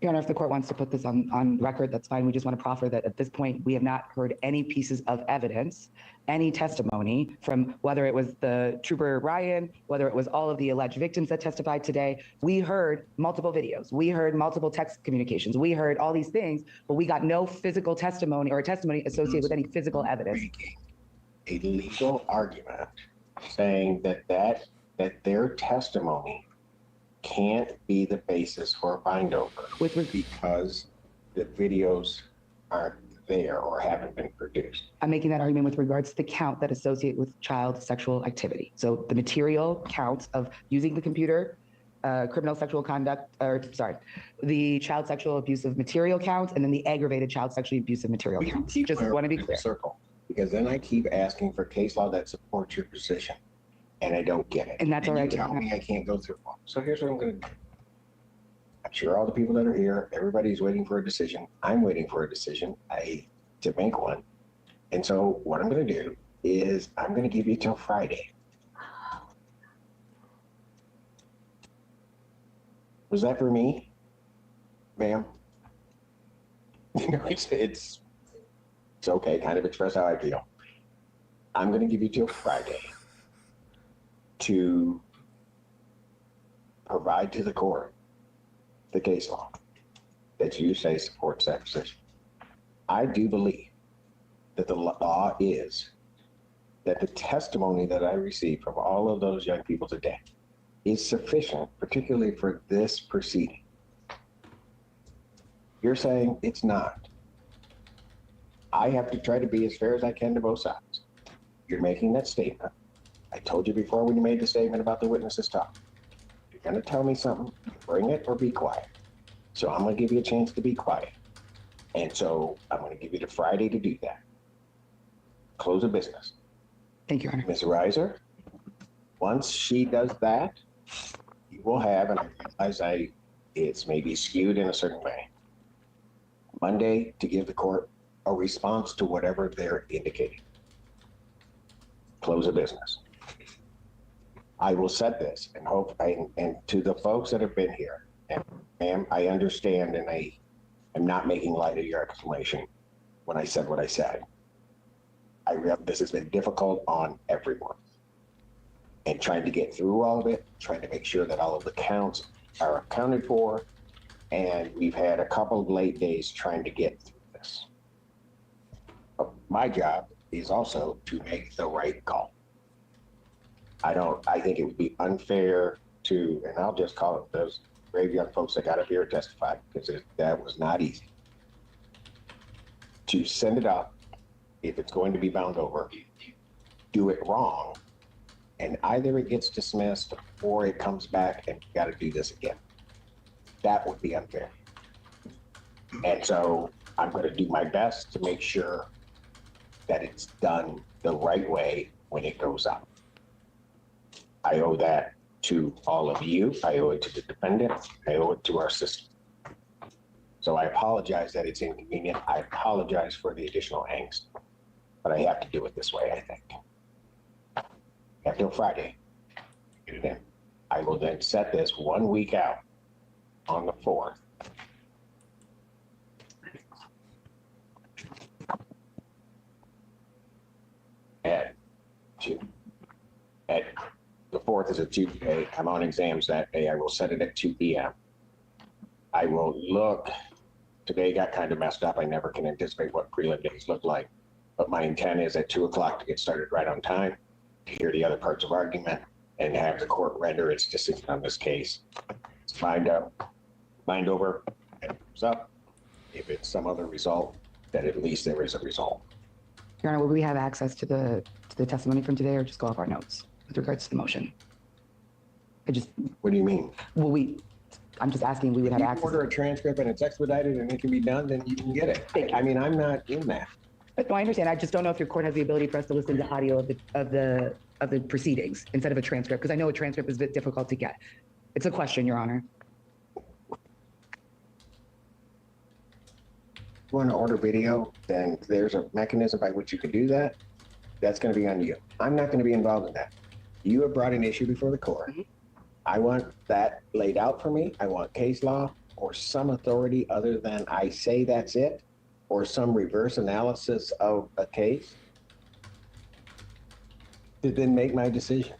Speaker 5: Your Honor, if the court wants to put this on record, that's fine. We just want to proffer that at this point, we have not heard any pieces of evidence, any testimony from whether it was the trooper Ryan, whether it was all of the alleged victims that testified today. We heard multiple videos. We heard multiple text communications. We heard all these things, but we got no physical testimony or testimony associated with any physical evidence.
Speaker 11: a legal argument saying that their testimony can't be the basis for a bind over because the videos aren't there or haven't been produced.
Speaker 5: I'm making that argument with regards to the count that associate with child sexual activity. So the material counts of using the computer, criminal sexual conduct, the child sexual abusive material count, and then the aggravated child sexually abusive material count. Just want to be clear.
Speaker 11: Circle, because then I keep asking for case law that supports your position, and I don't get it.
Speaker 5: And that's all right.
Speaker 11: You tell me I can't go through one. So here's what I'm going to do. I'm sure all the people that are here, everybody's waiting for a decision. I'm waiting for a decision. I hate to make one. And so what I'm going to do is I'm going to give you till Friday. Was that for me, ma'am? You know, it's okay. Kind of express how I feel. I'm going to give you till Friday to provide to the court the case law that you say supports that position. I do believe that the law is that the testimony that I received from all of those young people today is sufficient, particularly for this proceeding, You're saying it's not. I have to try to be as fair as I can to both sides. You're making that statement. I told you before when you made the statement about the witnesses talk. You're gonna tell me something, bring it or be quiet. So I'm gonna give you a chance to be quiet. And so I'm gonna give you the Friday to do that. Close of business.
Speaker 5: Thank you, Your Honor.
Speaker 11: Ms. Reiser, once she does that, you will have, and I realize it's maybe skewed in a certain way, Monday to give the court a response to whatever they're indicating. Close of business. I will set this and hope, and to the folks that have been here, and ma'am, I understand, and I am not making light of your exclamation when I said what I said. This has been difficult on everyone. And trying to get through all of it, trying to make sure that all of the counts are accounted for. And we've had a couple of late days trying to get through this. But my job is also to make the right call. I think it would be unfair to, and I'll just call it those brave young folks that got up here and testified, because that was not easy. To send it up, if it's going to be bound over, do it wrong, and either it gets dismissed or it comes back and you got to do this again. That would be unfair. And so I'm going to do my best to make sure that it's done the right way when it goes out. I owe that to all of you. I owe it to the defendant. I owe it to our system. So I apologize that it's inconvenient. I apologize for the additional angst, but I have to do it this way, I think. Until Friday, get it in. I will then set this 1 week out on the 4th. The 4th is a Tuesday. I'm on exams that day. I will set it at 2 p.m. I will look. Today got kind of messed up. I never can anticipate what prelim days look like. But my intent is at 2 o'clock to get started right on time, to hear the other parts of argument, and have the court render its decision on this case. It's mind over, and it comes up. If it's some other result, then at least there is a result.
Speaker 5: Your Honor, will we have access to the testimony from today, or just go off our notes with regards to the motion?
Speaker 11: What do you mean?
Speaker 5: I'm just asking, we would have
Speaker 11: If you
Speaker 5: access.
Speaker 11: order a transcript and it's expedited and it can be done, then you can get it. I mean, I'm not in that.
Speaker 5: No, I understand. I just don't know if your court has the ability for us to listen to audio of the proceedings instead of a transcript, because I know a transcript is a bit difficult to get. It's a question, Your Honor.
Speaker 11: If you want to order video, then there's a mechanism by which you can do that. That's going to be on you. I'm not going to be involved in that. You have brought an issue before the court. I want that laid out for me. I want case law or some authority other than I say that's it, or some reverse analysis of a case to then make my decision.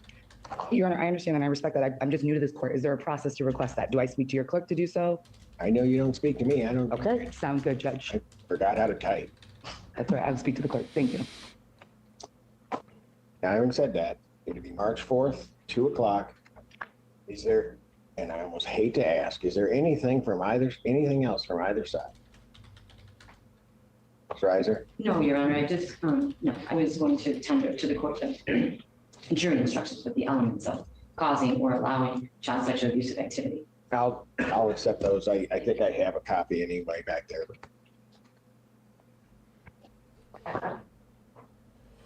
Speaker 5: Your Honor, I understand and I respect that. I'm just new to this court. Is there a process to request that? Do I speak to your clerk to do so?
Speaker 11: I know you don't speak to me. I don't.
Speaker 5: Okay, sounds good, Judge.
Speaker 11: I forgot how to type.
Speaker 5: That's right. I'll speak to the clerk. Thank you.
Speaker 11: Now, having said that, it'll be March 4th, 2 o'clock. Is there, and I almost hate to ask, is there anything else from either side? Ms. Reiser?
Speaker 6: No, Your Honor, I was going to tender to the court the jury instructions with the elements of causing or allowing child sexual abusive activity.
Speaker 11: I'll accept those. I think I have a copy anyway back there.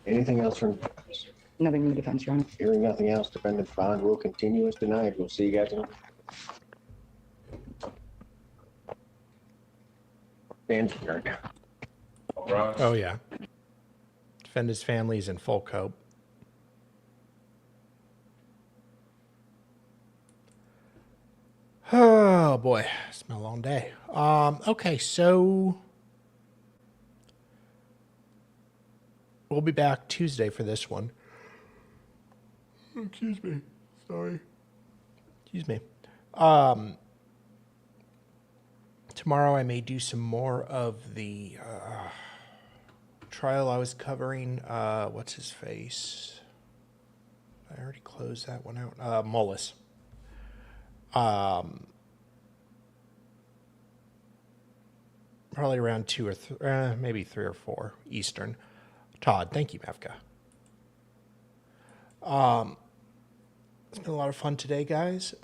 Speaker 11: Anything else from?
Speaker 5: Nothing in the defense, Your Honor.
Speaker 11: Hearing nothing else, defendant's bond will continue as denied. We'll see you guys in. Dan's adjourned.
Speaker 1: Oh, yeah. Defendant's family is in full cope. Oh, boy. It's been a long day. Okay, so we'll be back Tuesday for this one. Excuse me. Sorry. Excuse me. Tomorrow I may do some more of the trial I was covering. What's his face? I already closed that one out. Mullis. probably around 2 or maybe 3 or 4 Eastern. Todd, thank you, Mavka. It's been a lot of fun today, guys.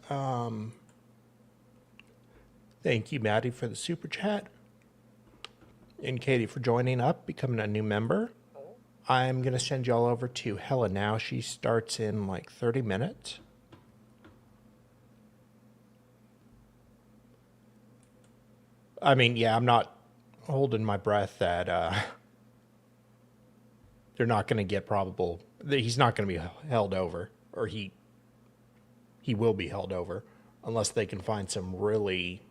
Speaker 1: Thank you, Maddie, for the super chat. And Katie for joining up, becoming a new member. I'm going to send y'all over to Helen now. She starts in like 30 minutes. I mean, yeah, I'm not holding my breath that they're not going to get probable. He's not going to be held over, or he will be held over unless they can find some really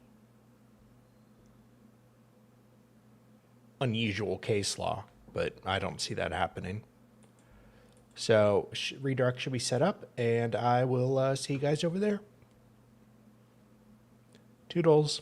Speaker 1: unusual case law, but I don't see that happening. So redirect should be set up, and I will see you guys over there. Toodles.